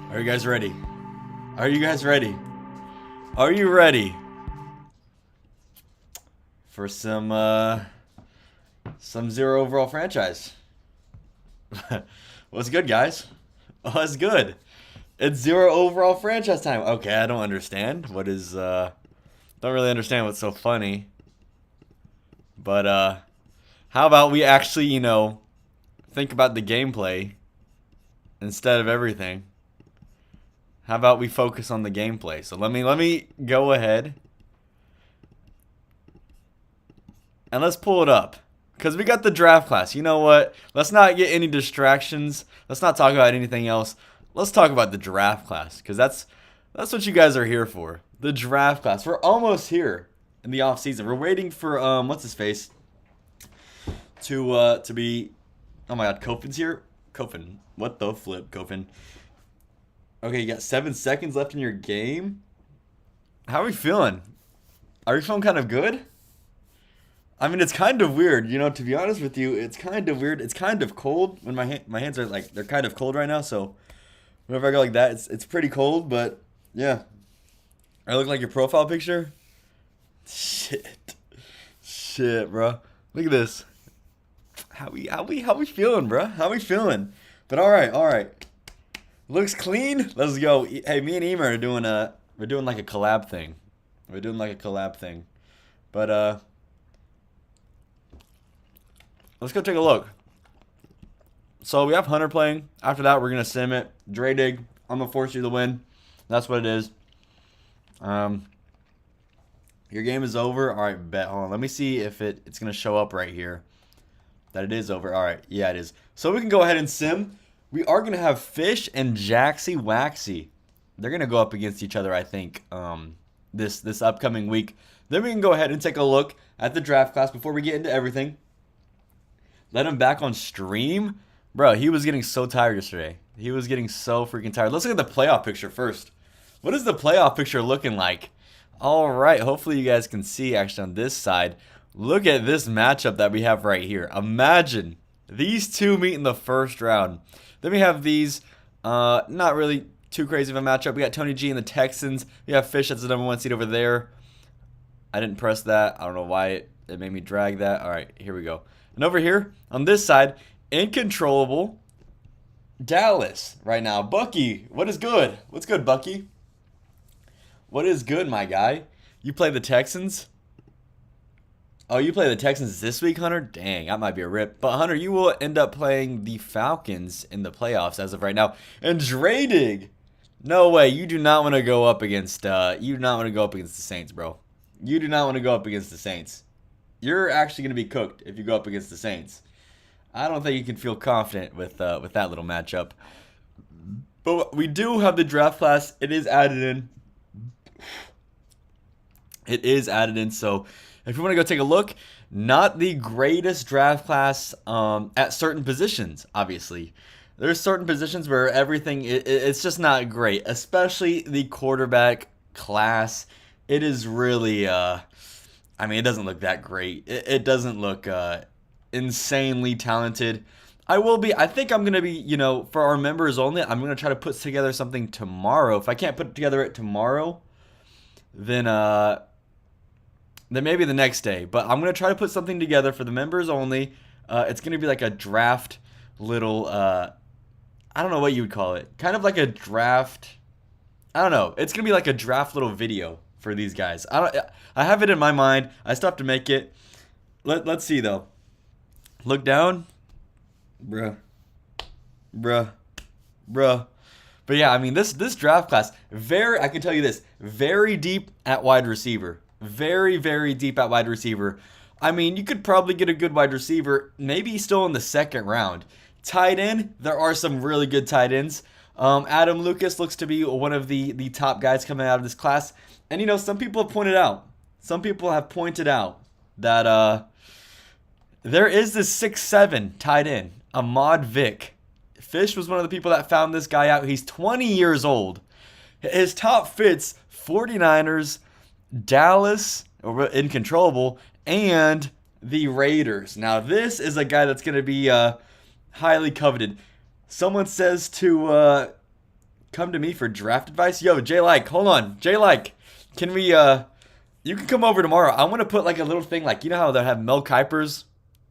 Are you guys ready? Are you guys ready? Are you ready for some zero overall franchise? What's good, guys? What's good? It's zero overall franchise time. Okay, I don't understand. Don't really understand what's so funny. But how about we actually, think about the gameplay instead of everything? How about we focus on the gameplay? So let me go ahead and let's pull it up. Because we got the draft class. You know what? Let's not get any distractions. Let's not talk about anything else. Let's talk about the draft class. Because that's what you guys are here for. The draft class. We're almost here in the off season. We're waiting for what's his face to be. Oh my God, Kofin's here. Kofin, what the flip, Kofin? Okay, you got 7 seconds left in your game. How are we feeling? Are we feeling kind of good? I mean, it's kind of weird, to be honest with you, it's kind of weird. It's kind of cold when my hands are like, they're kind of cold right now, so whenever I go like that, it's pretty cold, but yeah. I look like your profile picture? Shit. Shit, bro. Look at this. How we feeling, bro? How we feeling? But all right. Looks clean. Let's go. Hey, me and Emer are doing like a collab thing. We're doing like a collab thing. But let's go take a look. So we have Hunter playing. After that, we're gonna sim it. Dre Dig. I'm gonna force you to win. That's what it is. Your game is over. All right, bet. Hold on. Let me see if it's gonna show up right here. That it is over. All right. Yeah, it is. So we can go ahead and sim. We are gonna have Fish and Jaxie Waxy. They're gonna go up against each other, I think. This upcoming week. Then we can go ahead and take a look at the draft class before we get into everything. Let him back on stream. Bro, he was getting so tired yesterday. He was getting so freaking tired. Let's look at the playoff picture first. What is the playoff picture looking like? All right, hopefully you guys can see actually on this side. Look at this matchup that we have right here. Imagine these two meet in the first round. Then we have these, not really too crazy of a matchup. We got Tony G and the Texans. We have Fish that's the #1 seed over there. I didn't press that. I don't know why it made me drag that. All right, here we go. And over here, on this side, Incontrollable Dallas right now. Bucky, what is good? What's good, Bucky? What is good, my guy? You play the Texans? Oh, you play the Texans this week, Hunter? Dang, that might be a rip. But, Hunter, you will end up playing the Falcons in the playoffs as of right now. And Draydig, no way. You do not want to go up against the Saints, bro. You do not want to go up against the Saints. You're actually going to be cooked if you go up against the Saints. I don't think you can feel confident with that little matchup. But we do have the draft class. It is added in. It is added in, so if you want to go take a look, not the greatest draft class at certain positions, obviously. There's certain positions where everything, it's just not great, especially the quarterback class. It is really, it doesn't look that great. It doesn't look insanely talented. I think I'm going to be, for our members only, I'm going to try to put together something tomorrow. If I can't put together it tomorrow, then maybe the next day. But I'm going to try to put something together for the members only. It's going to be like a draft little, I don't know what you would call it. Kind of like a draft, I don't know. It's going to be like a draft little video for these guys. I have it in my mind. I still have to make it. Let's see, though. Look down. Bruh. But yeah, this draft class, I can tell you this, very deep at wide receiver. Very, very deep at wide receiver. You could probably get a good wide receiver, maybe still in the second round. Tight end, there are some really good tight ends. Adam Lucas looks to be one of the top guys coming out of this class. And, some people have pointed out that there is this 6'7" tight end, Ahmad Vick. Fish was one of the people that found this guy out. He's 20 years old. His top fits 49ers, Dallas, or Incontrollable, and the Raiders. Now, this is a guy that's going to be highly coveted. Someone says to come to me for draft advice? Yo, J like, hold on. J like, can we you can come over tomorrow. I want to put like a little thing, like you know how they have Mel Kiper's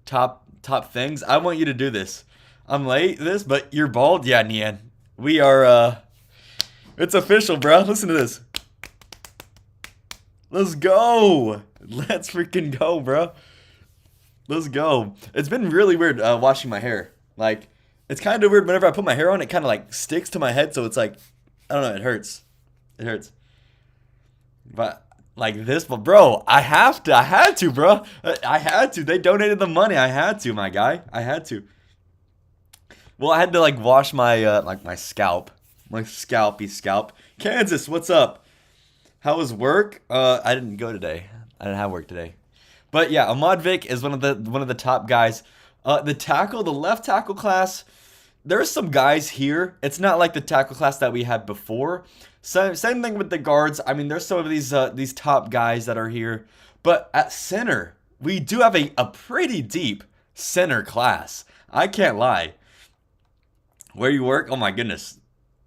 top things? I want you to do this. I'm late this, but you're bald? Yeah, Nian. We are it's official, bro. Listen to this. Let's go. Let's freaking go, bro. Let's go. It's been really weird washing my hair. Like, it's kind of weird whenever I put my hair on, it kind of like sticks to my head, so it's like, I don't know, it hurts. It hurts. But like this, but bro, I had to, bro. I had to. They donated the money. I had to, my guy. I had to. Well, I had to like wash my like my scalp. My scalpy scalp. Kansas, what's up? How was work? I didn't go today. I didn't have work today. But yeah, Ahmad Vic is one of the top guys. The left tackle class, there's some guys here. It's not like the tackle class that we had before. Same thing with the guards. I mean, there's some of these top guys that are here. But at center, we do have a pretty deep center class. I can't lie. Where you work? Oh my goodness.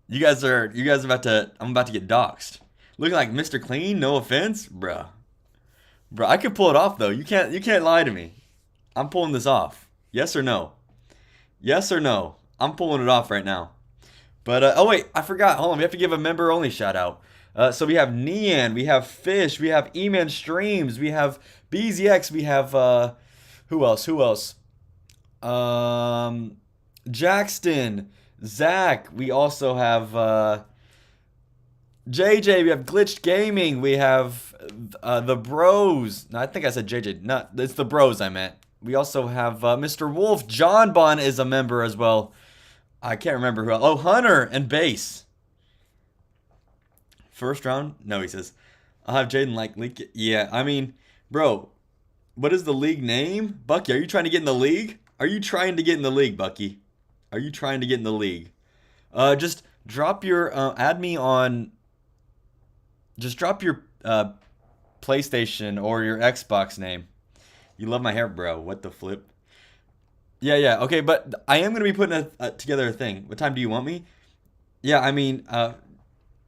You guys about to, I'm about to get doxxed. Looking like Mr. Clean, no offense, bruh. Bro, I could pull it off though. You can't lie to me. I'm pulling this off. Yes or no? Yes or no? I'm pulling it off right now. But oh wait, I forgot. Hold on, we have to give a member only shout out. So we have Nian, we have Fish, we have E-Man Streams, we have BZX, we have who else? Jackson, Zach. We also have JJ, we have Glitched Gaming, we have the Bros. No, I think I said JJ. No, it's the Bros I meant. We also have Mr. Wolf. John Bon is a member as well. I can't remember who else. Oh, Hunter and Base. First round? No, he says. I'll have Jaden like leak it. Yeah, I mean, bro, what is the league name? Bucky, are you trying to get in the league? Are you trying to get in the league, Bucky? Are you trying to get in the league? Just drop your, add me on... Just drop your PlayStation or your Xbox name. You love my hair, bro. What the flip? Yeah. Okay, but I am going to be putting together a thing. What time do you want me? Yeah, I mean,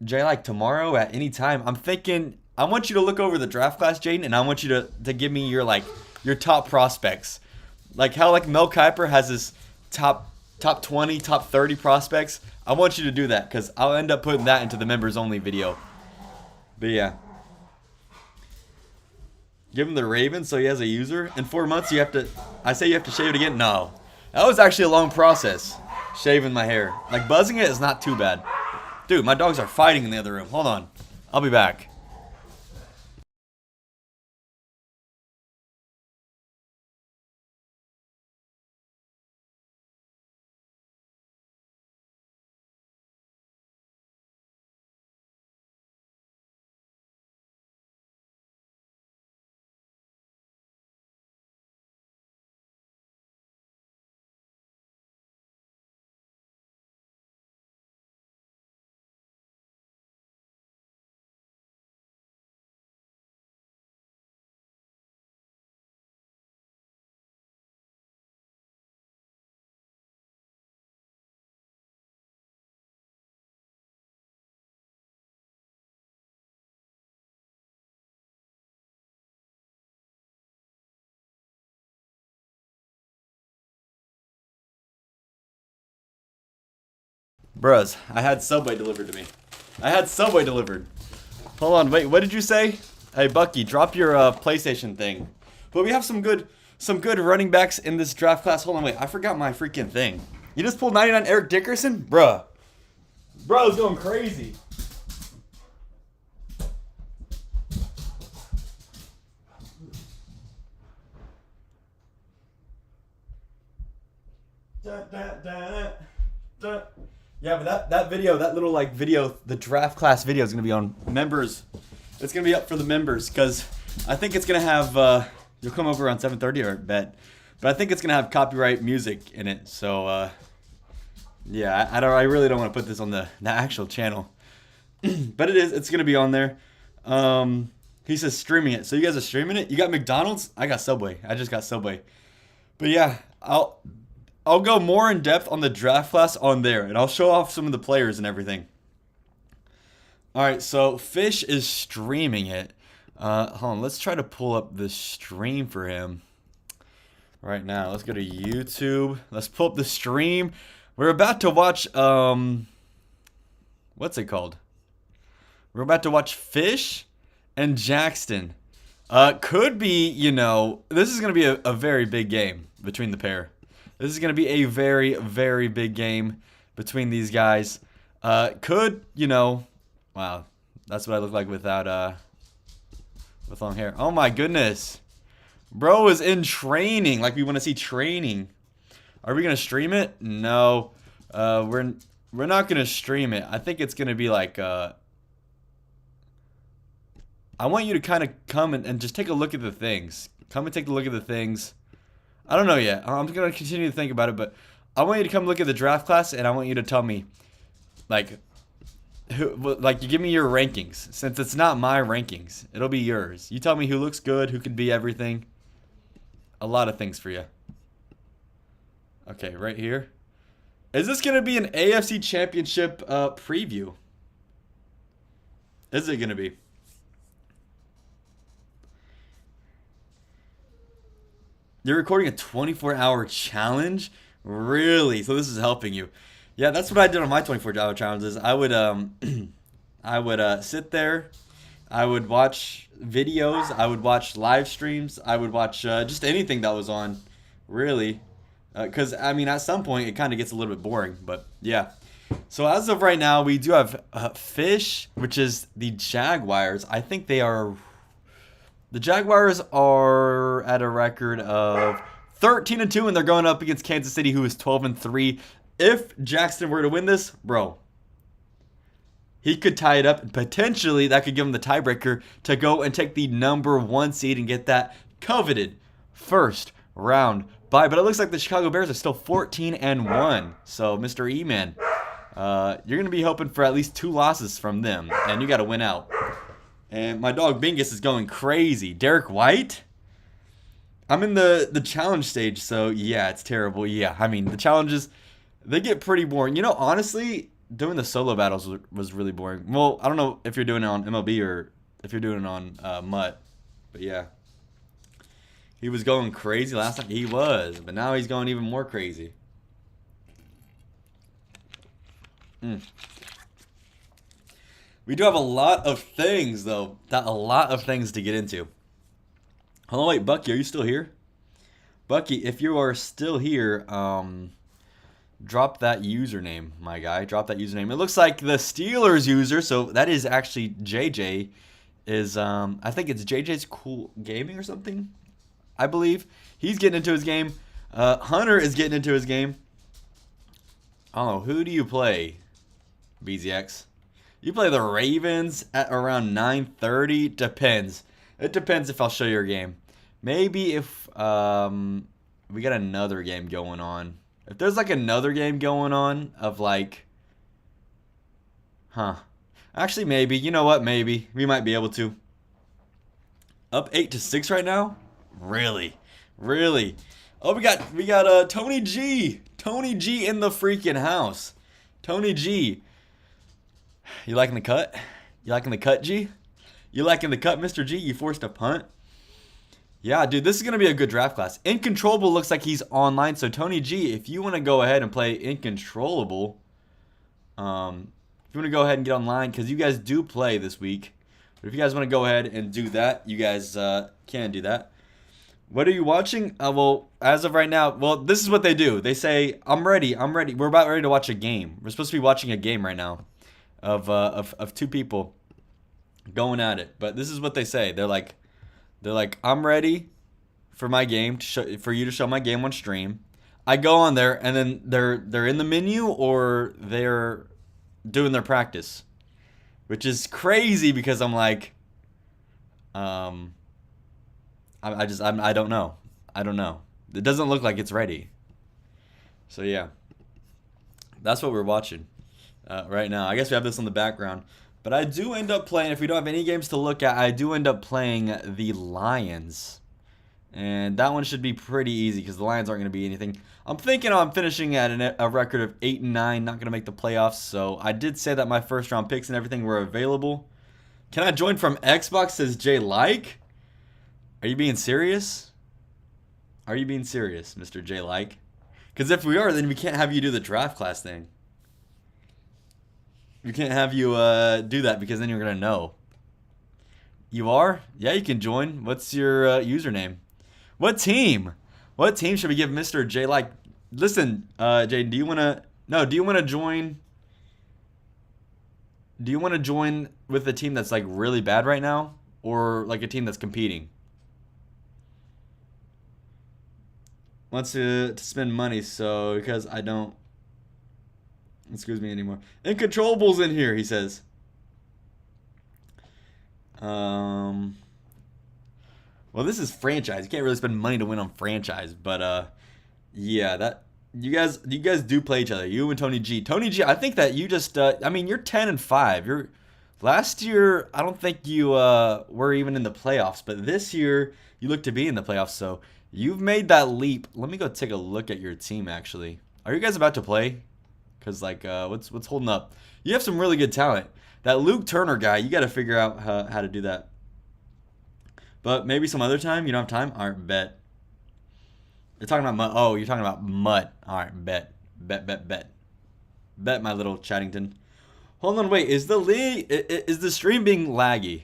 Jay, like tomorrow at any time. I'm thinking, I want you to look over the draft class, Jaden, and I want you to give me your top prospects. Like how like Mel Kiper has his top 20, top 30 prospects. I want you to do that because I'll end up putting that into the members only video. But yeah. Give him the Raven so he has a user. In 4 months I say you have to shave it again? No. That was actually a long process. Shaving my hair. Like buzzing it is not too bad. Dude, my dogs are fighting in the other room. Hold on. I'll be back. Bruhs, I had Subway delivered to me. I had Subway delivered. Hold on, wait, what did you say? Hey, Bucky, drop your PlayStation thing. But we have some good running backs in this draft class. Hold on, wait, I forgot my freaking thing. You just pulled 99 Eric Dickerson? Bruh. Bro's going crazy. Yeah, but that video, that little like video, the draft class video is gonna be on members. It's gonna be up for the members because I think it's gonna have. You'll come over around 7:30, or bet, but I think it's gonna have copyright music in it. So yeah, I really don't want to put this on the actual channel, but it is. It's gonna be on there. He says streaming it. So you guys are streaming it? You got McDonald's? I got Subway. I just got Subway. But yeah, I'll go more in depth on the draft class on there, and I'll show off some of the players and everything. All right, so Fish is streaming it. Hold on, let's try to pull up the stream for him right now. Let's go to YouTube. Let's pull up the stream. We're about to watch what's it called? We're about to watch Fish and Jackson. Could be, this is going to be a very big game between the pair. This is going to be a very, very big game between these guys. Wow, that's what I look like without, with long hair. Oh my goodness. Bro is in training, like we want to see training. Are we going to stream it? No. We're not going to stream it. I think it's going to be like, I want you to kind of come and just take a look at the things. Come and take a look at the things. I don't know yet. I'm going to continue to think about it, but I want you to come look at the draft class, and I want you to tell me, like, you give me your rankings. Since it's not my rankings, it'll be yours. You tell me who looks good, who can be everything. A lot of things for you. Okay, right here. Is this going to be an AFC Championship preview? Is it going to be? You're recording a 24-hour challenge? Really? So this is helping you. Yeah, that's what I did on my 24-hour challenges. I would sit there, I would watch videos, I would watch live streams, I would watch just anything that was on, really. Because, I mean, at some point, it kind of gets a little bit boring, but yeah. So as of right now, we do have Fish, which is the Jaguars. I think they are... The Jaguars are at a record of 13-2, and they're going up against Kansas City, who is 12-3. If Jackson were to win this, bro, he could tie it up, and potentially that could give him the tiebreaker to go and take the #1 seed and get that coveted first round bye. But it looks like the Chicago Bears are still 14-1. So, Mr. E-Man, you're going to be hoping for at least 2 losses from them, and you got to win out. And my dog Bingus is going crazy. Derek White? I'm in the challenge stage, so yeah, it's terrible. Yeah, I mean, the challenges, they get pretty boring. You know, honestly, doing the solo battles was really boring. Well, I don't know if you're doing it on MLB or if you're doing it on Mutt. But yeah. He was going crazy last time. He was, but now he's going even more crazy. We do have a lot of things, though. A lot of things to get into. Hold on, wait, Bucky, are you still here? Bucky, if you are still here, drop that username, my guy. Drop that username. It looks like the Steelers user, so that is actually JJ, is, I think it's JJ's Cool Gaming or something, I believe. He's getting into his game. Hunter is getting into his game. Oh, who do you play, BZX? You play the Ravens at around 9:30. Depends. It depends if I'll show your game. Maybe if we got another game going on. If there's like another game going on of like, actually maybe. You know what? Maybe we might be able to. Up 8-6 right now. Really. Oh, we got Tony G. Tony G in the freaking house. Tony G. You liking the cut? You liking the cut, G? You liking the cut, Mr. G? You forced a punt? Yeah, dude, this is going to be a good draft class. Incontrollable looks like he's online. So, Tony G, if you want to go ahead and play Incontrollable, if you want to go ahead and get online, because you guys do play this week. But if you guys want to go ahead and do that, you guys can do that. What are you watching? Well, as of right now, well, this is what they do. They say, I'm ready. We're about ready to watch a game. We're supposed to be watching a game right now of 2 people going at it. But this is what they say. They're like, I'm ready for my game for you to show my game on stream. I go on there and then they're in the menu or they're doing their practice, which is crazy because I'm like, I don't know. It doesn't look like it's ready. So yeah, that's what we're watching right now. I guess we have this on the background. But I do end up playing, if we don't have any games to look at, I do end up playing the Lions. And that one should be pretty easy because the Lions aren't going to be anything. I'm thinking I'm finishing at a record of 8-9, not going to make the playoffs. So I did say that my first round picks and everything were available. Can I join from Xbox, says Jay Like? Are you being serious? Are you being serious, Mr. Jay Like? Because if we are, then we can't have you do the draft class thing. We can't have you do that because then you're going to know. You are? Yeah, you can join. What's your username? What team? What team should we give Mr. J like? Listen, Jaden, do you want to... No, do you want to join... Do you want to join with a team that's like really bad right now? Or like a team that's competing? Wants to spend money, so because I don't... Excuse me anymore. Incontrollables in here, he says. Well, this is franchise. You can't really spend money to win on franchise, but yeah, that you guys do play each other. You and Tony G. Tony G, I think that you just I mean, you're 10-5. You're last year, I don't think you were even in the playoffs, but this year you look to be in the playoffs, so you've made that leap. Let me go take a look at your team actually. Are you guys about to play? Cuz like what's holding up? You have some really good talent. That Luke Turner guy, you got to figure out how to do that. But maybe some other time. You don't have time? All right, bet. You're talking about Mutt. Oh, you're talking about Mutt. All right, bet. Bet, my little Chattington. Hold on, wait. Is the stream being laggy?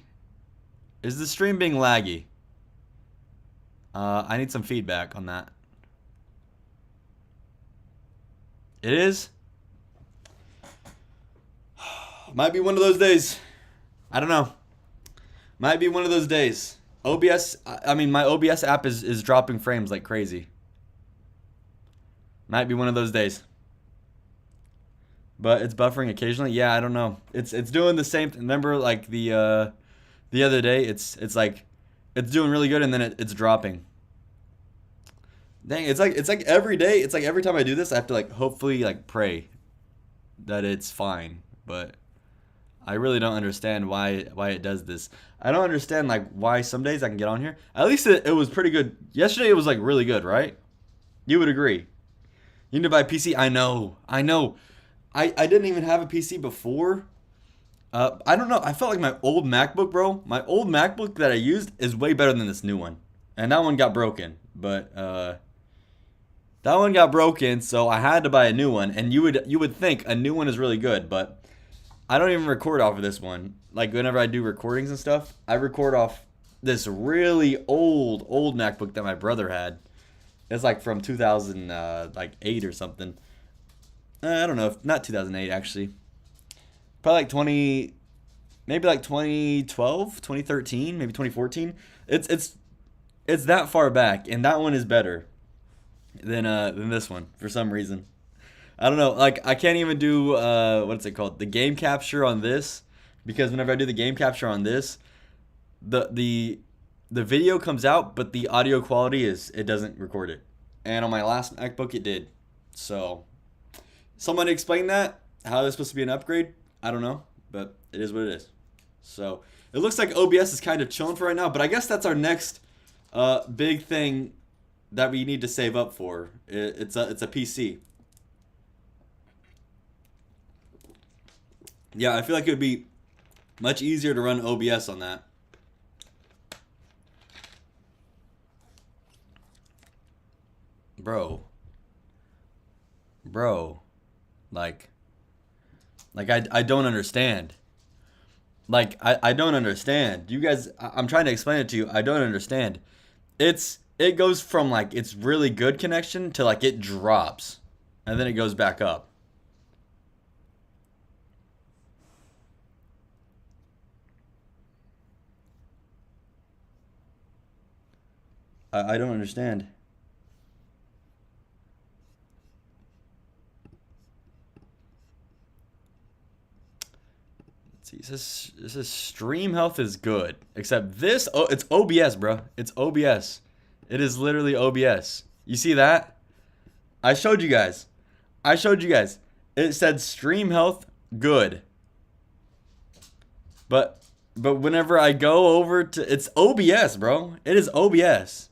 Is the stream being laggy? I need some feedback on that. It is? Might be one of those days. I don't know. Might be one of those days. OBS, I mean, my OBS app is dropping frames like crazy. Might be one of those days. But it's buffering occasionally. Yeah, I don't know. It's doing the same. Remember, like the other day, it's like it's doing really good and then it's dropping. Dang, it's like every day. It's like every time I do this, I have to like hopefully like pray that it's fine. But I really don't understand why it does this. I don't understand like why some days I can get on here. At least it was pretty good. Yesterday it was like really good, right? You would agree. You need to buy a PC. I know. I didn't even have a PC before. I don't know. I felt like my old MacBook, bro. My old MacBook that I used is way better than this new one. And that one got broken. But that one got broken, so I had to buy a new one. And you would think a new one is really good, but I don't even record off of this one. Like whenever I do recordings and stuff, I record off this really old MacBook that my brother had. It's like from 2008 or something. I don't know, not 2008 actually. Probably like 20, maybe like 2012, 2013, maybe 2014. It's that far back, and that one is better than this one for some reason. I don't know. Like I can't even do what's it called? The game capture on this, because whenever I do the game capture on this, the video comes out, but the audio quality it doesn't record it. And on my last MacBook it did. So somebody explain that? How it's supposed to be an upgrade? I don't know, but it is what it is. So it looks like OBS is kind of chilling for right now, but I guess that's our next big thing that we need to save up for. It's a PC. Yeah, I feel like it would be much easier to run OBS on that. Bro, like I don't understand. Like I don't understand. You guys, I'm trying to explain it to you. I don't understand. It goes from like it's really good connection to like it drops, and then it goes back up. I don't understand. See, this is stream health is good, except this. Oh, it's OBS, bro. It's OBS. It is literally OBS. You see that? I showed you guys. It said stream health good, but whenever I go over to, it's OBS, bro. It is OBS.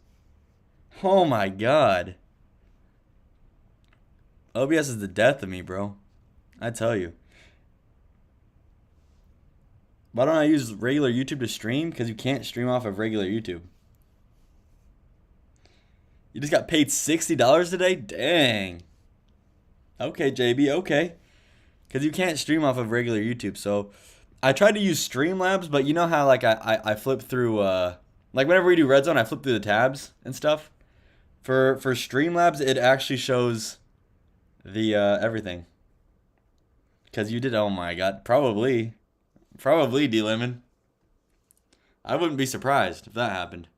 Oh my god. OBS is the death of me, bro. I tell you. Why don't I use regular YouTube to stream? Because you can't stream off of regular YouTube. You just got paid $60 today? Dang. Okay, JB, okay. Because you can't stream off of regular YouTube. So I tried to use Streamlabs, but you know how like I flip through like whenever we do Red Zone, I flip through the tabs and stuff. For Streamlabs, it actually shows the everything. Because you did, oh my god, probably D Lemon. I wouldn't be surprised if that happened.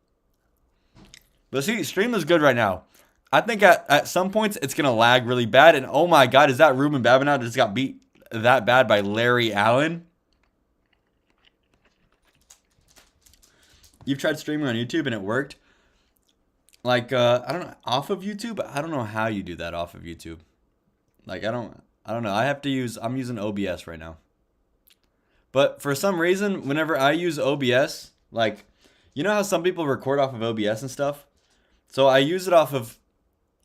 But see, stream is good right now. I think at some points it's gonna lag really bad. And oh my god, is that Ruben Babinot just got beat that bad by Larry Allen? You've tried streaming on YouTube and it worked. Like I don't know, off of YouTube. I don't know how you do that off of YouTube. Like I don't know. I'm using OBS right now. But for some reason, whenever I use OBS, like you know how some people record off of OBS and stuff. So I use it off of.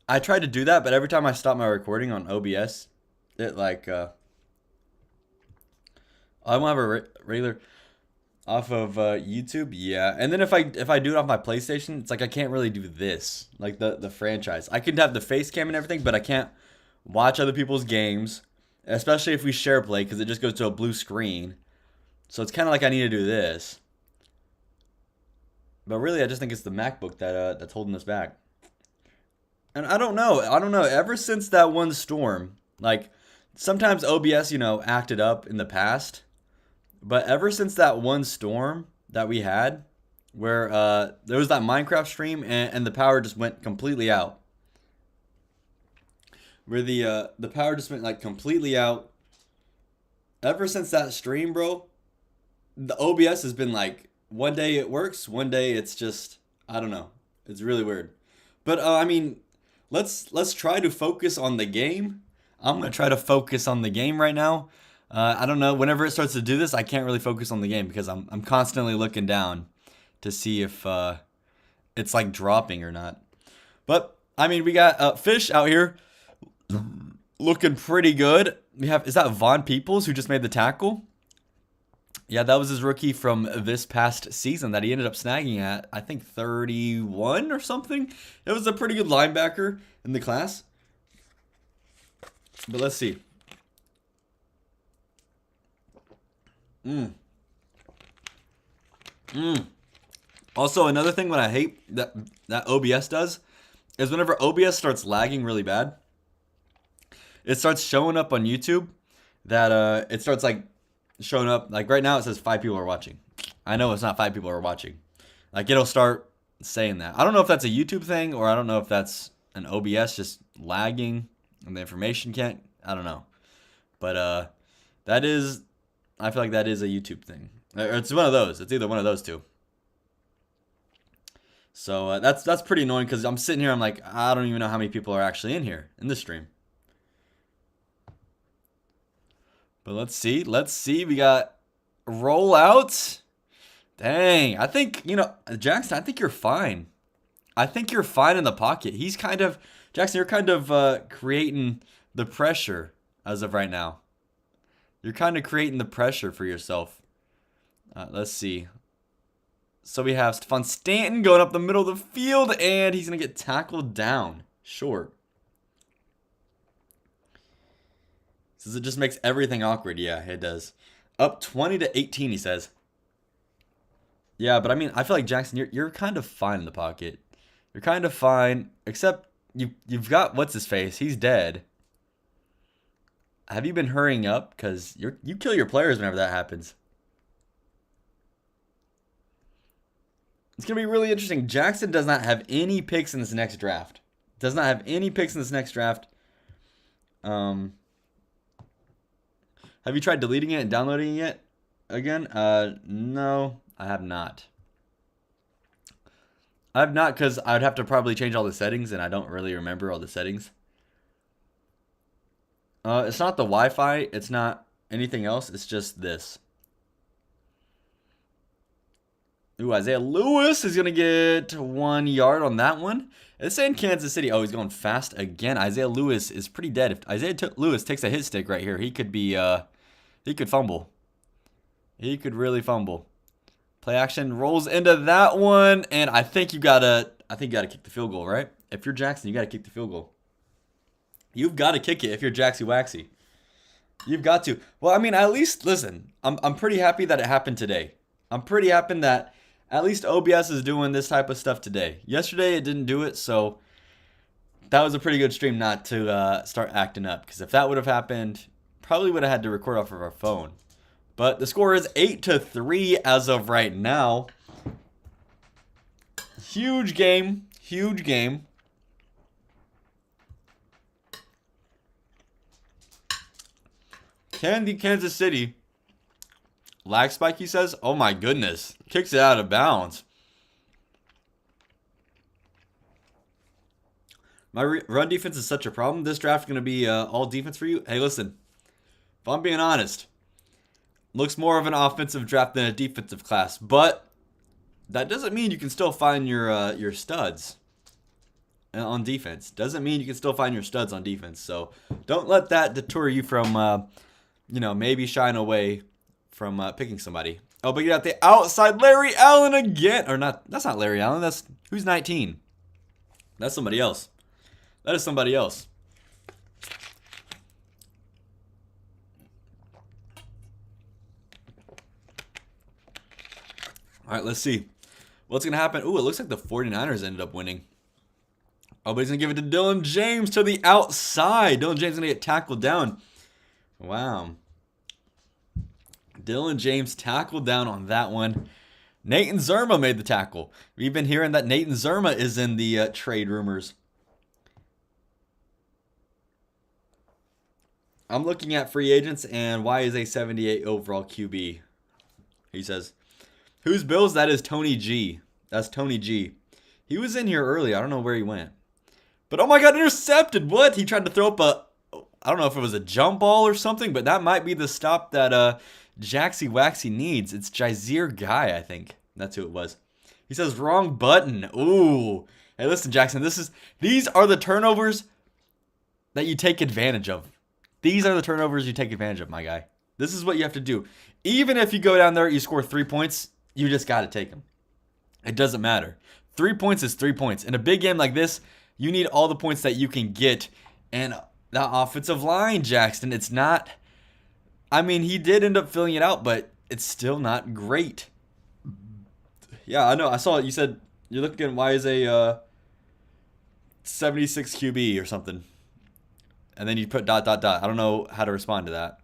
I tried to do that, but every time I stop my recording on OBS, it like I won't have a regular off of YouTube. Yeah, and then if I do it off my PlayStation, it's like I can't really do this like the franchise. I can have the face cam and everything, but I can't watch other people's games, especially if we share play because it just goes to a blue screen. So it's kind of like I need to do this. But really, I just think it's the MacBook that's holding us back. And I don't know. I don't know. Ever since that one storm, like sometimes OBS, acted up in the past. But ever since that one storm that we had, where there was that Minecraft stream and the power just went completely out. Where the power just went like completely out. Ever since that stream, bro, the OBS has been like one day it works, one day it's just I don't know. It's really weird. But I mean, let's try to focus on the game. I'm gonna try to focus on the game right now. I don't know. Whenever it starts to do this, I can't really focus on the game because I'm constantly looking down to see if it's like dropping or not. But I mean, we got Fish out here looking pretty good. Is that Von Peoples who just made the tackle? Yeah, that was his rookie from this past season that he ended up snagging at, I think, 31 or something. It was a pretty good linebacker in the class. But let's see. Also, another thing what I hate that OBS does is whenever OBS starts lagging really bad, it starts showing up on YouTube that it starts like showing up like right now it says 5 people are watching. I know it's not 5 people are watching. Like it'll start saying that. I don't know if that's a YouTube thing or I don't know if that's an OBS just lagging and the information can't. I don't know. But that is I feel like that is a YouTube thing. It's one of those. It's either one of those two. So that's pretty annoying because I'm sitting here. I'm like, I don't even know how many people are actually in here in this stream. But let's see. Let's see. We got rollouts. Dang. I think, Jackson, I think you're fine. I think you're fine in the pocket. Jackson, you're kind of creating the pressure as of right now. You're kind of creating the pressure for yourself. Let's see. So we have Stephon Stanton going up the middle of the field, and he's going to get tackled down. Short. Says it just makes everything awkward. Yeah, it does. Up 20-18, he says. Yeah, but I mean, I feel like Jackson, you're kind of fine in the pocket. You're kind of fine, except you've got what's his face. He's dead. Have you been hurrying up? Because you kill your players whenever that happens. It's going to be really interesting. Jackson does not have any picks in this next draft. Does not have any picks in this next draft. Have you tried deleting it and downloading it again? No, I have not. I have not because I would have to probably change all the settings, and I don't really remember all the settings. It's not the Wi-Fi. It's not anything else. It's just this. Ooh, Isaiah Lewis is going to get 1 yard on that one. It's in Kansas City. Oh, he's going fast again. Isaiah Lewis is pretty dead. If Isaiah Lewis takes a hit stick right here, he could be, he could fumble. He could really fumble. Play action rolls into that one, and I think you gotta kick the field goal, right? If you're Jackson, you gotta kick the field goal. You've got to kick it if you're Jaxie Waxy. You've got to. Well, I mean, at least listen. I'm pretty happy that it happened today. I'm pretty happy that at least OBS is doing this type of stuff today. Yesterday it didn't do it, so that was a pretty good stream not to start acting up. Because if that would have happened, probably would have had to record off of our phone. But the score is 8-3 as of right now. Huge game. Huge game. Candy, Kansas City. Lag spike, he says. Oh my goodness. Kicks it out of bounds. My run defense is such a problem. This draft is going to be all defense for you. Hey, listen. If I'm being honest, looks more of an offensive draft than a defensive class. But that doesn't mean you can still find your studs on defense. Doesn't mean you can still find your studs on defense. So don't let that deter you from, maybe shying away from picking somebody. Oh, but you got the outside Larry Allen again. Or not, that's not Larry Allen. That's who's 19? That's somebody else. That is somebody else. All right, let's see. What's going to happen? Ooh, it looks like the 49ers ended up winning. Oh, but he's going to give it to Dylan James to the outside. Dylan James is going to get tackled down. Wow. Dylan James tackled down on that one. Nathan Zerma made the tackle. We've been hearing that Nathan Zerma is in the trade rumors. I'm looking at free agents, and why is a 78 overall QB? He says, whose Bills? That is Tony G. That's Tony G. He was in here early. I don't know where he went. But oh my God, intercepted. What? He tried to throw up I don't know if it was a jump ball or something, but that might be the stop that Jaxie Waxy needs. It's Jazeer Guy, I think. That's who it was. He says wrong button. Ooh. Hey, listen, Jackson. These are the turnovers that you take advantage of. These are the turnovers you take advantage of, my guy. This is what you have to do. Even if you go down there, you score 3 points, you just got to take them. It doesn't matter. 3 points is 3 points. In a big game like this, you need all the points that you can get. And that offensive line, Jackson, it's not... I mean, he did end up filling it out, but it's still not great. Yeah, I know. I saw it. You said you're looking at why is a 76 QB or something. And then you put ... I don't know how to respond to that.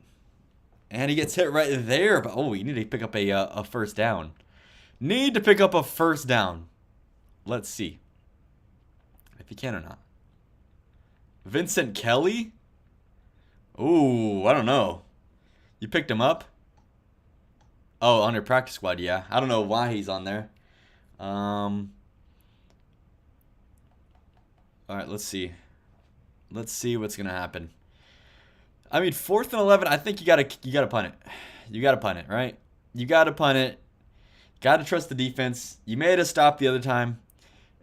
And he gets hit right there. But oh, you need to pick up a first down. Need to pick up a first down. Let's see if he can or not. Vincent Kelly? Ooh, I don't know. You picked him up? Oh, on your practice squad, yeah. I don't know why he's on there. All right, let's see. Let's see what's gonna happen. I mean, 4th and 11. I think you gotta punt it. You gotta punt it, right? You gotta punt it. Gotta trust the defense. You made a stop the other time.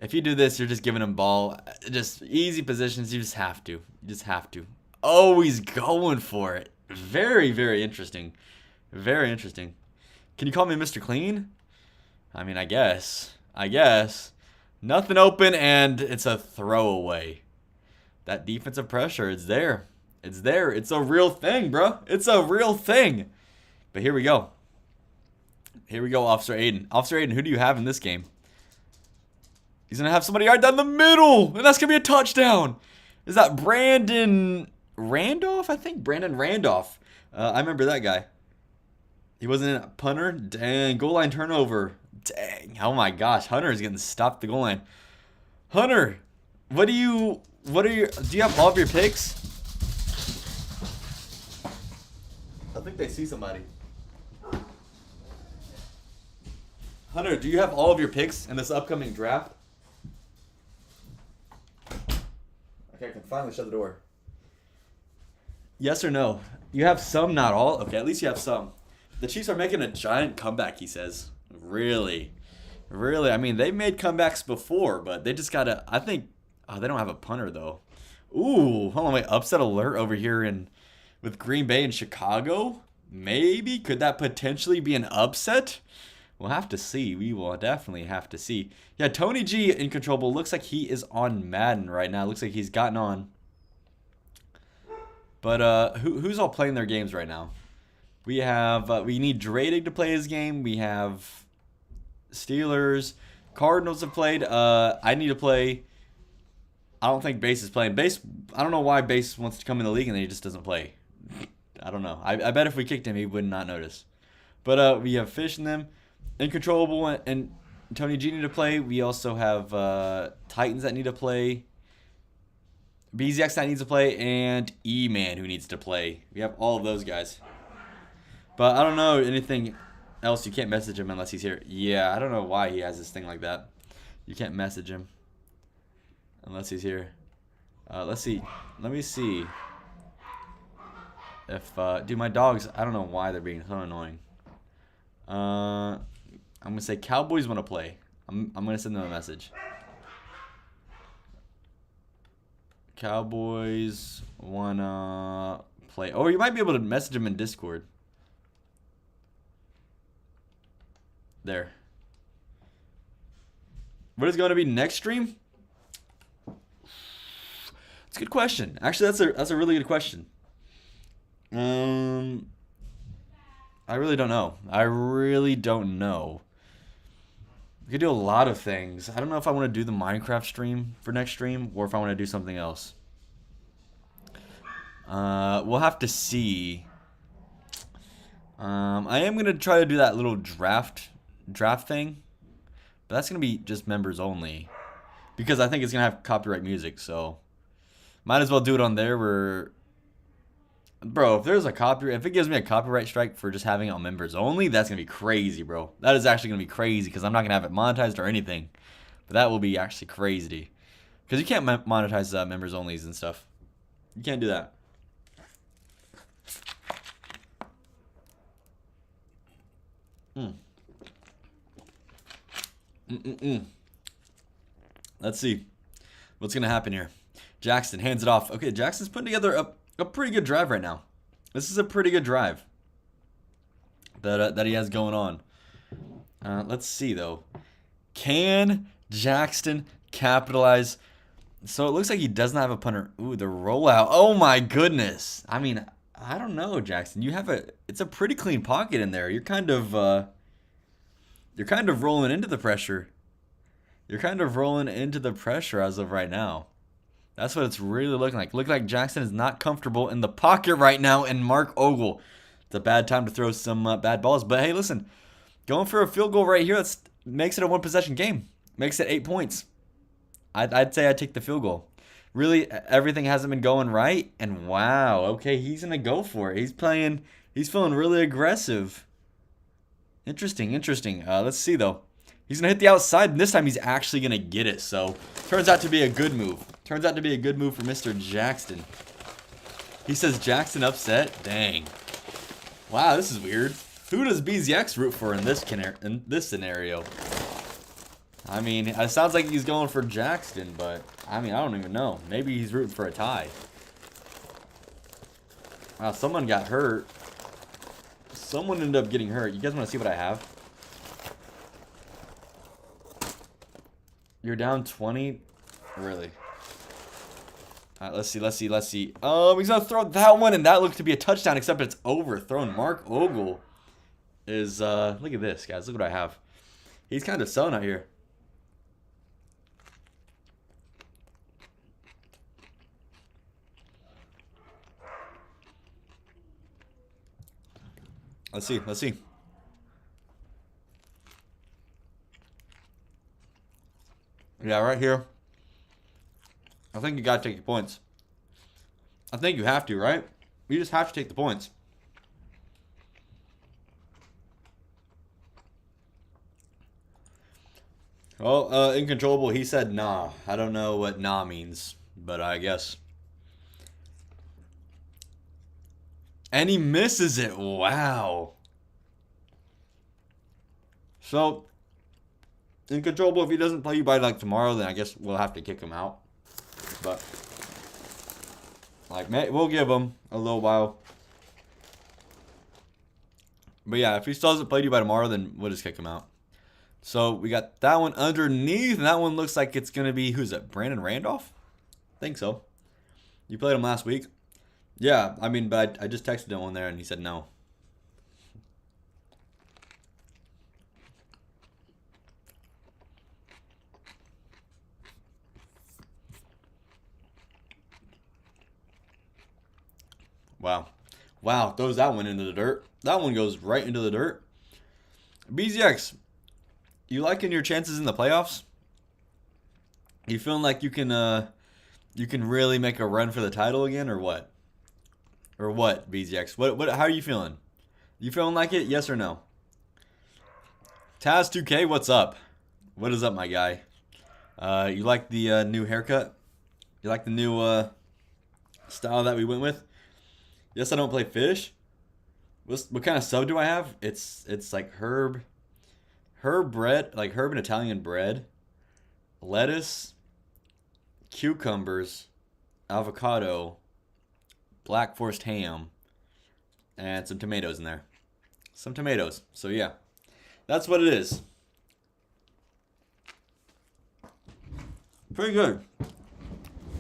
If you do this, you're just giving him ball. Just easy positions. You just have to. You just have to. Oh, he's going for it. Very, very interesting. Very interesting. Can you call me Mr. Clean? I mean, I guess. Nothing open, and it's a throwaway. That defensive pressure, it's there. It's there. It's a real thing, bro. It's a real thing. But here we go. Here we go, Officer Aiden. Officer Aiden, who do you have in this game? He's going to have somebody right down the middle, and that's going to be a touchdown. Is that Brandon Randolph? I think Brandon Randolph. I remember that guy. He wasn't a punter? Dang, goal line turnover. Dang, oh my gosh. Hunter is getting stopped at the goal line. Hunter, do you have all of your picks? I think they see somebody. Hunter, do you have all of your picks in this upcoming draft? Okay, I can finally shut the door. Yes or no? You have some, not all? Okay, at least you have some. The Chiefs are making a giant comeback, he says. Really? Really? I mean, they've made comebacks before, but they just gotta. I think. Oh, they don't have a punter though. Ooh, hold on, wait. Upset alert over here in with Green Bay and Chicago. Maybe could that potentially be an upset? We'll have to see. We will definitely have to see. Yeah, Tony G Incontrollable looks like he is on Madden right now. Looks like he's gotten on. But who's all playing their games right now? We have we need Dradig to play his game. We have Steelers, Cardinals have played. I need to play. I don't think Base is playing. Base. I don't know why Base wants to come in the league and then he just doesn't play. I don't know. I bet if we kicked him, he would not notice. But we have Fish in them, Incontrollable and Tony G need to play. We also have Titans that need to play. BZX that needs to play, and E-Man who needs to play. We have all of those guys. But I don't know anything else. You can't message him unless he's here. Yeah, I don't know why he has this thing like that. You can't message him unless he's here. Let's see. Let me see. If, dude, my dogs, I don't know why they're being so annoying. I'm going to say Cowboys want to play. I'm going to send them a message. Cowboys want to play. Oh, you might be able to message them in Discord. There. What is going to be next stream? It's a good question. Actually, that's a really good question. I really don't know. I really don't know. We could do a lot of things. I don't know if I want to do the Minecraft stream for next stream or if I want to do something else. We'll have to see. I am gonna try to do that little draft thing, but that's gonna be just members only because I think it's gonna have copyright music. So might as well do it on there. Where, bro, if there's a copyright, if it gives me a copyright strike for just having it on members only, that's gonna be crazy, bro. That is actually gonna be crazy because I'm not gonna have it monetized or anything. But that will be actually crazy because you can't monetize members onlys and stuff. You can't do that. Let's see what's gonna happen here. Jackson hands it off. Okay, Jackson's putting together a pretty good drive right now. This is a pretty good drive that he has going on. Let's see though. Can Jackson capitalize? So it looks like he doesn't have a punter. Ooh, the rollout. Oh my goodness. I mean, I don't know, Jackson. It's a pretty clean pocket in there. You're kind of rolling into the pressure. You're kind of rolling into the pressure as of right now. That's what it's really looking like. Looking like Jackson is not comfortable in the pocket right now, and Mark Ogle. It's a bad time to throw some bad balls. But hey, listen, going for a field goal right here, that makes it a one-possession game. Makes it 8 points. I'd say I'd take the field goal. Really, everything hasn't been going right, and wow, okay, he's gonna go for it. He's feeling really aggressive. Interesting. Let's see though. He's gonna hit the outside, and this time he's actually gonna get it. So turns out to be a good move. Turns out to be a good move for Mr. Jackson. He says Jackson upset. Dang. Wow, this is weird. Who does BZX root for in this scenario? I mean, it sounds like he's going for Jackson, but I mean, I don't even know. Maybe he's rooting for a tie. Wow, someone got hurt. Someone ended up getting hurt. You guys want to see what I have? You're down 20? Really? Let's see. He's going to throw that one, and that looked to be a touchdown, except it's overthrown. Mark Ogle is, look at this, guys. Look what I have. He's kind of selling out here. Let's see. Yeah, right here. I think you got to take your points. I think you have to, right? You just have to take the points. Well, Incontrollable, he said nah. I don't know what nah means, but I guess. And he misses it. Wow. So, Incontrollable, if he doesn't play you by like tomorrow, then I guess we'll have to kick him out. But like, we'll give him a little while. But yeah, if he still hasn't played you by tomorrow, then we'll just kick him out. So we got that one underneath, and that one looks like it's gonna be, who's it? Brandon Randolph? I think so. You played him last week. Yeah, I mean, but I just texted him on there, and he said no. Wow. Wow, throws that one into the dirt. That one goes right into the dirt. BZX, you liking your chances in the playoffs? You feeling like you can really make a run for the title again, or what? Or what, BZX? What how are you feeling? You feeling like it? Yes or no? Taz2K, what's up? What is up, my guy? You like the new haircut? You like the new style that we went with? Yes, I don't play fish. What kind of sub do I have? It's like herb bread, like herb and Italian bread, lettuce, cucumbers, avocado, black forest ham, and some tomatoes in there. Some tomatoes. So yeah, that's what it is. Pretty good.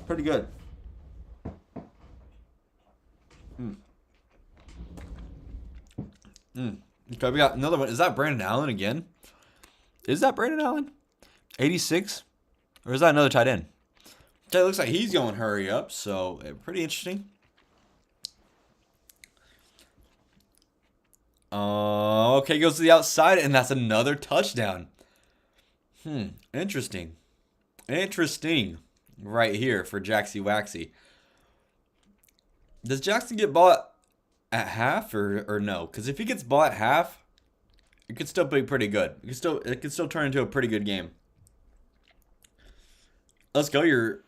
Pretty good. Okay, we got another one. Is that Brandon Allen again? Is that Brandon Allen? 86? Or is that another tight end? Okay, it looks like he's going hurry up, so pretty interesting. Okay, goes to the outside, and that's another touchdown. Interesting. Interesting. Right here for Jaxie Waxy. Does Jackson get bought at half or no? Because if he gets bought at half, it could still be pretty good. It could still turn into a pretty good game. Let's go. You're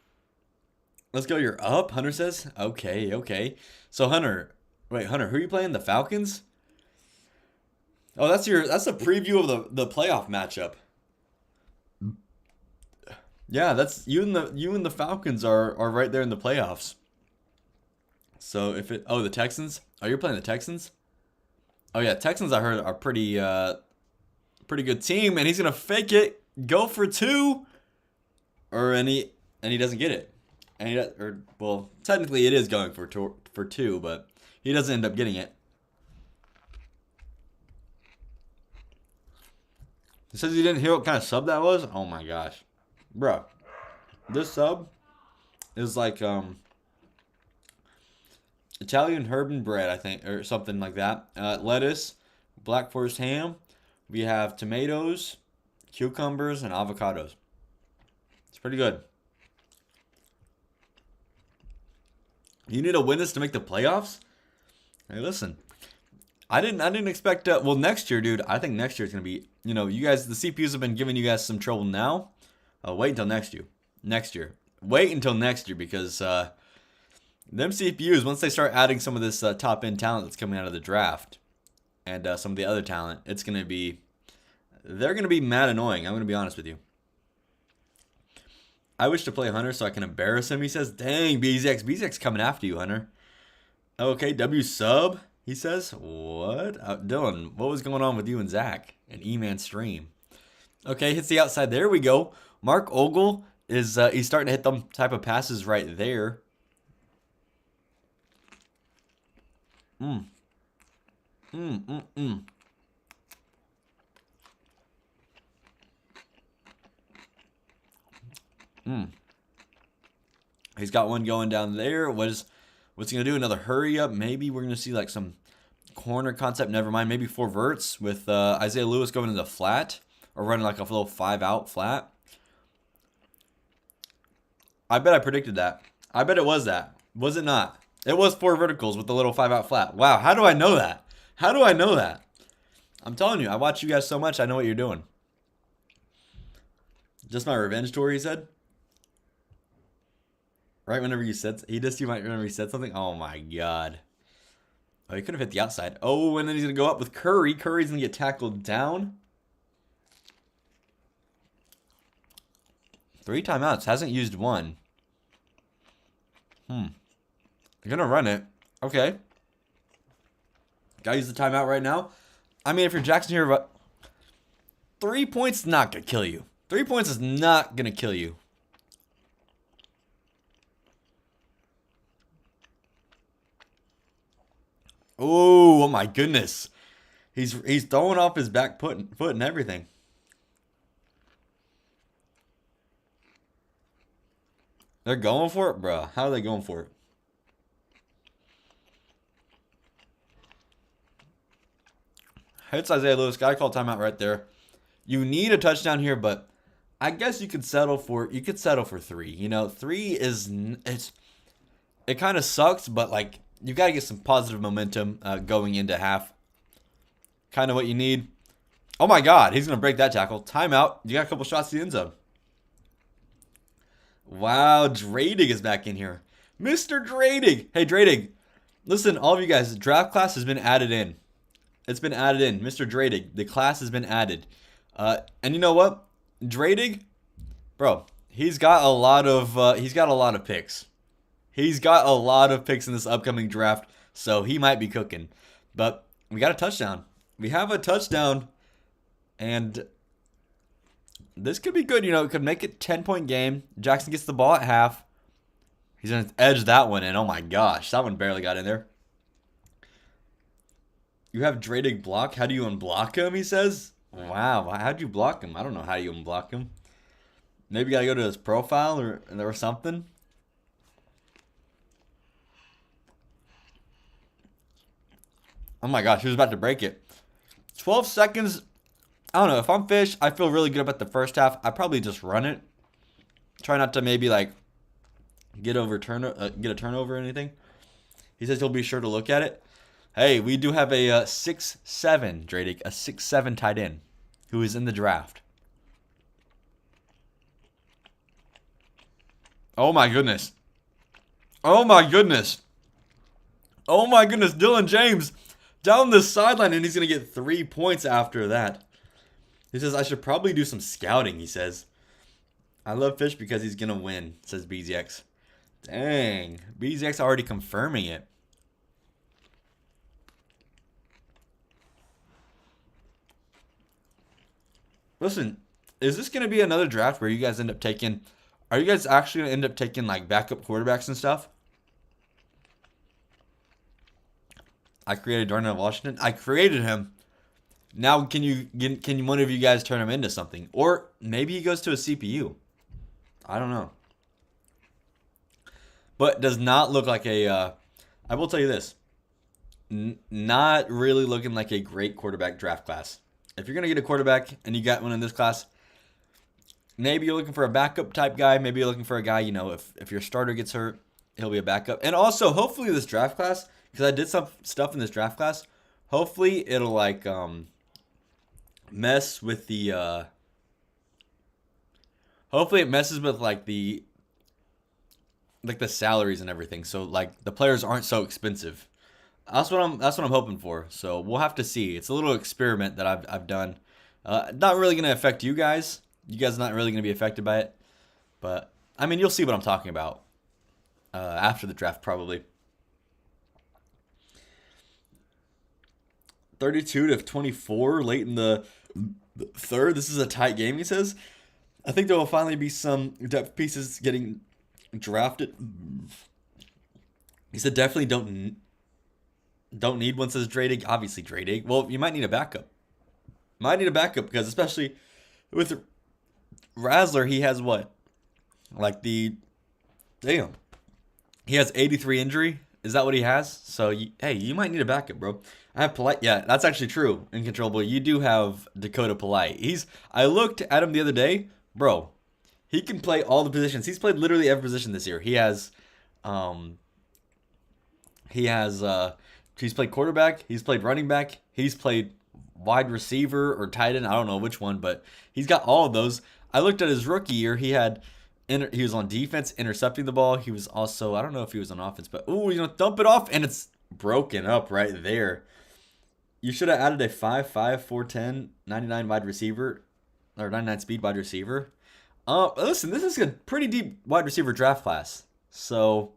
up. Hunter says. Okay. So Hunter, wait, Hunter, who are you playing? The Falcons? Oh, that's a preview of the playoff matchup. Yeah, that's you and the Falcons are right there in the playoffs. So the Texans? Oh, you're playing the Texans? Oh yeah, Texans I heard are pretty good team, and he's gonna fake it, go for two, and he doesn't get it, well, technically it is going for two, but he doesn't end up getting it. He says he didn't hear what kind of sub that was. Oh my gosh, bro, this sub is like Italian herb and bread, I think, or something like that. Lettuce, black forest ham. We have tomatoes, cucumbers, and avocados. It's pretty good. You need to win this to make the playoffs? Hey, listen. I didn't expect well, next year, dude. I think next year is gonna be, you guys, the CPUs have been giving you guys some trouble now. Wait until next year. Wait until next year, because them CPUs, once they start adding some of this top end talent that's coming out of the draft, and some of the other talent, they're gonna be mad annoying. I'm gonna be honest with you. I wish to play Hunter so I can embarrass him. He says, "Dang, BZX coming after you, Hunter." Okay, W sub. He says, "What, Dylan? What was going on with you and Zach and E-Man stream?" Okay, hits the outside. There we go. Mark Ogle is he's starting to hit them type of passes right there. He's got one going down there. What's he gonna do? Another hurry up? Maybe we're gonna see like some corner concept. Never mind. Maybe 4 verts with Isaiah Lewis going into flat or running like a little 5 out flat. I bet I predicted that. I bet it was that. Was it not? It was 4 verticals with the little 5 out flat. Wow, how do I know that? How do I know that? I'm telling you, I watch you guys so much, I know what you're doing. Just my revenge tour, he said. Right whenever you said, he dissed you whenever he said something? Oh my god. Oh, he could have hit the outside. Oh, and then he's going to go up with Curry. Curry's going to get tackled down. 3 timeouts. Hasn't used one. They're going to run it. Okay. Got to use the timeout right now. I mean, if you're Jackson here, but 3 points is not going to kill you. 3 points is not going to kill you. Oh my goodness. He's throwing off his back foot and everything. They're going for it, bro. How are they going for it? Hits Isaiah Lewis. Got to call timeout right there. You need a touchdown here, but I guess you could settle for 3. You know, 3 is it kind of sucks, but like you got to get some positive momentum going into half. Kind of what you need. Oh my God, he's gonna break that tackle. Timeout. You got a couple shots to the end zone. Wow, Dradig is back in here. Mr. Dradig. Hey, Dradig. Listen, all of you guys, the draft class has been added in. It's been added in. Mr. Dradig, the class has been added. And you know what? Dradig, bro, he's got a lot of picks. He's got a lot of picks in this upcoming draft, so he might be cooking. But we got a touchdown. We have a touchdown, and this could be good. You know, it could make it 10-point game. Jackson gets the ball at half. He's going to edge that one in. Oh, my gosh. That one barely got in there. You have Dradig block. How do you unblock him, he says? Wow. How'd you block him? I don't know how you unblock him. Maybe you got to go to his profile or something. Oh, my gosh. He was about to break it. 12 seconds. I don't know. If I'm Fish, I feel really good about the first half. I probably just run it. Try not to maybe like get a turnover or anything. He says he'll be sure to look at it. Hey, we do have a 6'7", Dradig, a 6'7" tight end who is in the draft. Oh my goodness. Oh my goodness. Oh my goodness. Dylan James down the sideline, and he's going to get 3 points after that. He says, I should probably do some scouting, he says. I love Fish because he's going to win, says BZX. Dang. BZX already confirming it. Listen, is this going to be another draft where you guys end up taking... Are you guys actually going to end up taking, like, backup quarterbacks and stuff? I created Darnell Washington. I created him. Now, can one of you guys turn him into something? Or maybe he goes to a CPU. I don't know. But does not look like a... I will tell you this. Not really looking like a great quarterback draft class. If you're going to get a quarterback and you got one in this class, maybe you're looking for a backup type guy. Maybe you're looking for a guy, you know, if your starter gets hurt, he'll be a backup. And also, hopefully this draft class, because I did some stuff in this draft class, hopefully it'll like mess with the... hopefully it messes with like the salaries and everything. So like the players aren't so expensive. That's what I'm hoping for. So we'll have to see. It's a little experiment that I've done. Not really going to affect you guys. You guys are not really going to be affected by it. But I mean, you'll see what I'm talking about after the draft probably. 32-24 late in the third. This is a tight game, he says. I think there will finally be some depth pieces getting drafted. He said definitely don't need one, says Dradig. Obviously Dradig. Well, you might need a backup. Might need a backup because especially with Razzler, he has what? Like damn. He has 83 injury. Is that what he has? So, hey, you might need a backup, bro. I have Polite. Yeah, that's actually true. Incontrollable. You do have Dakota Polite. I looked at him the other day. Bro, he can play all the positions. He's played literally every position this year. He's played quarterback. He's played running back. He's played wide receiver or tight end. I don't know which one, but he's got all of those. I looked at his rookie year. He was on defense, intercepting the ball. He was also, I don't know if he was on offense, but dump it off, and it's broken up right there. You should have added a 5'5", 4'10", 99 wide receiver, or 99 speed wide receiver. Listen, this is a pretty deep wide receiver draft class. So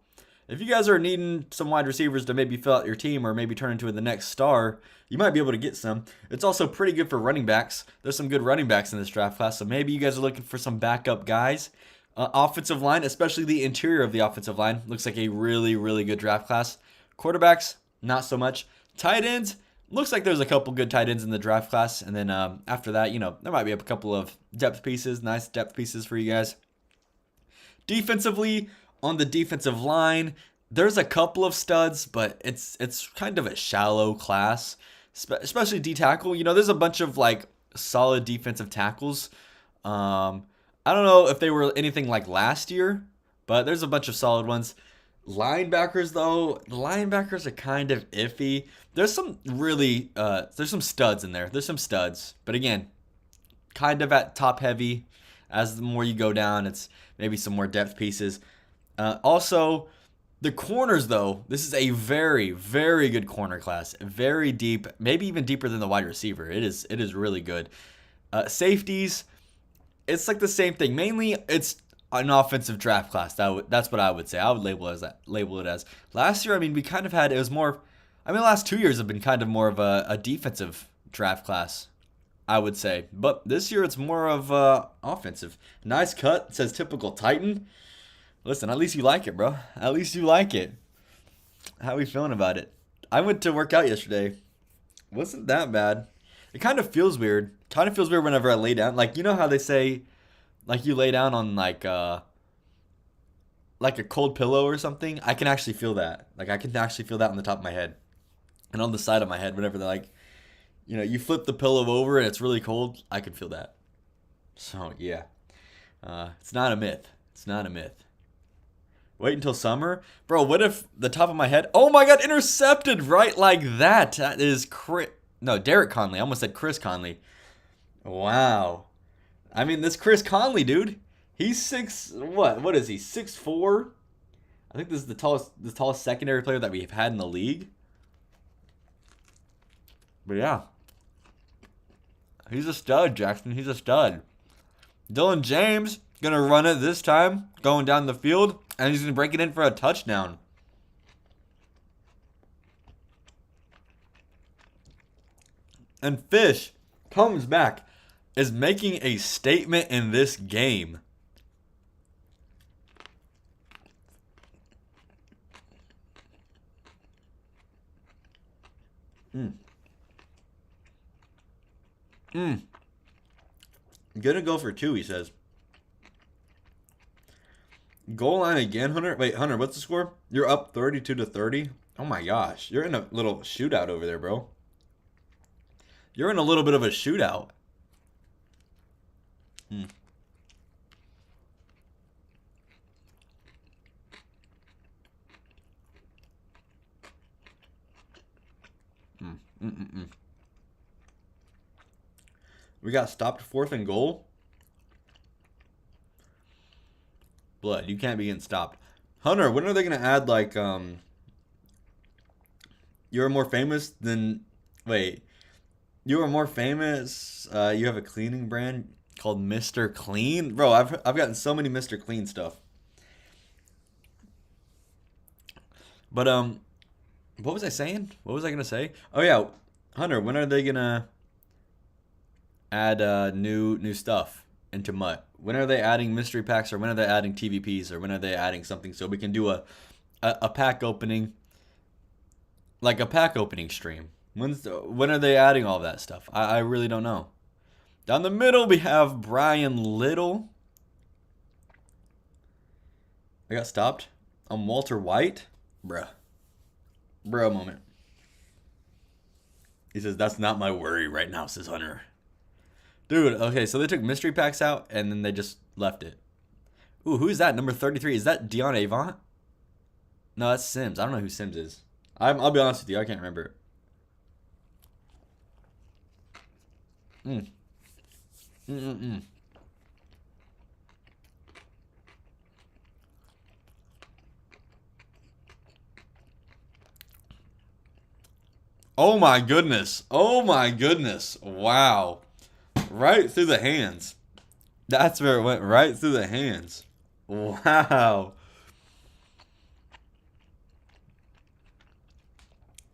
if you guys are needing some wide receivers to maybe fill out your team or maybe turn into the next star, you might be able to get some. It's also pretty good for running backs. There's some good running backs in this draft class, so maybe you guys are looking for some backup guys. Offensive line, especially the interior of the offensive line, looks like a really, really good draft class. Quarterbacks, not so much. Tight ends, looks like there's a couple good tight ends in the draft class. And then after that, there might be a couple of depth pieces, nice depth pieces for you guys. Defensively, on the defensive line, there's a couple of studs, but it's kind of a shallow class, especially D tackle. There's a bunch of like solid defensive tackles. I don't know if they were anything like last year, but there's a bunch of solid ones. Linebackers, though, the linebackers are kind of iffy. There's some really, there's some studs in there. There's some studs, but again, kind of at top heavy. As the more you go down, it's maybe some more depth pieces. Also, the corners, though, this is a very, very good corner class. Very deep, maybe even deeper than the wide receiver. It is really good. Safeties, it's like the same thing. Mainly, it's an offensive draft class. That's what I would say. I would label it as. Last year, we kind of had, it was more, the last 2 years have been kind of more of a defensive draft class, I would say. But this year, it's more of offensive. Nice cut. It says typical Titan. Listen, at least you like it, bro. At least you like it. How are we feeling about it? I went to work out yesterday. Wasn't that bad. It kind of feels weird. Kind of feels weird whenever I lay down. Like, you know how they say, like, you lay down on, like a cold pillow or something? I can actually feel that. Like, I can actually feel that on the top of my head. And on the side of my head, whenever they're like, you flip the pillow over and it's really cold, I can feel that. So, yeah. It's not a myth. It's not a myth. Wait until summer? Bro, what if the top of my head... Oh my god, intercepted right like that. That is Derek Conley. I almost said Chris Conley. Wow. This Chris Conley, dude. He's what is he? 6'4"? I think this is the tallest secondary player that we've had in the league. But yeah. He's a stud, Jackson. He's a stud. Dylan James gonna run it this time, going down the field, and he's gonna break it in for a touchdown. And Fish comes back, is making a statement in this game. Gonna go for 2, he says. Goal line again, Hunter. Wait, Hunter, what's the score? You're up 32-30. Oh my gosh, you're in a little shootout over there, bro. You're in a little bit of a shootout. We got stopped 4th and goal. Blood, you can't be getting stopped. Hunter, when are they going to add, like, you're more famous than... Wait. You are more famous. You have a cleaning brand called Mr. Clean? Bro, I've gotten so many Mr. Clean stuff. But, what was I saying? What was I going to say? Oh, yeah. Hunter, when are they going to add new stuff into Mutt? When are they adding mystery packs, or when are they adding TVPs, or when are they adding something so we can do a pack opening, like a pack opening stream? When are they adding all that stuff? I really don't know. Down the middle, we have Brian Little. I got stopped. I'm Walter White. Bruh moment. He says, that's not my worry right now, says Hunter. Dude, okay, so they took mystery packs out, and then they just left it. Ooh, who's that? Number 33. Is that Dion Avant? No, that's Sims. I don't know who Sims is. I'll be honest with you. I can't remember. Oh my goodness. Oh my goodness. Wow. Right through the hands. That's where it went right through the hands. Wow.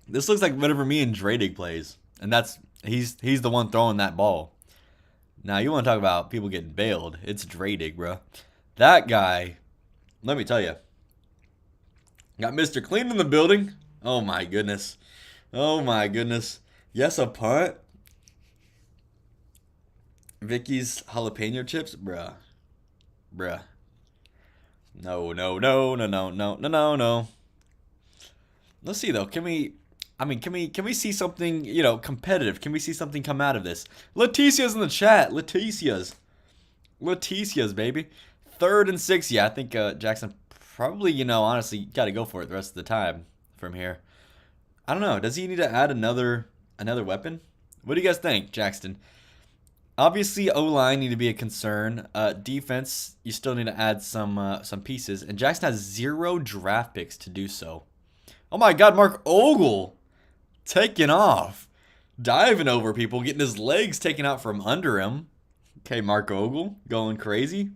This looks like whatever me and Dradig plays. And that's he's the one throwing that ball. Now you want to talk about people getting bailed. It's Dradig, bro. That guy, let me tell you. Got Mr. Clean in the building. Oh my goodness. Oh my goodness. Yes, a punt. Vicky's jalapeno chips, bruh. Bruh. No, no, no, no, no, no, no, no, no. Let's see though. Can we see something, competitive? Can we see something come out of this? Leticia's in the chat. Leticia's, baby. 3rd and 6. Yeah, I think Jackson probably, honestly got to go for it the rest of the time from here. I don't know. Does he need to add another weapon? What do you guys think, Jackson? Obviously, O-line need to be a concern. Defense, you still need to add some pieces. And Jackson has 0 draft picks to do so. Oh my God, Mark Ogle taking off. Diving over people, getting his legs taken out from under him. Okay, Mark Ogle going crazy.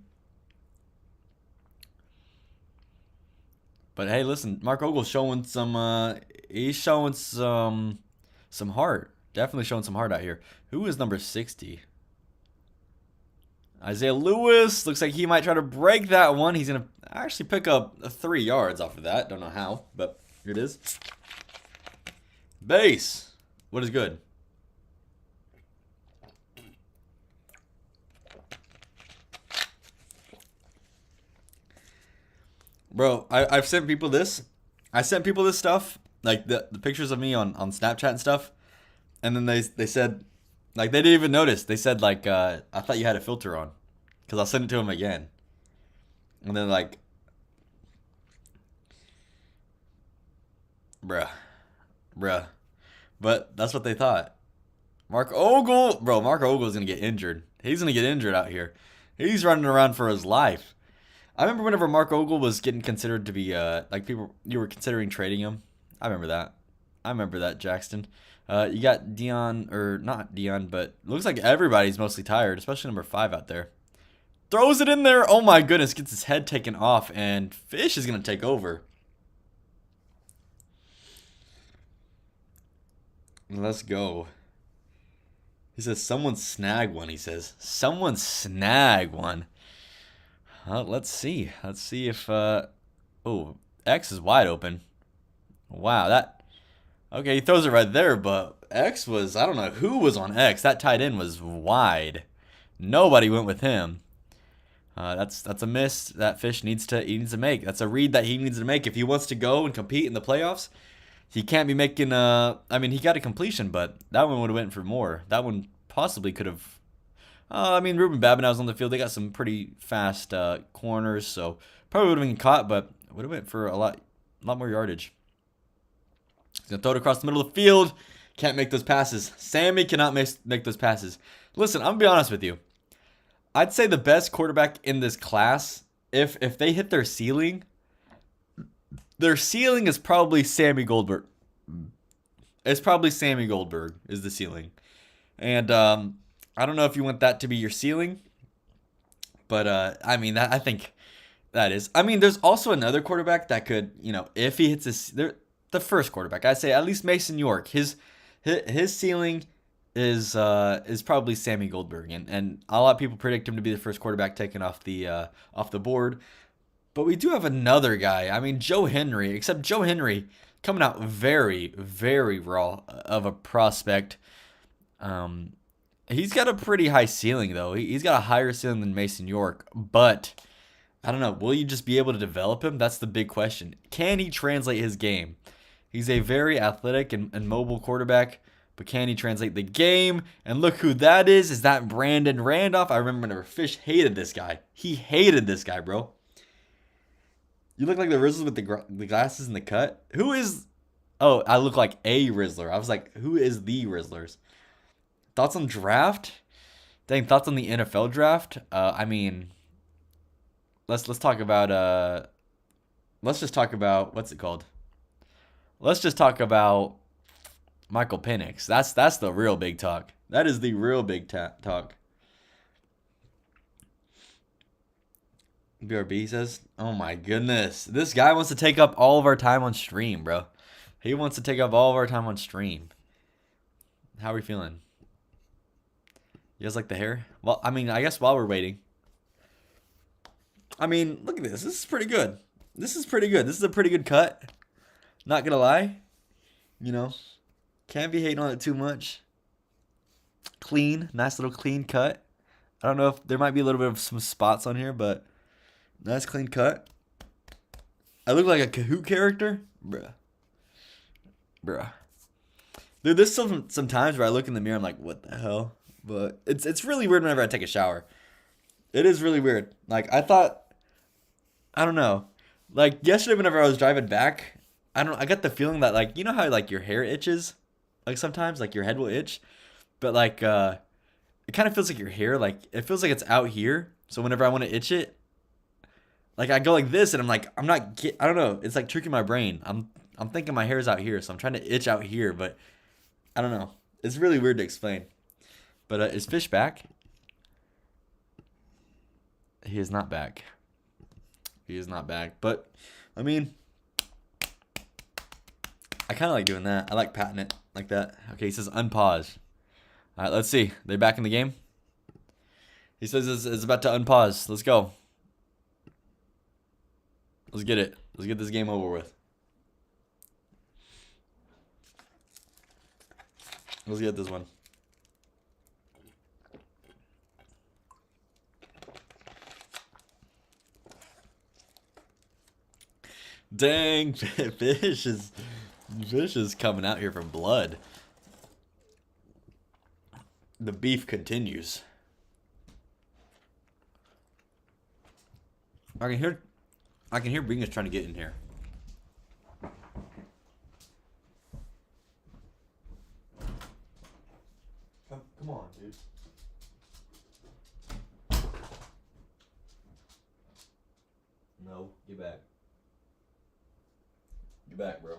But hey, listen, Mark Ogle's showing he's showing some heart. Definitely showing some heart out here. Who is number 60? Isaiah Lewis. Looks like he might try to break that one. He's going to actually pick up 3 yards off of that. Don't know how, but here it is. Base. What is good? Bro, I've sent people this. I sent people this stuff, like the pictures of me on Snapchat and stuff. And then they said, like, they didn't even notice. They said, like, I thought you had a filter on. Because I'll send it to them again. And then, like, bruh. But that's what they thought. Mark Ogle. Bro, Mark Ogle is going to get injured. He's going to get injured out here. He's running around for his life. I remember whenever Mark Ogle was getting considered to be, you were considering trading him. I remember that, Jackson. You got Dion, or not Dion, but looks like everybody's mostly tired, especially number 5 out there. Throws it in there. Oh my goodness, gets his head taken off, and Fish is going to take over. Let's go. He says, someone snag one, he says. Someone snag one. Let's see. Let's see if, oh, X is wide open. Wow, that, okay, he throws it right there, but X was, I don't know who was on X. That tight end was wide. Nobody went with him. That's a miss that Fish needs to make. That's a read that he needs to make if he wants to go and compete in the playoffs. He can't be making, I mean, he got a completion, but that one would have went for more. That one possibly could have, Ruben Babenow's on the field. They got some pretty fast corners, so probably would have been caught, but would have went for a lot more yardage. He's going to throw it across the middle of the field. Can't make those passes. Sammy cannot make those passes. Listen, I'm going to be honest with you. I'd say the best quarterback in this class, if they hit their ceiling is probably Sammy Goldberg. It's probably Sammy Goldberg is the ceiling. And I don't know if you want that to be your ceiling, but I think that is. I mean, there's also another quarterback that could, if he hits the first quarterback, I'd say at least Mason York. His ceiling is probably Sammy Goldberg, and a lot of people predict him to be the first quarterback taken off the board. But we do have another guy. I mean, Joe Henry, except Joe Henry coming out very, very raw of a prospect. He's got a pretty high ceiling, though. He's got a higher ceiling than Mason York. But, I don't know, will you just be able to develop him? That's the big question. Can he translate his game? He's a very athletic and mobile quarterback, but can he translate the game? And look who that is. Is that Brandon Randolph? I remember whenever Fish hated this guy. He hated this guy, bro. You look like the Rizzlers with the glasses and the cut. Who is... Oh, I look like a Rizzler. I was like, who is the Rizzlers? Thoughts on draft? Dang, thoughts on the NFL draft? Let's talk about... Let's just talk about... What's it called? Let's just talk about Michael Penix. That's the real big talk. That is the real big talk. BRB says, "Oh my goodness, this guy wants to take up all of our time on stream, bro. He wants to take up all of our time on stream. How are we feeling? You guys like the hair? Well, I mean, I guess while we're waiting, I mean, look at this. This is pretty good. This is pretty good. This is a pretty good cut. Not gonna lie, you know, can't be hating on it too much. Clean, nice little clean cut. I don't know if there might be a little bit of some spots on here, but nice clean cut. I look like a Kahoot character, bruh. Dude, there's some times where I look in the mirror, I'm like, what the hell? But it's really weird whenever I take a shower. It is really weird. Like I thought, I don't know. Like yesterday, whenever I was driving back, I got the feeling that like you know how like your hair itches, like sometimes like your head will itch, but like it kind of feels like your hair like it feels like it's out here. So whenever I want to itch it, like I go like this and I'm like I don't know. It's like tricking my brain. I'm thinking my hair's out here, so I'm trying to itch out here, but I don't know. It's really weird to explain. But is Fish back? He is not back. He is not back. But I mean, I kind of like doing that. I like patting it like that. Okay, he says unpause. All right, let's see. They back in the game? He says it's about to unpause. Let's go. Let's get it. Let's get this game over with. Let's get this one. Dang, Fish is coming out here for blood. The beef continues. I can hear Bingus trying to get in here. Come on, dude. No, get back. Get back, bro.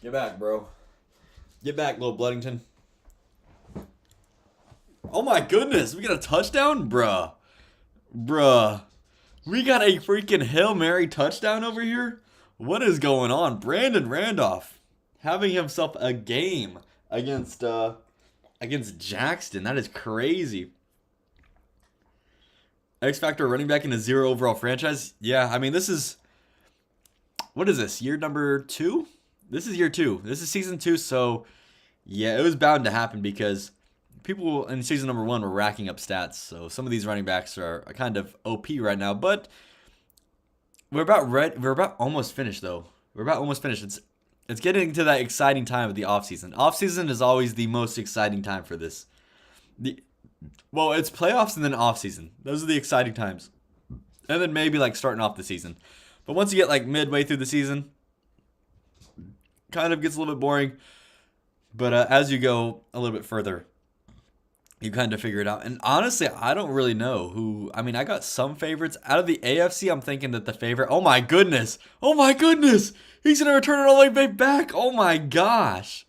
Get back, bro. Get back, little Bloodington. Oh my goodness, we got a touchdown? Bruh. We got a freaking Hail Mary touchdown over here? What is going on? Brandon Randolph having himself a game against Jackson. That is crazy. X Factor running back in a 0 overall franchise. Yeah, I mean what is this? Year number 2? This is year 2. This is season 2, so yeah, it was bound to happen because people in season number 1 were racking up stats. So some of these running backs are kind of OP right now, but we're about almost finished though. We're about almost finished. It's getting to that exciting time of the offseason. Offseason is always the most exciting time for this. Well, it's playoffs and then offseason. Those are the exciting times. And then maybe like starting off the season. But once you get like midway through the season, kind of gets a little bit boring. But as you go a little bit further, you kind of figure it out. And honestly, I don't really know who. I mean, I got some favorites. Out of the AFC, I'm thinking that the favorite. Oh my goodness. Oh my goodness. He's going to return it all the way back. Oh my gosh.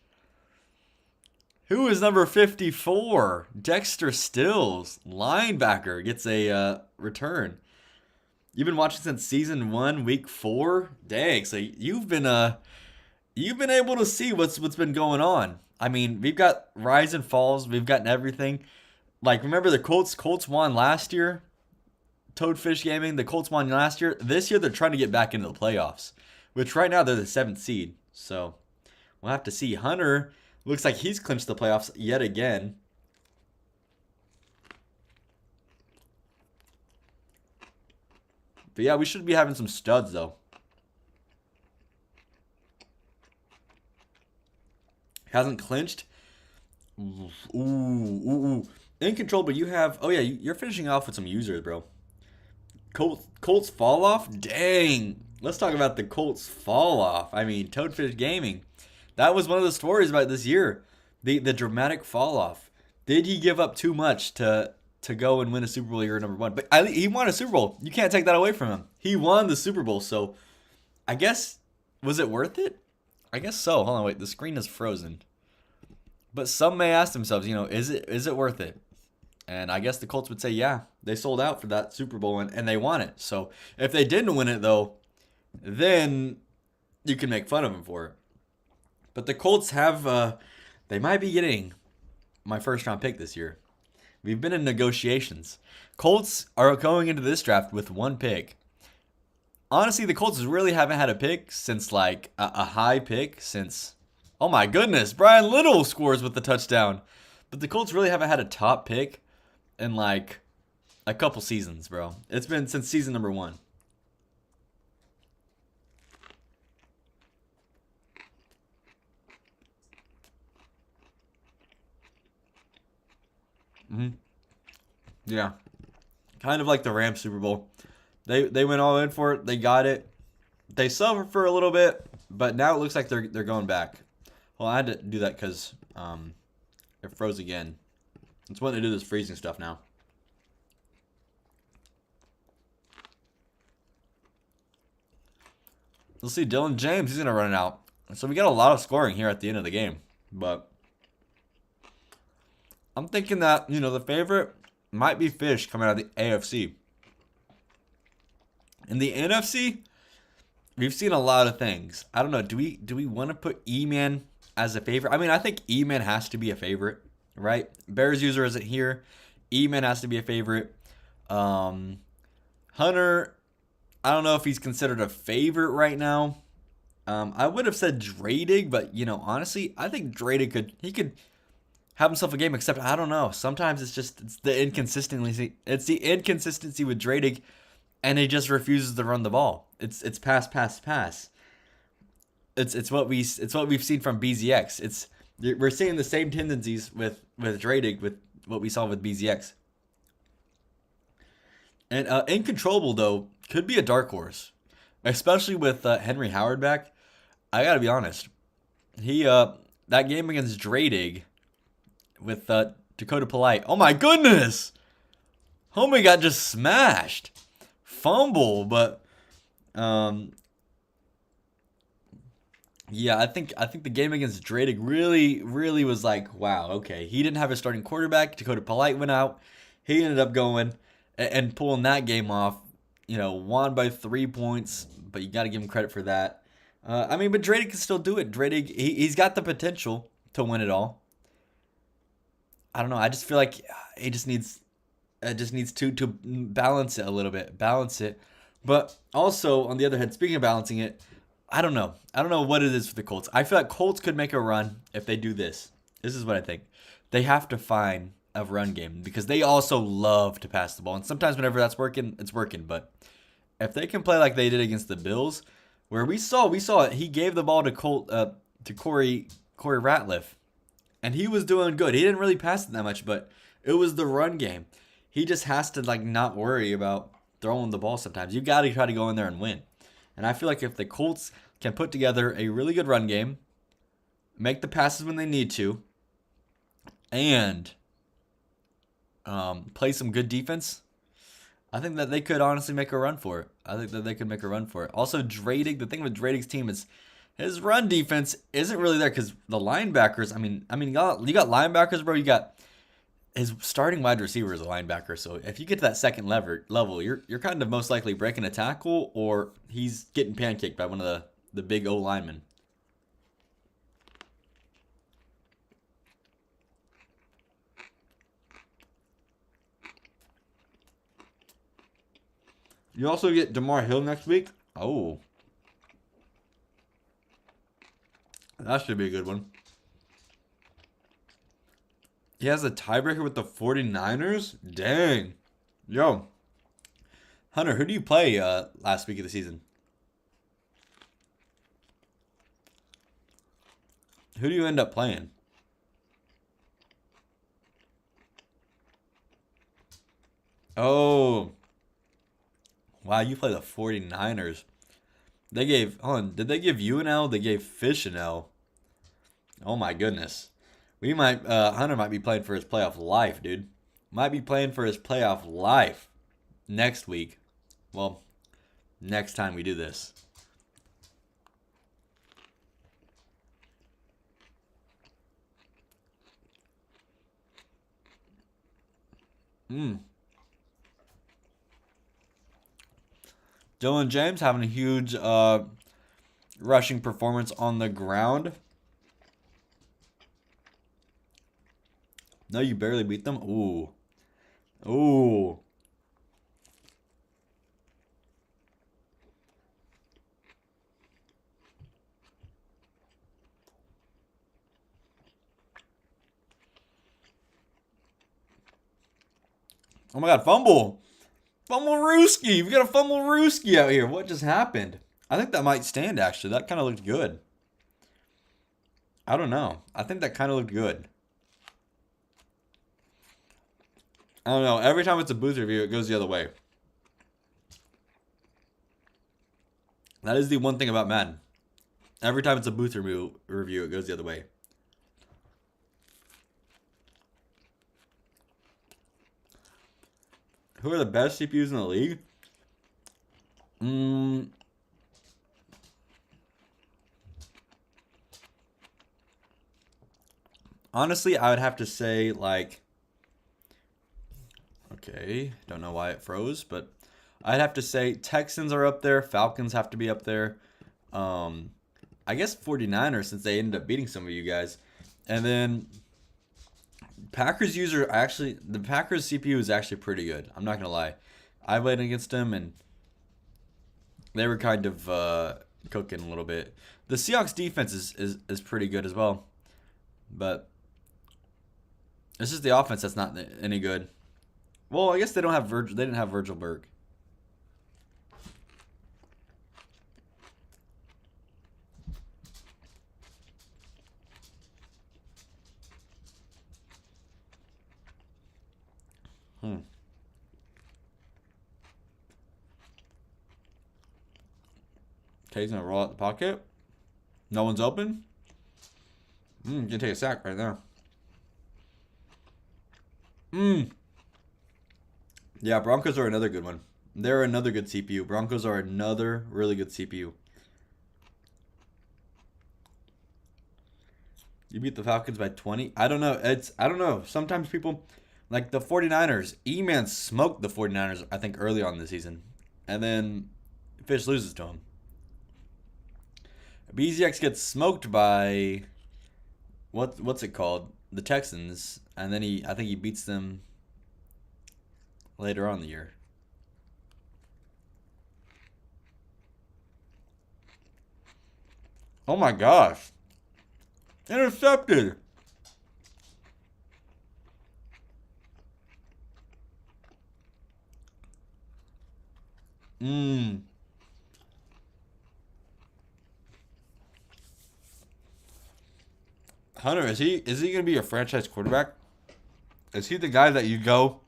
Who is number 54? Dexter Stills, linebacker, gets a return. You've been watching since season 1, week 4. Dang, so you've been able to see what's been going on. I mean, we've got rise and falls. We've gotten everything. Like, remember the Colts? Colts won last year. Toadfish Gaming. The Colts won last year. This year they're trying to get back into the playoffs, which right now they're the 7th seed. So we'll have to see. Hunter looks like he's clinched the playoffs yet again. But yeah, we should be having some studs though. Hasn't clinched. Ooh. In control, but you have. Oh yeah, you're finishing off with some users, bro. Colts fall off. Dang. Let's talk about the Colts fall off. I mean, Toadfish Gaming. That was one of the stories about this year. The dramatic fall off. Did he give up too much to go and win a Super Bowl year number 1? But he won a Super Bowl. You can't take that away from him. He won the Super Bowl. So I guess, was it worth it? I guess so. Hold on, wait. The screen is frozen. But some may ask themselves, is it worth it? And I guess the Colts would say, yeah, they sold out for that Super Bowl and they won it. So if they didn't win it, though, then you can make fun of them for it. But the Colts have, they might be getting my first round pick this year. We've been in negotiations. Colts are going into this draft with one pick. Honestly, the Colts really haven't had a pick since like a high pick since. Oh my goodness, Brian Little scores with the touchdown. But the Colts really haven't had a top pick in like a couple seasons, bro. It's been since season number 1. Yeah, kind of like the Rams Super Bowl. They went all in for it. They got it. They suffered for a little bit, but now it looks like they're going back. Well, I had to do that because it froze again. It's when they do this freezing stuff now. We'll see Dylan James. He's going to run it out. So we got a lot of scoring here at the end of the game. But I'm thinking that, the favorite might be Fish coming out of the AFC. In the NFC, we've seen a lot of things. I don't know. Do we want to put E-Man as a favorite? I mean, I think E-Man has to be a favorite, right? Bears user isn't here. E-Man has to be a favorite. Hunter, I don't know if he's considered a favorite right now. I would have said Dradig, but honestly, I think Dradig could have himself a game. Except I don't know. Sometimes it's the inconsistency. It's the inconsistency with Dradig, and he just refuses to run the ball. It's pass, pass, pass. It's what we've seen from BZX. We're seeing the same tendencies with Dradig with what we saw with BZX. And Incontrollable though could be a dark horse, especially with Henry Howard back. I gotta be honest. He that game against Dradig with Dakota Polite. Oh my goodness! Homie got just smashed. Fumble, but yeah, I think the game against Dradig really was like, wow, okay. He didn't have a starting quarterback. Dakota Polite went out. He ended up going and pulling that game off. Won by 3 points, but you got to give him credit for that. But Dradig can still do it. Dradig, he's got the potential to win it all. I don't know. I just feel like he just needs to balance it a little bit. Balance it. But also, on the other hand, speaking of balancing it, I don't know. I don't know what it is for the Colts. I feel like Colts could make a run if they do this. This is what I think. They have to find a run game because they also love to pass the ball. And sometimes whenever that's working, it's working. But if they can play like they did against the Bills, where we saw it, he gave the ball to Corey Ratliff, and he was doing good. He didn't really pass it that much, but it was the run game. He just has to not worry about throwing the ball sometimes. You got to try to go in there and win. And I feel like if the Colts can put together a really good run game, make the passes when they need to, and play some good defense, I think that they could honestly make a run for it. Also, Dradig, the thing with Dradig's team is his run defense isn't really there because the linebackers, you got linebackers, bro. You got his starting wide receiver is a linebacker. So if you get to that second level, you're kind of most likely breaking a tackle or he's getting pancaked by one of the big O linemen. You also get DeMar Hill next week. Oh. That should be a good one. He has a tiebreaker with the 49ers? Dang. Yo. Hunter, who do you play last week of the season? Who do you end up playing? Oh. Wow, you play the 49ers. Did they give you an L? They gave Fish an L. Oh my goodness. Hunter might be playing for his playoff life, dude. Might be playing for his playoff life next week. Well, next time we do this. Mm. Dylan James having a huge rushing performance on the ground. No, you barely beat them. Ooh. Ooh. Oh my god, fumble. Fumble Rooski. We got a fumble Rooski out here. What just happened? I think that might stand, actually. That kind of looked good. I don't know. I think that kind of looked good. I don't know. Every time it's a booth review, it goes the other way. That is the one thing about Madden. Every time it's a booth review, it goes the other way. Who are the best CPUs in the league? Honestly, I would have to say, like... Okay, don't know why it froze, but... I'd have to say Texans are up there. Falcons have to be up there. I guess 49ers, since they ended up beating some of you guys. And then... Packers user actually... The Packers CPU is actually pretty good. I'm not going to lie. I played against them, and... They were kind of cooking a little bit. The Seahawks defense is pretty good as well. But... It's just the offense that's not any good. Well, I guess they don't have They didn't have Virgil Burke. Okay, he's gonna roll out the pocket. No one's open. Gonna take a sack right now. Yeah, Broncos are another good one. They're another good CPU. Broncos are another really good CPU. You beat the Falcons by 20? I don't know. I don't know. Sometimes people like the 49ers. E-Man smoked the 49ers, I think, early on in the season. And then Fish loses to him. BZX gets smoked by what's it called? The Texans. And then I think he beats them later on in the year. Oh my gosh. Intercepted. Hunter, is he gonna be a franchise quarterback? Is he the guy that you go?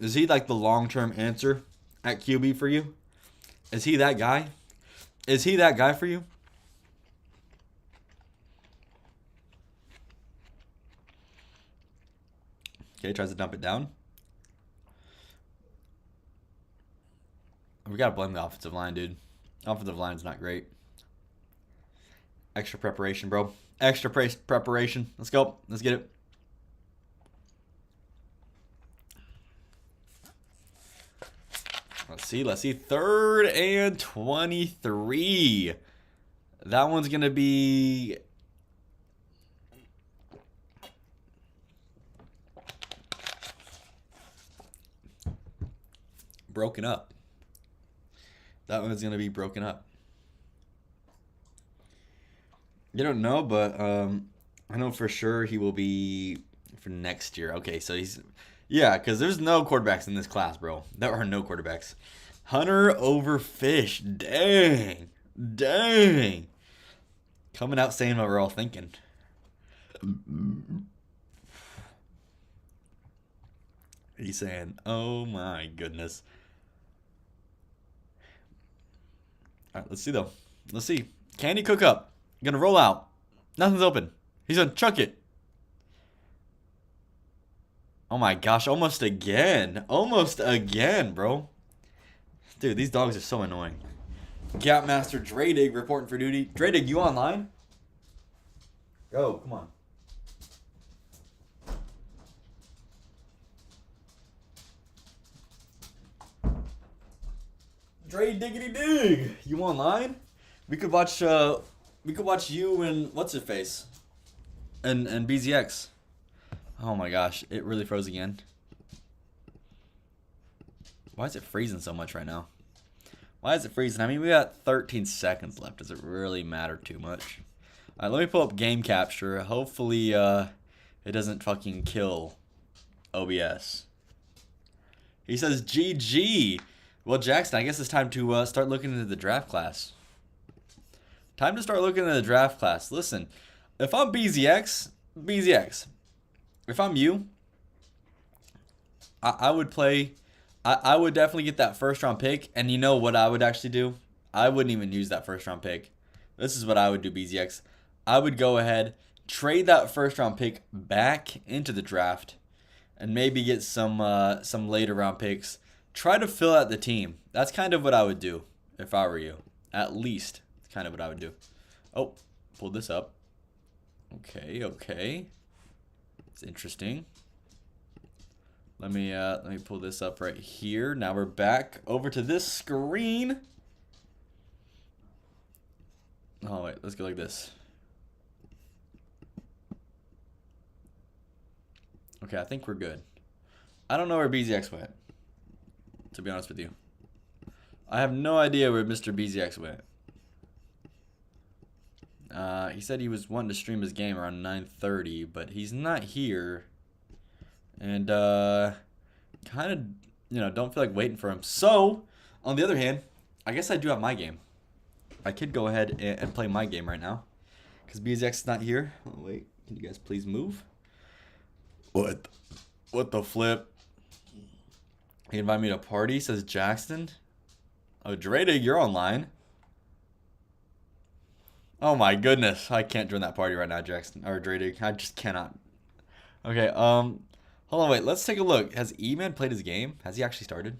Is he like the long-term answer at QB for you? Is he that guy? Is he that guy for you? Okay, tries to dump it down. We gotta blame the offensive line, dude. Offensive line's not great. Extra preparation, bro. Extra preparation. Let's go. Let's get it. Let's see. 3rd and 23. That one's going to be... broken up. That one's going to be broken up. You don't know, but I know for sure he will be for next year. Okay, so he's... Yeah, because there's no quarterbacks in this class, bro. There are no quarterbacks. Hunter over Fish. Dang. Dang. Coming out saying what we're all thinking. He's saying, oh my goodness. All right, let's see, though. Let's see. Can he cook up? Gonna roll out. Nothing's open. He's gonna chuck it. Oh my gosh, almost again. Almost again, bro. Dude, these dogs are so annoying. Gapmaster Draydig reporting for duty. Draydig, you online? Go, come on. Dre Diggity Dig. You online? We could watch you and what's her face? And BZX. Oh my gosh, it really froze again. Why is it freezing so much right now? Why is it freezing? I mean, we got 13 seconds left. Does it really matter too much? Alright, let me pull up game capture. Hopefully, it doesn't fucking kill OBS. He says GG. Well, Jackson, I guess it's time to start looking into the draft class. Time to start looking into the draft class. Listen, if I'm BZX, if I'm you, I would play. I would definitely get that first round pick. And you know what I would actually do? I wouldn't even use that first round pick. This is what I would do, BZX. I would go ahead, trade that first round pick back into the draft, and maybe get some later round picks. Try to fill out the team. That's kind of what I would do if I were you. At least, that's kind of what I would do. Oh, pull this up. Okay. It's interesting. Let me pull this up right here. Now we're back over to this screen. Oh wait, let's go like this. Okay, I think we're good. I don't know where BZX went, to be honest with you. I have no idea where Mr. BZX went. He said he was wanting to stream his game around 9:30, but he's not here. And kind of, don't feel like waiting for him. So, on the other hand, I guess I do have my game. I could go ahead and play my game right now, because BZX is not here. Oh, wait, can you guys please move? What the flip? He invited me to a party, says Jackson. Oh, Dredig, you're online. Oh my goodness, I can't join that party right now, Jackson or Dredig. I just cannot. Okay, hold on, wait. Let's take a look. Has E-Man played his game? Has he actually started?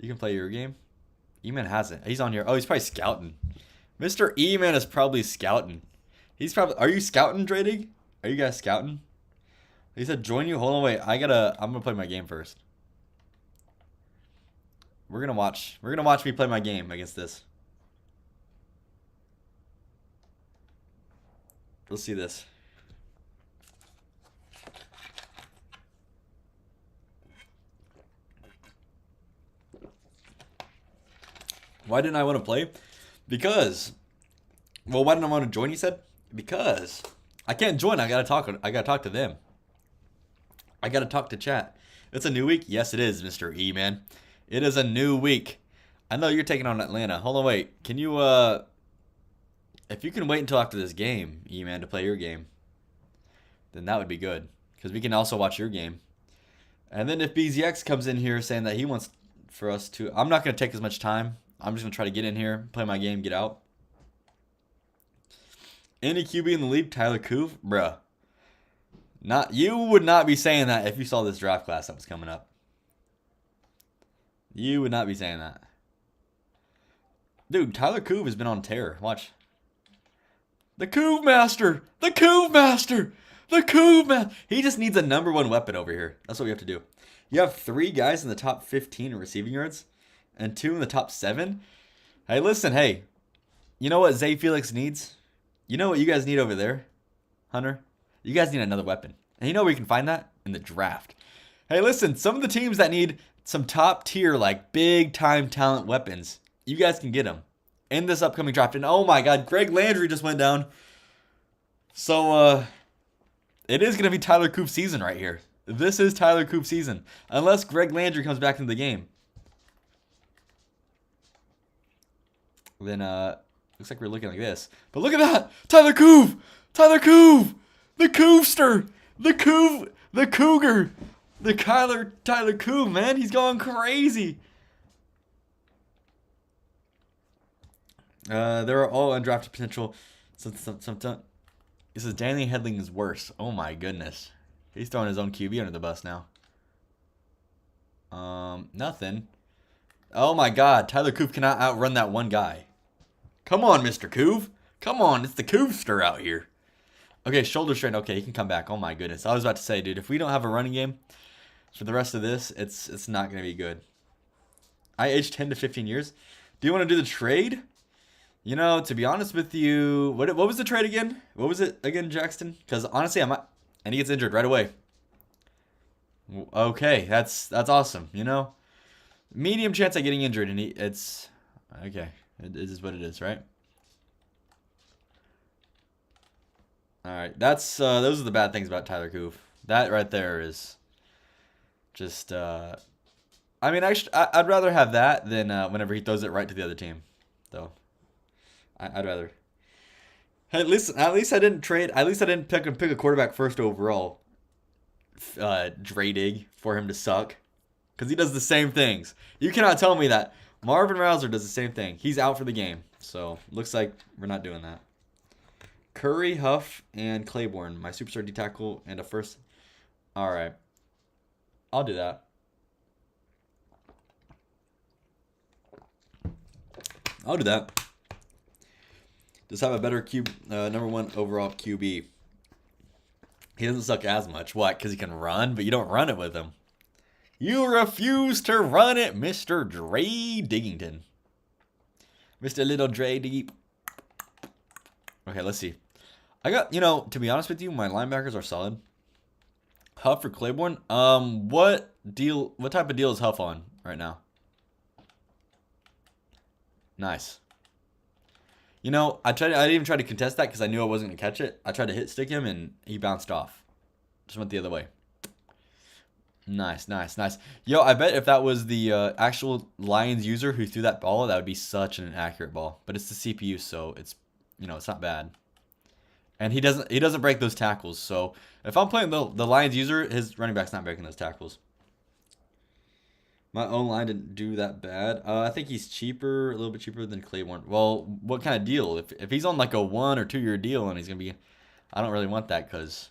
You can play your game. E-Man hasn't. He's on here. Oh, he's probably scouting. Mr. E-Man is probably scouting. He's probably. Are you scouting, Dredig? Are you guys scouting? He said join you. Hold on, wait. I'm gonna play my game first. We're gonna watch me play my game against this. Let's see this. Why didn't I want to play? Because, well, why didn't I want to join? You said because I can't join. I gotta talk to them. I gotta talk to chat. It's a new week. Yes, it is, Mr. E, man. It is a new week. I know you're taking on Atlanta. Hold on, wait. Can you if you can wait until after this game, E, man, to play your game, then that would be good because we can also watch your game. And then if BZX comes in here saying that he wants for us to, I'm not gonna take as much time. I'm just going to try to get in here, play my game, get out. Any QB in the league, Tyler Couve? Bruh. You would not be saying that if you saw this draft class that was coming up. You would not be saying that. Dude, Tyler Couve has been on tear. Watch. The Couve Master! The Couve Master! The Couve Master! He just needs a #1 weapon over here. That's what we have to do. You have 3 guys in the top 15 in receiving yards. And 2 in the top 7? Hey, listen, hey. You know what Zay Felix needs? You know what you guys need over there? Hunter? You guys need another weapon. And you know where you can find that? In the draft. Hey, listen, some of the teams that need some top tier, like big time talent weapons, you guys can get them in this upcoming draft. And oh my god, Greg Landry just went down. So, it is going to be Tyler Couve season right here. This is Tyler Couve season. Unless Greg Landry comes back into the game. Then looks like we're looking like this. But look at that! Tyler Couve! Tyler Couve! The Coovster! The Cougar! The Tyler Couve, man. He's going crazy. There are all undrafted potential. This is Danny Hedling is worse. Oh my goodness. He's throwing his own QB under the bus now. Nothing. Oh my god, Tyler Couve cannot outrun that one guy. Come on, Mr. Couve. Come on, it's the Coovster out here. Okay, shoulder strain. Okay, he can come back. Oh my goodness. I was about to say, dude, if we don't have a running game for the rest of this, it's not going to be good. I aged 10 to 15 years. Do you want to do the trade? You know, to be honest with you, what was the trade again? What was it again, Jackson? Because honestly, I might, and he gets injured right away. Okay, that's awesome. You know, medium chance of getting injured, and it's okay. It is what it is, right? All right, that's those are the bad things about Tyler Coof. That right there is just. I mean, I'd rather have that than whenever he throws it right to the other team, though. I'd rather. Hey, at least I didn't trade. At least I didn't pick a quarterback first overall. Dradig for him to suck, because he does the same things. You cannot tell me that Marvin Rouser does the same thing. He's out for the game, so looks like we're not doing that. Curry, Huff, and Claiborne, my superstar D tackle, and a first. All right, I'll do that. I'll do that. Just have a better number one overall QB. He doesn't suck as much. What? Because he can run, but you don't run it with him. You refuse to run it, Mr. Dre Diggington. Mr. Little Dre Deep. Okay, let's see. I got, to be honest with you, my linebackers are solid. Huff for Claiborne. What type of deal is Huff on right now? Nice. I didn't even try to contest that because I knew I wasn't going to catch it. I tried to hit stick him and he bounced off. Just went the other way. Nice, nice, nice. Yo, I bet if that was the actual Lions user who threw that ball, that would be such an inaccurate ball. But it's the CPU, so it's not bad. And he doesn't break those tackles. So if I'm playing the Lions user, his running back's not breaking those tackles. My own line didn't do that bad. I think he's cheaper, a little bit cheaper than Claiborne. Well, what kind of deal? If he's on like a 1 or 2 year deal and he's gonna be, I don't really want that because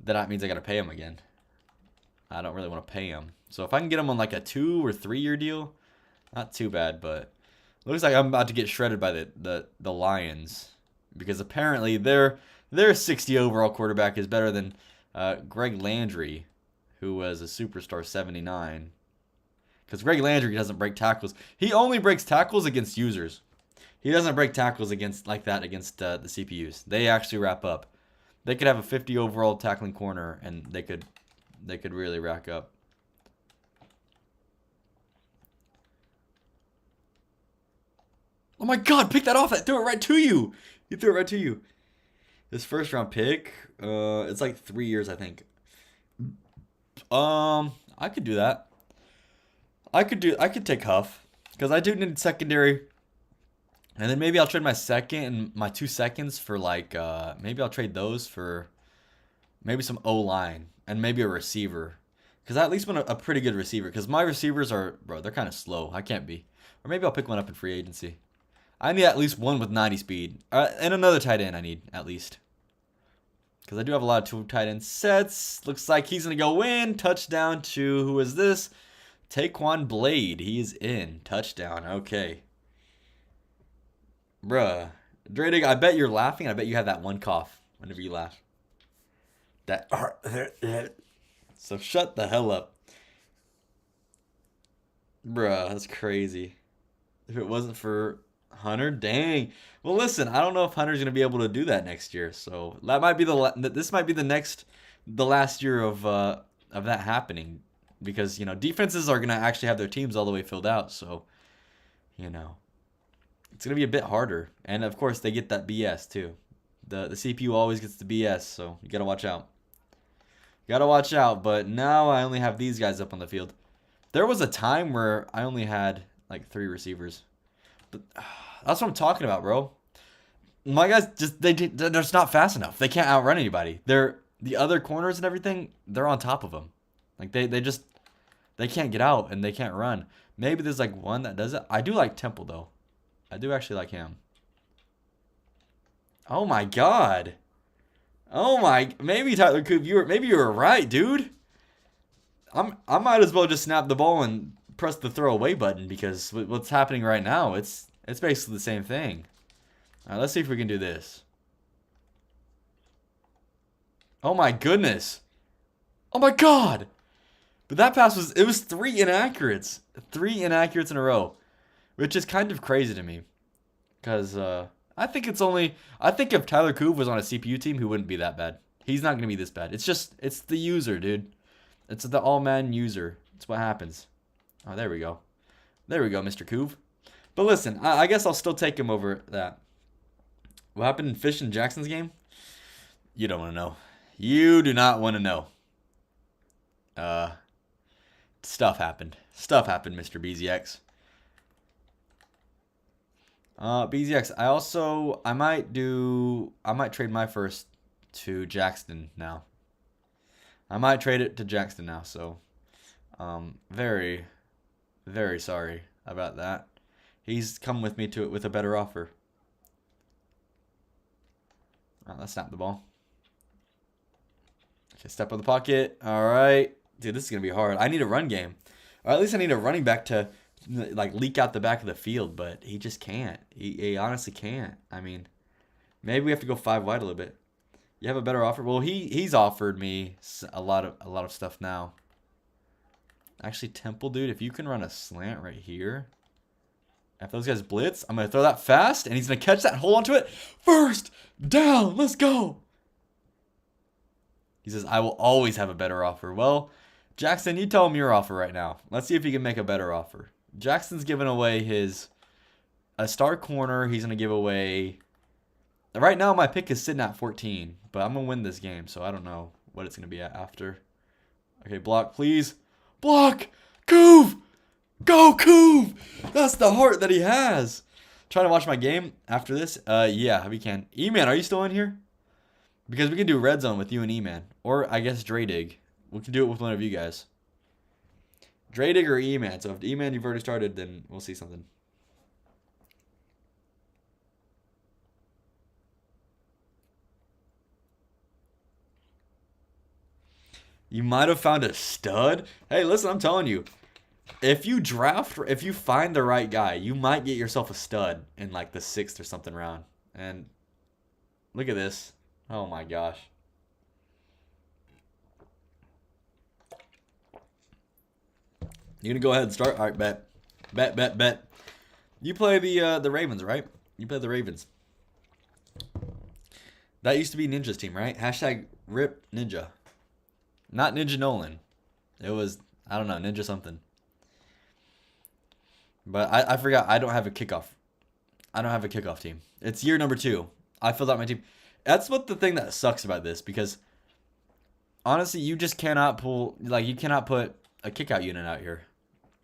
that means I gotta pay him again. I don't really want to pay him. So if I can get him on like a 2 or 3 year deal, not too bad. But looks like I'm about to get shredded by the Lions because apparently their 60 overall quarterback is better than Greg Landry, who was a superstar 79. Because Greg Landry doesn't break tackles. He only breaks tackles against users. He doesn't break tackles against the CPUs. They actually wrap up. They could have a 50 overall tackling corner, and they could really rack up. Oh my God! Pick that off! I threw it right to you. He threw it right to you. His first round pick. It's like 3 years, I think. I could do that. I could take Huff because I do need secondary, and then maybe I'll trade my second and my 2 seconds for like maybe I'll trade those for maybe some O-line and maybe a receiver because I at least want a pretty good receiver because my receivers are they're kind of slow. I can't be, or maybe I'll pick one up in free agency. I need at least one with 90 speed and another tight end. I need at least because I do have a lot of 2 tight end sets. Looks like he's gonna go in touchdown to who is this? Taquan Blade, he's in. Touchdown. Okay. Bruh. Draydig, I bet you're laughing. I bet you have that one cough whenever you laugh. So shut the hell up. Bruh, that's crazy. If it wasn't for Hunter, dang. Well, listen, I don't know if Hunter's going to be able to do that next year. So that might be this might be the last year of that happening. Because, defenses are going to actually have their teams all the way filled out. So, it's going to be a bit harder. And, of course, they get that BS, too. The CPU always gets the BS, so you got to watch out. Got to watch out, but now I only have these guys up on the field. There was a time where I only had, like, 3 receivers. But that's what I'm talking about, bro. My guys, they're just not fast enough. They can't outrun anybody. The other corners and everything, they're on top of them. Like, they can't get out and they can't run. Maybe there's like one that does it. I do like Temple though. I do actually like him. Oh my God. Maybe Tyler Coop, maybe you were right, dude. I might as well just snap the ball and press the throw away button because what's happening right now, it's basically the same thing. All right, let's see if we can do this. Oh my goodness. Oh my God. But that pass was 3 inaccurates. 3 inaccurates in a row. Which is kind of crazy to me. Because I think if Tyler Kuve was on a CPU team, he wouldn't be that bad. He's not going to be this bad. It's the user, dude. It's the all-man user. It's what happens. Oh, there we go. There we go, Mr. Kuve. But listen, I guess I'll still take him over that. What happened in Fish and Jackson's game? You don't want to know. You do not want to know. Stuff happened. Stuff happened, Mr. BZX. BZX, I might trade my first to Jackson now. I might trade it to Jackson now, so very, very sorry about that. He's come with me to it with a better offer. Oh, let's snap the ball. Okay, step on the pocket. All right. Dude, this is going to be hard. I need a run game. Or at least I need a running back to like leak out the back of the field, but he just can't. He honestly can't. I mean, maybe we have to go 5 wide a little bit. You have a better offer? Well, he's offered me a lot of stuff now. Actually, Temple, dude, if you can run a slant right here. If those guys blitz, I'm going to throw that fast, and he's going to catch that and hold on to it. First down, let's go. He says, I will always have a better offer. Well, Jackson, you tell him your offer right now. Let's see if he can make a better offer. Jackson's giving away a star corner. He's going to give away... Right now, my pick is sitting at 14, but I'm going to win this game, so I don't know what it's going to be at after. Okay, block, please. Block! Coove! Go, Coove! That's the heart that he has. Trying to watch my game after this? Yeah, we can. E-Man, are you still in here? Because we can do red zone with you and E-Man. Or, I guess, Draydig. We can do it with one of you guys. Draydig or E-Man. So, if E-Man you've already started, then we'll see something. You might have found a stud. Hey, listen, I'm telling you. If you find the right guy, you might get yourself a stud in like the 6th or something round. And look at this. Oh my gosh. You gonna go ahead and start? All right, bet. Bet. You play the Ravens, right? You play the Ravens. That used to be Ninja's team, right? Hashtag RIP Ninja. Not Ninja Nolan. It was, I don't know, Ninja something. But I forgot, I don't have a kickoff. I don't have a kickoff team. It's year number 2. I filled out my team. That's what the thing that sucks about this, because honestly, you just cannot pull, like, you cannot put a kickout unit out here.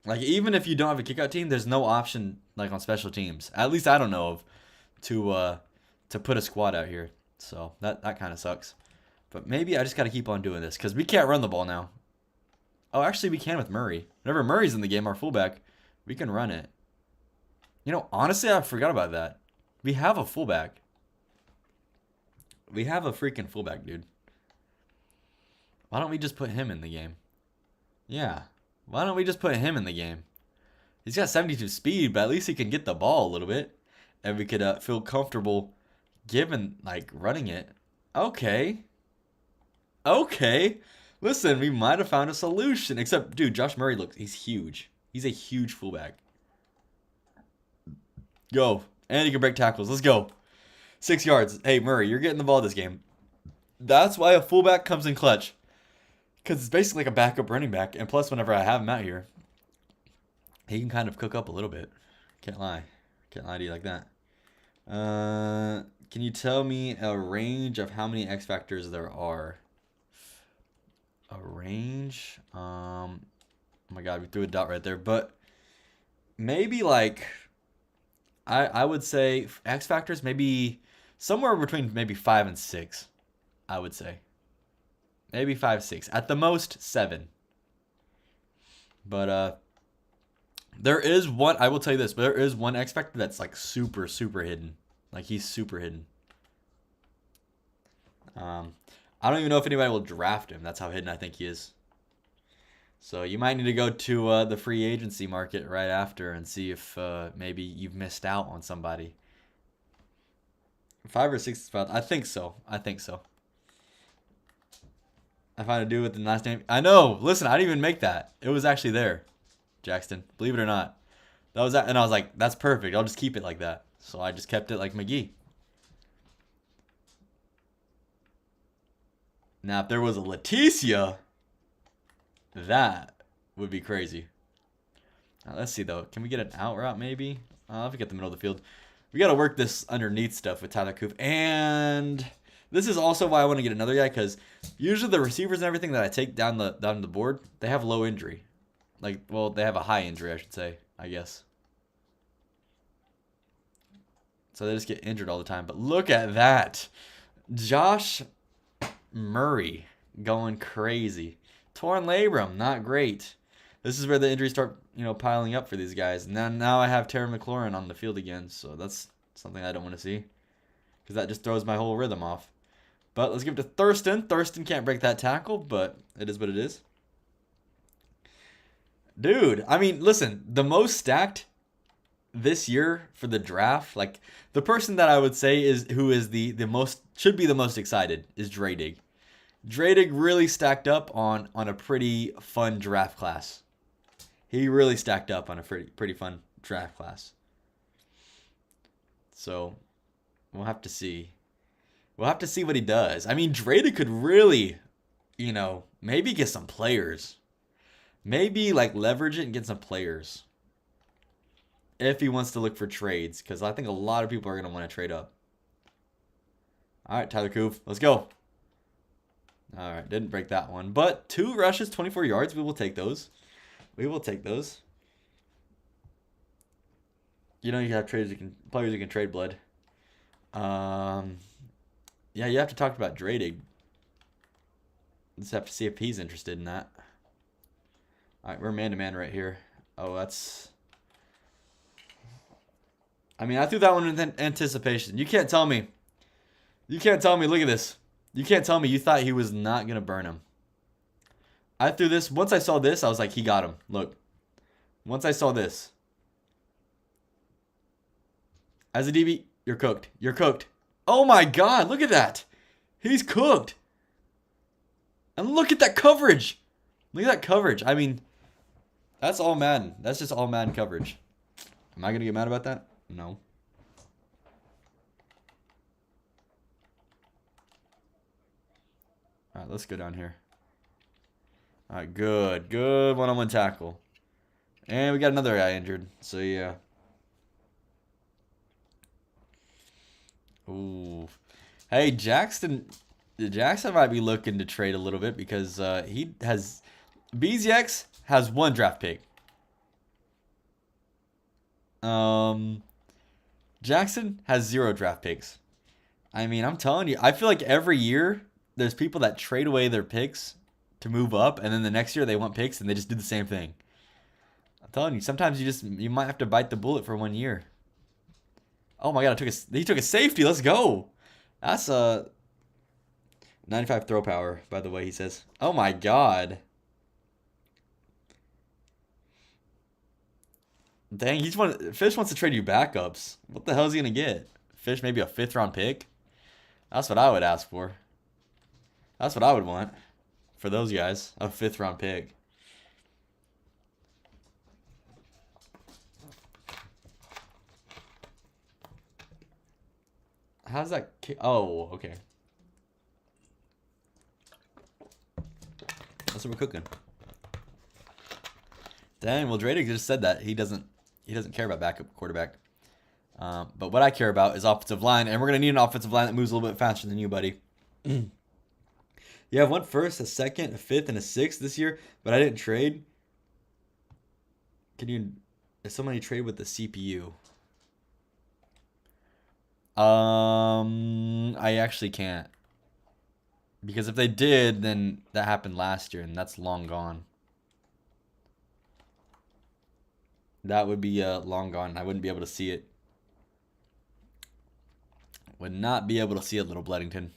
Like, even if you don't have a kickout team, there's no option, like, on special teams. At least I don't know of, to put a squad out here. So, that kind of sucks. But maybe I just got to keep on doing this, because we can't run the ball now. Oh, actually, we can with Murray. Whenever Murray's in the game, our fullback, we can run it. You know, honestly, I forgot about that. We have a fullback. We have a freaking fullback, dude. Why don't we just put him in the game? Yeah. Why don't we just put him in the game? He's got 72 speed, but at least he can get the ball a little bit. And we could feel comfortable running it. Okay. Okay. Listen, we might have found a solution. Except, dude, Josh Murray he's huge. He's a huge fullback. Go. And he can break tackles. Let's go. 6 yards. Hey, Murray, you're getting the ball this game. That's why a fullback comes in clutch. Because it's basically like a backup running back. And plus, whenever I have him out here, he can kind of cook up a little bit. Can't lie. Can't lie to you like that. Can you tell me a range of how many X Factors there are? A range? Oh my god, we threw a dot right there. But maybe like, I would say X Factors, maybe somewhere between maybe 5 and 6, I would say. Maybe 5, 6. At the most, 7. But there is one, I will tell you this, but there is one X Factor that's like super hidden. Like, he's super hidden. I don't even know if anybody will draft him. That's how hidden I think he is. So you might need to go to the free agency market right after and see if maybe you've missed out on somebody. 5 or 6 spots. I think so. I found a dude with the last name. I know. Listen, I didn't even make that. It was actually there, Jackson. Believe it or not. That was that, and I was like, that's perfect. I'll just keep it like that. So I just kept it like McGee. Now, if there was a Leticia, that would be crazy. Now, let's see, though. Can we get an out route, maybe? If we get the middle of the field. We got to work this underneath stuff with Tyler Coop. And this is also why I want to get another guy, because usually the receivers and everything that I take down the board, they have low injury. Like, well, they have a high injury, I should say, I guess. So they just get injured all the time. But look at that. Josh Murray going crazy. Torn labrum, not great. This is where the injuries start, piling up for these guys. And then now I have Terry McLaurin on the field again. So that's something I don't want to see, because that just throws my whole rhythm off. But let's give it to Thurston. Thurston can't break that tackle, but it is what it is. Dude, I mean, listen, the most stacked this year for the draft, like the person that I would say who is the most, should be the most excited, is Draydig. Draydig really stacked up on a pretty fun draft class. He really stacked up on a pretty fun draft class. So we'll have to see. We'll have to see what he does. I mean, Draydig could really, maybe get some players. Maybe like leverage it and get some players. If he wants to look for trades, because I think a lot of people are going to want to trade up. All right, Tyler Coop, let's go. All right, didn't break that one. But 2 rushes, 24 yards. We will take those. We will take those. You have players you can trade blood. Yeah, you have to talk about Draydig. Let's have to see if he's interested in that. All right, we're man-to-man right here. Oh, that's... I mean, I threw that one in anticipation. You can't tell me. Look at this. You can't tell me you thought he was not going to burn him. I threw this. Once I saw this, I was like, he got him. Look. Once I saw this. As a DB, you're cooked. You're cooked. Oh my God, look at that. He's cooked. And look at that coverage. Look at that coverage. I mean, that's all Madden. That's just all Madden coverage. Am I going to get mad about that? No. All right, let's go down here. All right, good. Good one-on-one tackle. And we got another guy injured. So, yeah. Ooh. Hey, Jackson might be looking to trade a little bit, because he has... BZX has 1 draft pick. Jackson has 0 draft picks. I mean, I'm telling you, I feel like every year there's people that trade away their picks to move up, and then the next year they want picks and they just do the same thing. I'm telling you, sometimes you might have to bite the bullet for 1 year. Oh my God, he took a safety. Let's go. That's a 95 throw power, by the way, he says. Oh my God. Dang, Fish wants to trade you backups. What the hell is he gonna get? Fish, maybe a 5th round pick? That's what I would ask for. That's what I would want for those guys. A 5th round pick. How's that? Oh, okay. That's what we're cooking. Dang, well, Draydig just said that he doesn't care about backup quarterback. But what I care about is offensive line, and we're gonna need an offensive line that moves a little bit faster than you, buddy. You have 1 first, a 2nd, a 5th, and a 6th this year, but I didn't trade. If somebody trade with the CPU? I actually can't. Because if they did, then that happened last year, and that's long gone. That would be long gone. I wouldn't be able to see it. Would not be able to see it, little Bleddington.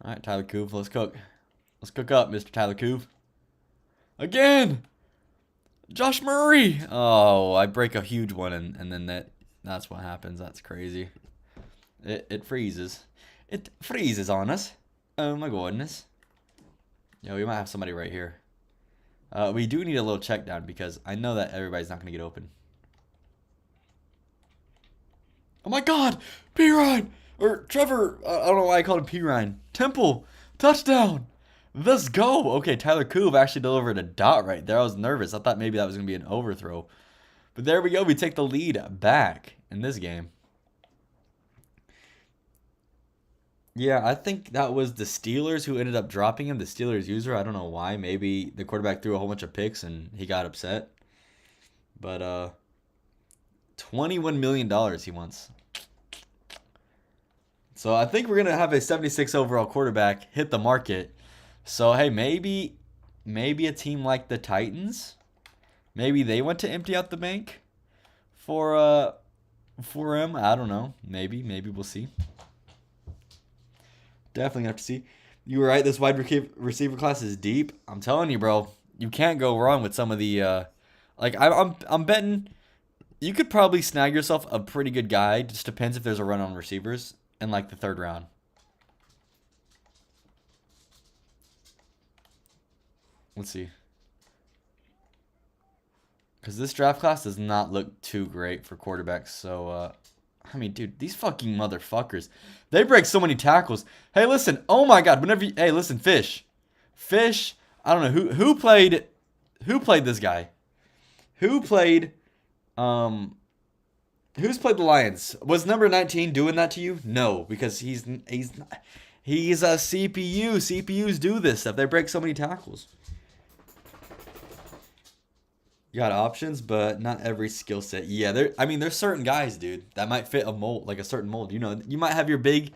All right, Tyler Coop, let's cook. Let's cook up, Mr. Tyler Coop. Again! Josh Murray! Oh, I break a huge one, and then that's what happens. That's crazy. It freezes. It freezes on us. Oh my goodness. Yeah, we might have somebody right here. We do need a little check down because I know that everybody's not going to get open. Oh my god! P-Ryan! Or Trevor, I don't know why I called him P-Ryan. Temple! Touchdown! Let's go! Okay, Tyler Coove actually delivered a dot right there. I was nervous. I thought maybe that was going to be an overthrow. But there we go. We take the lead back in this game. Yeah, I think that was the Steelers who ended up dropping him, the Steelers user. I don't know why. Maybe the quarterback threw a whole bunch of picks and he got upset. But $21 million he wants. So I think we're gonna have a 76 overall quarterback hit the market. So hey, maybe a team like the Titans, maybe they want to empty out the bank for him. I don't know. Maybe we'll see. Definitely gonna have to see. You were right. This wide receiver class is deep. I'm telling you, bro. You can't go wrong with some of the like I'm betting you could probably snag yourself a pretty good guy. Just depends if there's a run on receivers in like the third round. Let's see. Because this draft class does not look too great for quarterbacks. So, I mean, dude, these fucking motherfuckers. They break so many tackles. Hey, listen. Oh, my God. Hey, listen, Fish. Fish. I don't know. Who played this guy? Who played... Who's played the Lions? Was number 19 doing that to you? No, because he's a CPU. CPUs do this stuff. They break so many tackles. You got options, but not every skill set. Yeah, there's certain guys, dude, that might fit a mold, like a certain mold. You know, you might have your big,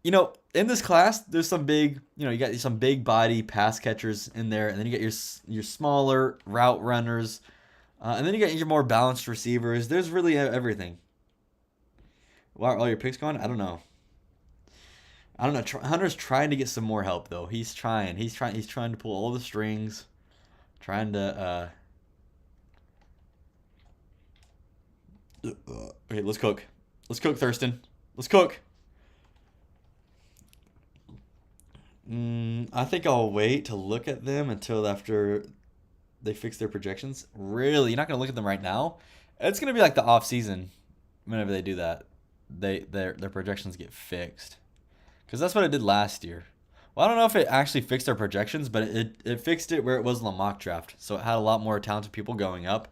in this class, there's some big, you got some big body pass catchers in there, and then you get your smaller route runners, and then you get your more balanced receivers. There's really everything. Why are all your picks gone? I don't know. Hunter's trying to get some more help though. He's trying to pull all the strings, trying to. Okay, let's cook. Let's cook, Thurston. Let's cook. I think I'll wait to look at them until after they fix their projections. Really? You're not going to look at them right now? It's going to be like the off season whenever they do that. Their projections get fixed. Because that's what it did last year. Well, I don't know if it actually fixed their projections, but it fixed it where it was in the mock draft. So it had a lot more talented people going up.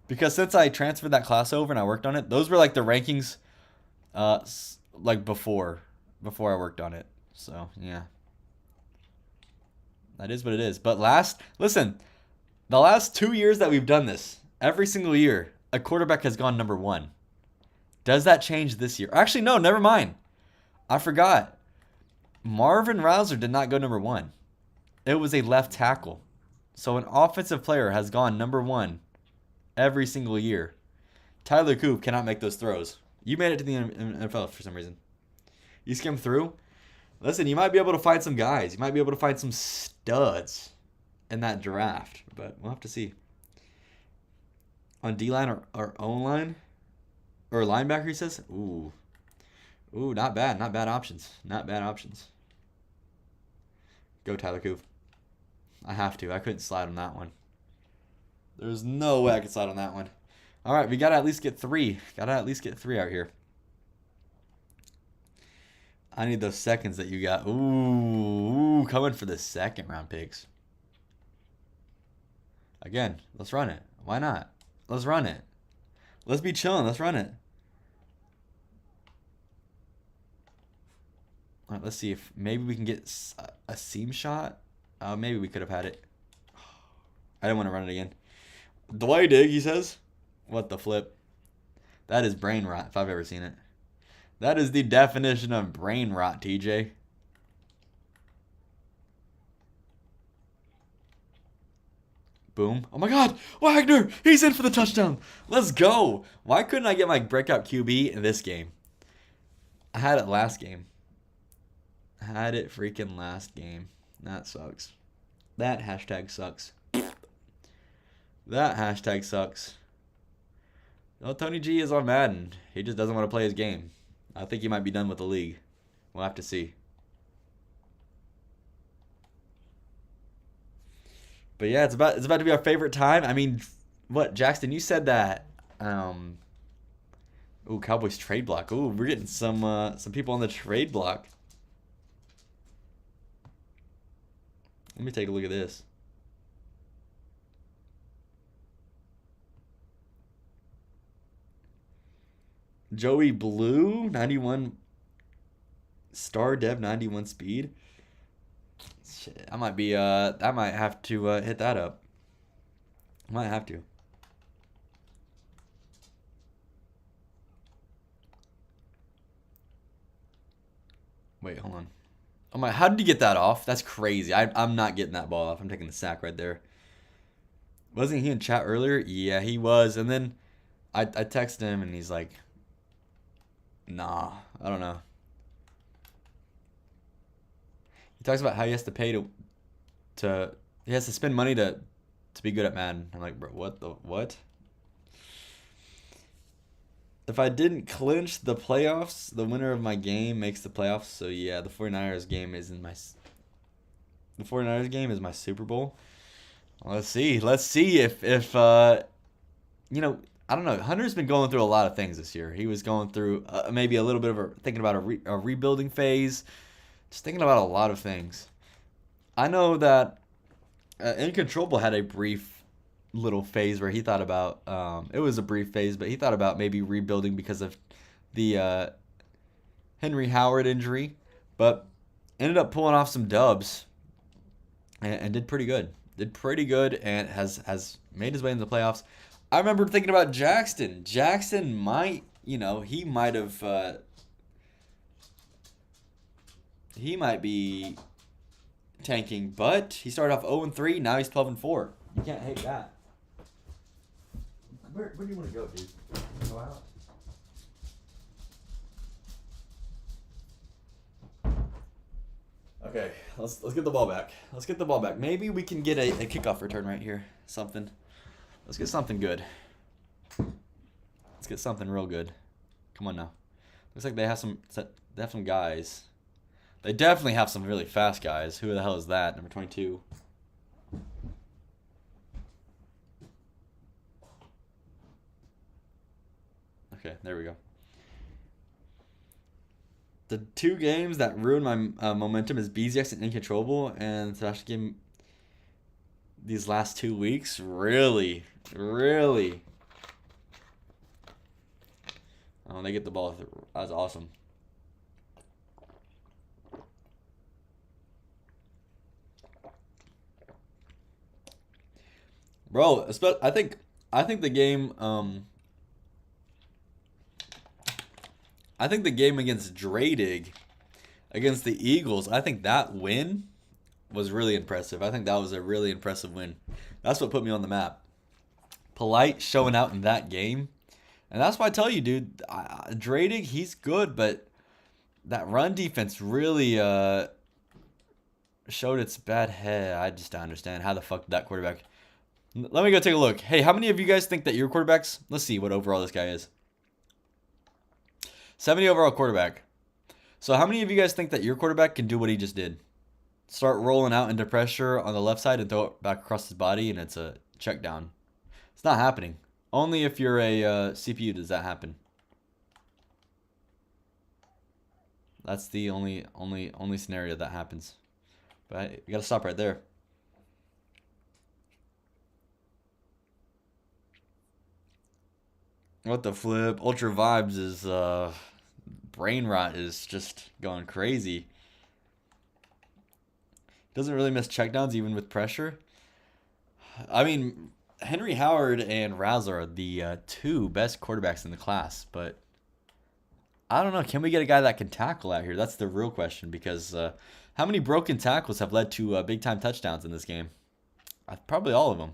Because since I transferred that class over and I worked on it, those were like the rankings like before I worked on it. So, yeah. That is what it is. But listen, the last 2 years that we've done this, every single year, a quarterback has gone number 1. Does that change this year? Actually, no, never mind. I forgot. Marvin Rouser did not go number 1. It was a left tackle. So an offensive player has gone number 1 every single year. Tyler Coop cannot make those throws. You made it to the NFL for some reason. You skim through. Listen, you might be able to find some guys. You might be able to find some studs in that draft. But we'll have to see. On D-line or O-line? Or linebacker, he says? Ooh, not bad. Not bad options. Not bad options. Go, Tyler Coop. I have to. I couldn't slide on that one. There's no way I could slide on that one. All right, we got to at least get 3. Got to at least get 3 out here. I need those seconds that you got. Ooh, coming for the second round picks. Again, let's run it. Why not? Let's run it. Let's be chilling. Let's run it. All right, let's see if maybe we can get a seam shot. Maybe we could have had it. I didn't want to run it again. Dwight Dig, he says. What the flip? That is brain rot if I've ever seen it. That is the definition of brain rot, TJ. Boom. Oh my god! Wagner! He's in for the touchdown! Let's go! Why couldn't I get my breakout QB in this game? I had it last game. I had it freaking last game. That sucks. That hashtag sucks. That hashtag sucks. No, Tony G is on Madden. He just doesn't want to play his game. I think he might be done with the league. We'll have to see. But yeah, it's about to be our favorite time. I mean, what, Jackson? You said that. Um, ooh, Cowboys trade block. Ooh, we're getting some people on the trade block. Let me take a look at this. Joey Blue, 91 star dev, 91 speed. Shit, I might have to hit that up. I might have to. Wait, hold on. Oh my, how did you get that off? That's crazy. I'm not getting that ball off. I'm taking the sack right there. Wasn't he in chat earlier? Yeah, he was. And then I texted him and he's like, nah, I don't know. He talks about how he has to pay to he has to spend money to be good at Madden. I'm like, bro, what the what? If I didn't clinch the playoffs, the winner of my game makes the playoffs. So yeah, the 49ers game is in my the 49ers game is my Super Bowl. Let's see. Let's see if you know, I don't know. Hunter's been going through a lot of things this year. He was going through maybe a little bit of thinking about a rebuilding phase, just thinking about a lot of things. I know that Incontrollable had a brief little phase where he thought about it was a brief phase, but he thought about maybe rebuilding because of the Henry Howard injury, but ended up pulling off some dubs and did pretty good. Did pretty good and has made his way into the playoffs. I remember thinking about Jackson. Jackson might, he might be tanking, but he started off 0-3. Now he's 12-4. You can't hate that. Where do you want to go, dude? Go out. Okay, let's get the ball back. Let's get the ball back. Maybe we can get a kickoff return right here. Something. Let's get something good. Let's get something real good. Come on now. Looks like they have some guys. They definitely have some really fast guys. Who the hell is that? Number 22. Okay, there we go. The two games that ruined my momentum is BZX and Incontrollable, and to actually give these last 2 weeks, really. Oh, they get the ball. That's awesome. Bro, I think the game I think the game against Dradig, against the Eagles, I think that win was really impressive. I think that was a really impressive win. That's what put me on the map. Polite showing out in that game. And that's why I tell you, dude, Dradig, he's good, but that run defense really showed its bad head. I just don't understand how the fuck did that quarterback. Let me go take a look. Hey, how many of you guys think that your quarterbacks? Let's see what overall this guy is. 70 overall quarterback. So how many of you guys think that your quarterback can do what he just did? Start rolling out into pressure on the left side and throw it back across his body, and it's a check down. It's not happening. Only if you're a CPU does that happen. That's the only scenario that happens. But you gotta stop right there. What the flip? Ultra Vibes is brain rot is just going crazy. Doesn't really miss checkdowns even with pressure. I mean, Henry Howard and Razzler are the two best quarterbacks in the class, but I don't know. Can we get a guy that can tackle out here? That's the real question, because how many broken tackles have led to big time touchdowns in this game? Probably all of them.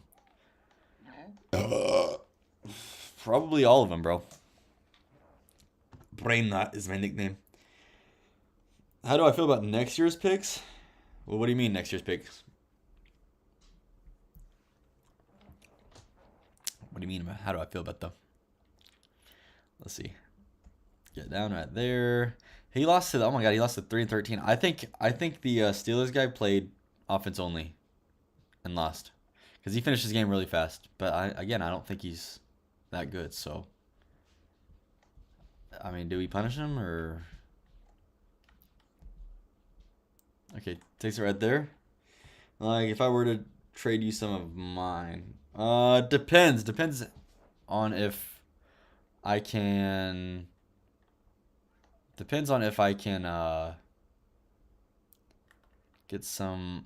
Probably all of them, bro. Brain Knot is my nickname. How do I feel about next year's picks? Well, what do you mean next year's picks? What do you mean about how do I feel about them? Let's see. Get down right there. He lost to, oh my god, he lost to 3-13. I think the Steelers guy played offense only and lost. because he finished his game really fast. But again, I don't think he's that good. So, I mean, do we punish him or? Okay, takes it right there. Like if I were to trade you some of mine, depends on if I can. Depends on if I can get some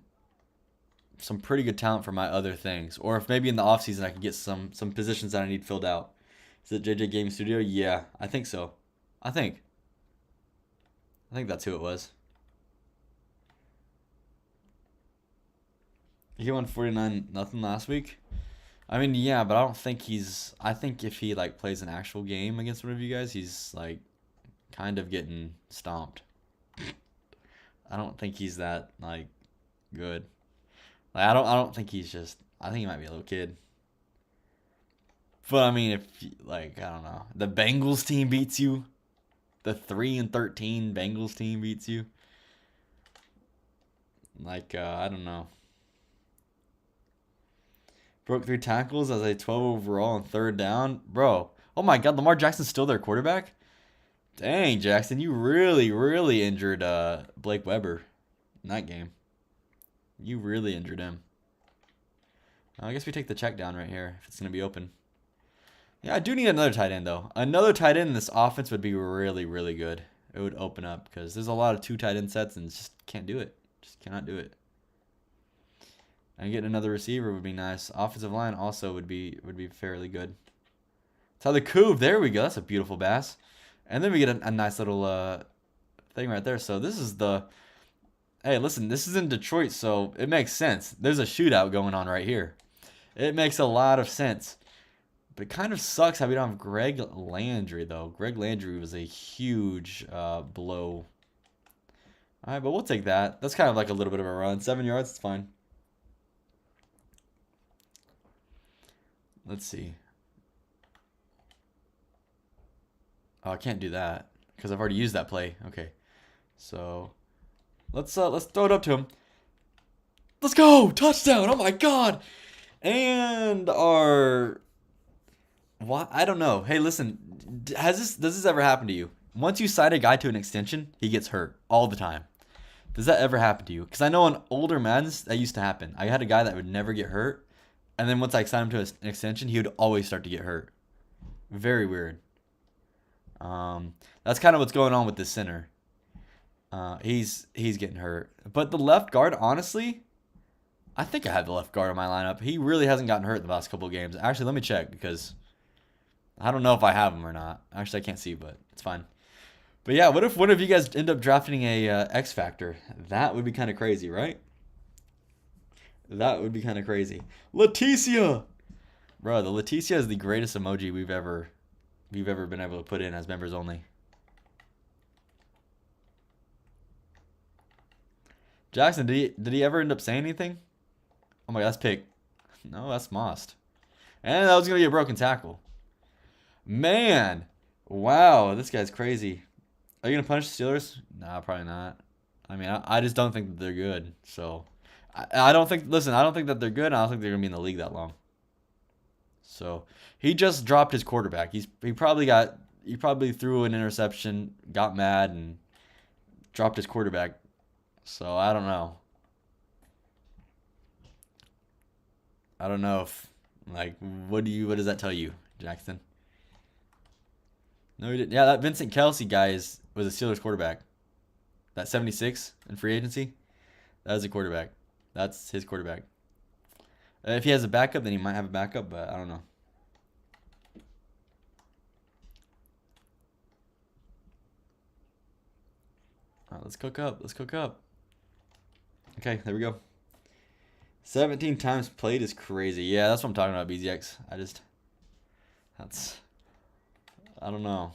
pretty good talent for my other things, or if maybe in the off season I can get some positions that I need filled out. Is it JJ Game Studio? Yeah, I think so. I think. I think that's who it was. He won 49-0 last week. I mean, yeah, but I don't think he's. I think if he like plays an actual game against one of you guys, he's like kind of getting stomped. I don't think he's that like good. Like I don't think he's just. I think he might be a little kid. But I mean, if like I don't know, the Bengals team beats you, the 3-13 Bengals team beats you. Like I don't know. Broke 3 tackles as a 12 overall and third down, bro. Oh my God, Lamar Jackson's still their quarterback. Dang, Jackson, you really injured Blake Weber in that game. You really injured him. I guess we take the check down right here if it's gonna be open. Yeah, I do need another tight end though. Another tight end in this offense would be really good. It would open up because there's a lot of 2 tight end sets and just can't do it. Just cannot do it. And getting another receiver would be nice. Offensive line also would be fairly good. Tyler the Couve, there we go. That's a beautiful bass. And then we get a nice little thing right there. So this is the. Hey, listen, this is in Detroit, so it makes sense. There's a shootout going on right here. It makes a lot of sense. But it kind of sucks how we don't have Greg Landry, though. Greg Landry was a huge blow. All right, but we'll take that. That's kind of like a little bit of a run. 7 yards, it's fine. Let's see. Oh, I can't do that because I've already used that play. Okay, so let's throw it up to him. Let's go! Touchdown! Oh my God! And our what? I don't know. Hey, listen, does this ever happen to you? Once you sign a guy to an extension, he gets hurt all the time. Does that ever happen to you? Because I know on older Maddens that used to happen. I had a guy that would never get hurt, and then once I signed him to an extension, he would always start to get hurt. Very weird. That's kind of what's going on with this center. He's getting hurt. But the left guard, honestly, I think I have the left guard on my lineup. He really hasn't gotten hurt in the last couple of games. Actually, let me check because I don't know if I have him or not. Actually, I can't see, but it's fine. But yeah, what if one of you guys end up drafting a X Factor? That would be kind of crazy, right? That would be kind of crazy. Leticia! Bro, the Leticia is the greatest emoji we've ever been able to put in as members only. Jackson, did he ever end up saying anything? Oh my God, that's pick. No, that's Most. And that was gonna be a broken tackle. Man, wow, this guy's crazy. Are you gonna punish the Steelers? Nah, probably not. I mean, I just don't think that they're good. So, I don't think. Listen, I don't think that they're good. I don't think they're gonna be in the league that long. So he just dropped his quarterback. He probably threw an interception, got mad, and dropped his quarterback. So I don't know. I don't know if like what does that tell you, Jackson? No, he didn't. Yeah, that Vincent Kelsey guy was a Steelers quarterback. That 76 in free agency, that was a quarterback. That's his quarterback. If he has a backup, then he might have a backup, but I don't know. All right, let's cook up. Let's cook up. Okay, there we go. 17 times played is crazy. Yeah, that's what I'm talking about, BZX. I don't know.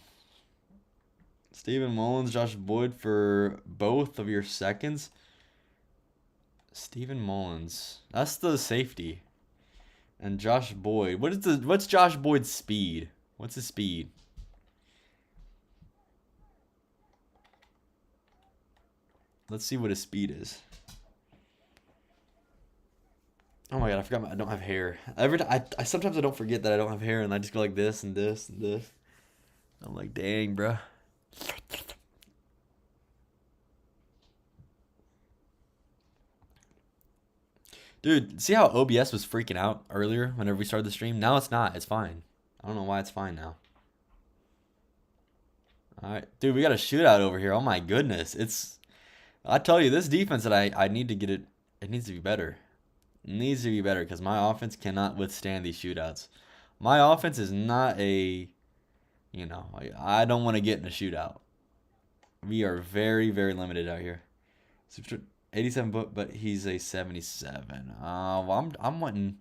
Stephen Mullins, Josh Boyd for both of your seconds. Stephen Mullins. That's the safety. And Josh Boyd. What's Josh Boyd's speed? What's his speed? Let's see what his speed is. Oh my god, I forgot I don't have hair. I sometimes I don't forget that I don't have hair, and I just go like this and this and this. I'm like, dang, bruh. Dude, see how OBS was freaking out earlier whenever we started the stream? Now it's not. It's fine. I don't know why it's fine now. All right, dude, we got a shootout over here. Oh my goodness, I tell you, this defense that I need to get it. It needs to be better. It needs to be better because my offense cannot withstand these shootouts. My offense is not a, I don't want to get in a shootout. We are very, very limited out here. 87, but he's a 77. Well, I'm wanting,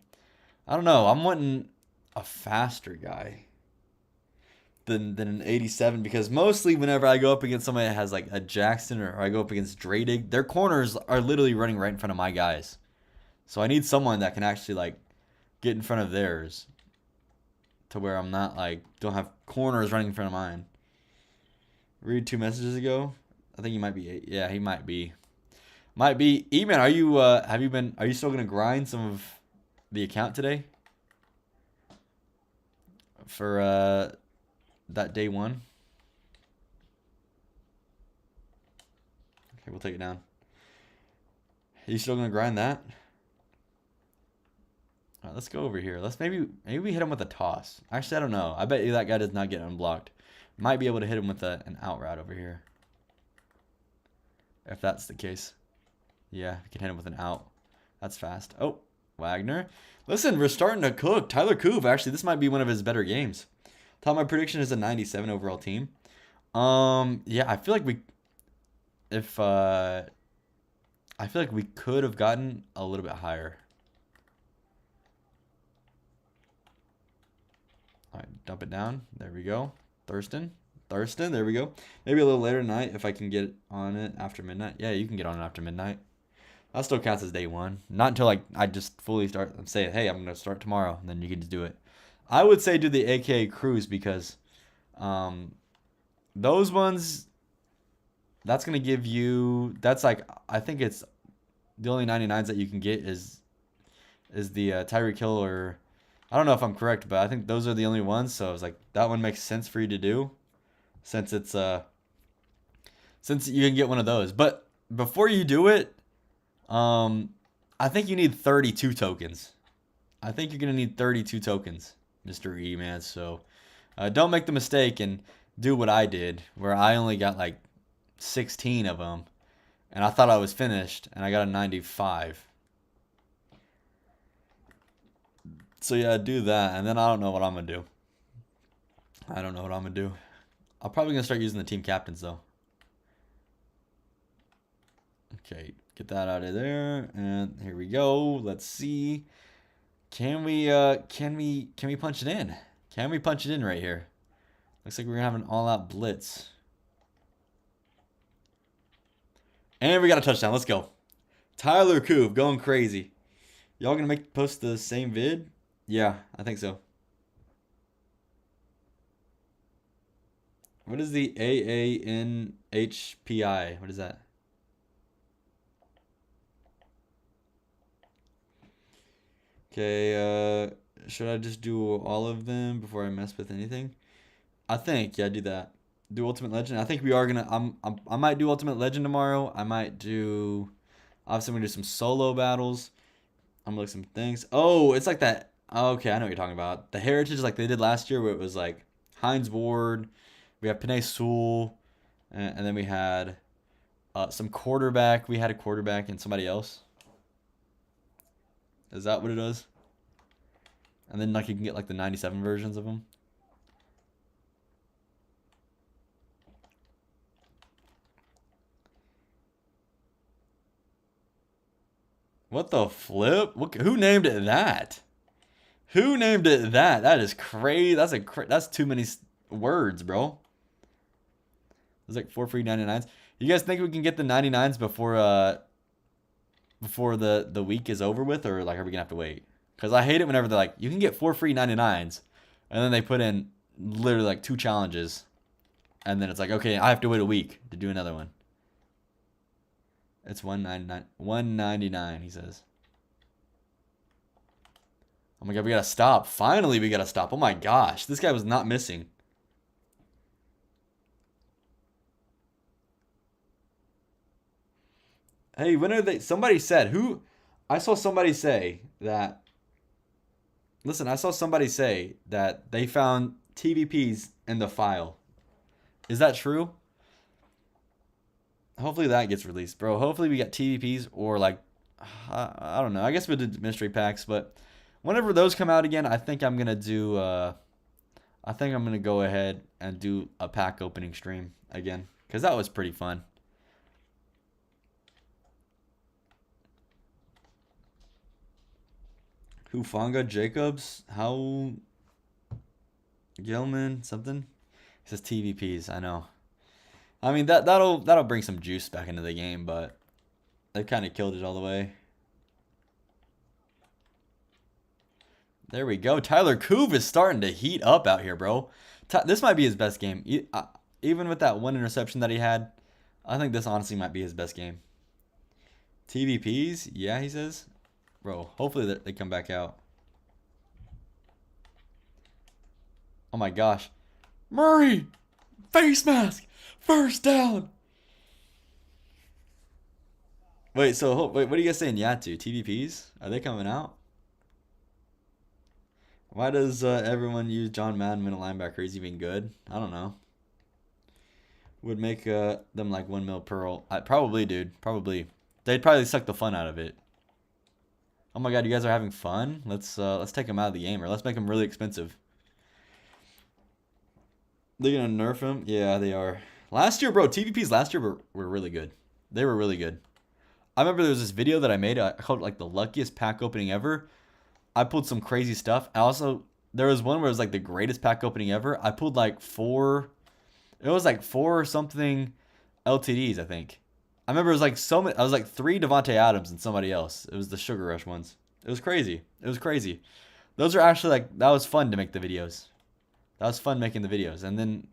I don't know. I'm wanting a faster guy than an 87 because mostly whenever I go up against somebody that has like a Jackson or I go up against Dradig, their corners are literally running right in front of my guys. So I need someone that can actually like get in front of theirs to where I'm not like don't have corners running in front of mine. Read 2 messages ago. I think he might be. Yeah, he might be. Might be. E-Man, are you still gonna grind some of the account today? For that day one? Okay, we'll take it down. Are you still gonna grind that? Alright, let's go over here. Maybe we hit him with a toss. Actually, I don't know. I bet you that guy does not get unblocked. Might be able to hit him with an out route over here. If that's the case. Yeah, we can hit him with an out. That's fast. Oh, Wagner. Listen, we're starting to cook. Tyler Couve, actually, this might be one of his better games. Thought my prediction is a 97 overall team. Yeah, I feel like we could have gotten a little bit higher. All right, dump it down. There we go. Thurston, there we go. Maybe a little later tonight if I can get on it after midnight. Yeah, you can get on it after midnight. That still counts as day one. Not until like I just fully start and say, hey, I'm gonna start tomorrow, and then you can just do it. I would say do the AKA cruise because those ones that's gonna give you like I think it's the only 99s that you can get is the Tyreek Hill or I don't know if I'm correct, but I think those are the only ones. So I was like, that one makes sense for you to do, since it's since you can get one of those. But before you do it, I think you need 32 tokens. I think you're gonna need 32 tokens, Mr. E, man. So don't make the mistake and do what I did, where I only got like 16 of them, and I thought I was finished, and I got a 95. So yeah, do that, and then I don't know what I'm gonna do. I don't know what I'm gonna do. I'm probably gonna start using the team captains though. Okay, get that out of there, and here we go. Let's see. Can we punch it in? Can we punch it in right here? Looks like we're gonna have an all-out blitz. And we got a touchdown. Let's go. Tyler Couve going crazy. Y'all gonna post the same vid? Yeah, I think so. What is the AANHPI? What is that? Okay, should I just do all of them before I mess with anything? I think, yeah, do that. Do Ultimate Legend. I think we are gonna. I might do Ultimate Legend tomorrow. I might do. Obviously, I'm gonna do some solo battles. I'm gonna look some things. Oh, it's like that. Okay, I know what you're talking about. The Heritage, like they did last year, where it was like Hines Ward. We have Penei Sewell, and then we had some quarterback. We had a quarterback and somebody else. Is that what it is? And then like you can get like the 97 versions of them. What the flip? Who named it that? Who named it that? That is crazy. That's too many words, bro. There's like 4 free 99s. You guys think we can get the 99s before the week is over with, or like are we gonna have to wait? Because I hate it whenever they're like, you can get 4 free 99s, and then they put in literally like 2 challenges, and then it's like, okay, I have to wait a week to do another one. It's 199, 199, he says. Oh my god, we gotta stop. Finally, we gotta stop. Oh my gosh, this guy was not missing. Hey, when are they? Somebody said, who? I saw somebody say that. Listen, I saw somebody say that they found TVPs in the file. Is that true? Hopefully that gets released, bro. Hopefully we get TVPs or like, I don't know. I guess we did mystery packs, but whenever those come out again, I think I'm gonna do. I think I'm gonna go ahead and do a pack opening stream again because that was pretty fun. Hufanga Jacobs, how Gilman something? It says TVPs. I know. I mean that'll bring some juice back into the game, but they kind of killed it all the way. There we go. Tyler Coove is starting to heat up out here, bro. This might be his best game. Even with that one interception that he had, I think this honestly might be his best game. TVPs? Yeah, he says. Bro, hopefully they come back out. Oh my gosh. Murray! Face mask! First down! Wait, so wait, what are you guys saying yeah to? TVPs? Are they coming out? Why does everyone use John Madden middle linebacker? Is he even good? I don't know. Would make them like 1 mil per. Probably, dude. Probably. They'd probably suck the fun out of it. Oh my god, you guys are having fun? Let's take them out of the game, or let's make them really expensive. They're gonna nerf him? Yeah, they are. Last year, bro, TVPs last year were really good. They were really good. I remember there was this video that I made. I called it like the luckiest pack opening ever. I pulled some crazy stuff. I also, there was one where it was like the greatest pack opening ever. I pulled like four. It was like 4 or something LTDs, I think. I remember it was like so many. I was like 3 Devontae Adams and somebody else. It was the Sugar Rush ones. It was crazy. It was crazy. Those are actually like, that was fun to make the videos. That was fun making the videos. And then,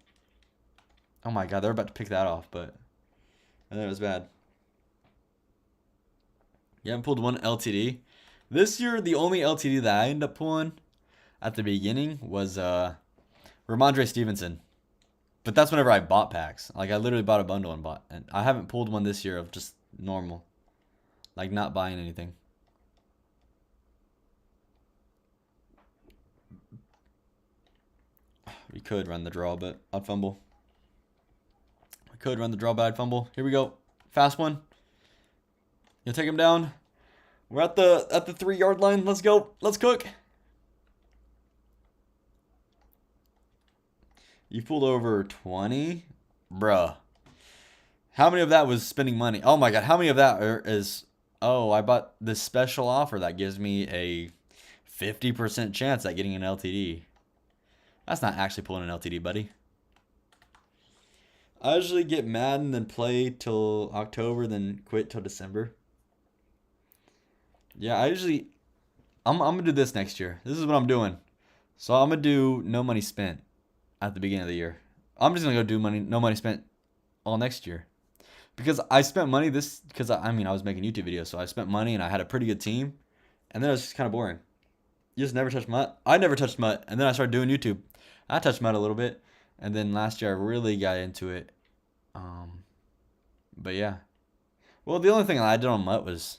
oh my god, they're about to pick that off, but and then it was bad. You haven't pulled one LTD. This year, the only LTD that I ended up pulling at the beginning was Ramondre Stevenson. But that's whenever I bought packs. Like, I literally bought a bundle and bought. And I haven't pulled one this year of just normal. Like, not buying anything. We could run the draw, but I'd fumble. I could run the draw, but I'd fumble. Here we go. Fast one. You'll take him down. We're at the 3-yard line. Let's go. Let's cook. You pulled over 20? Bruh. How many of that was spending money? Oh my god, how many of that is... Oh, I bought this special offer that gives me a 50% chance at getting an LTD. That's not actually pulling an LTD, buddy. I usually get mad and then play till October, then quit till December. Yeah, I usually... I'm going to do this next year. This is what I'm doing. So I'm going to do no money spent at the beginning of the year. I'm just going to go do no money spent all next year. Because I spent money because I was making YouTube videos, so I spent money and I had a pretty good team. And then it was just kind of boring. You just never touched MUT. I never touched MUT. And then I started doing YouTube. I touched MUT a little bit. And then last year I really got into it. But yeah. Well, the only thing I did on MUT was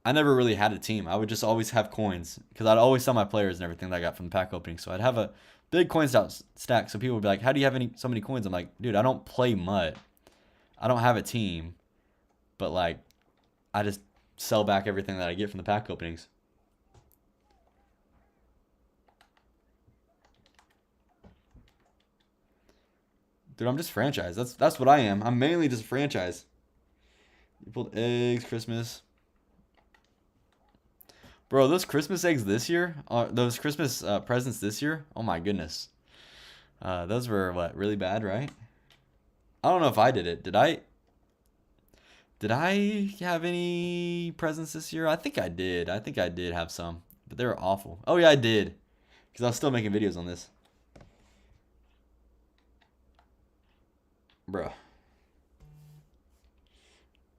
I never really had a team. I would just always have coins. Because I'd always sell my players and everything that I got from the pack opening. So I'd have a big coin stack. So people would be like, how do you have so many coins? I'm like, dude, I don't play MUT. I don't have a team. But like, I just sell back everything that I get from the pack openings. Dude, I'm just franchise. That's what I am. I'm mainly just a franchise. You pulled eggs, Christmas. Bro, those Christmas eggs this year, those Christmas presents this year, oh my goodness. Those were, what, really bad, right? I don't know if I did it. Did I have any presents this year? I think I did. I think I did have some, but they were awful. Oh yeah, I did. Because I was still making videos on this. Bruh.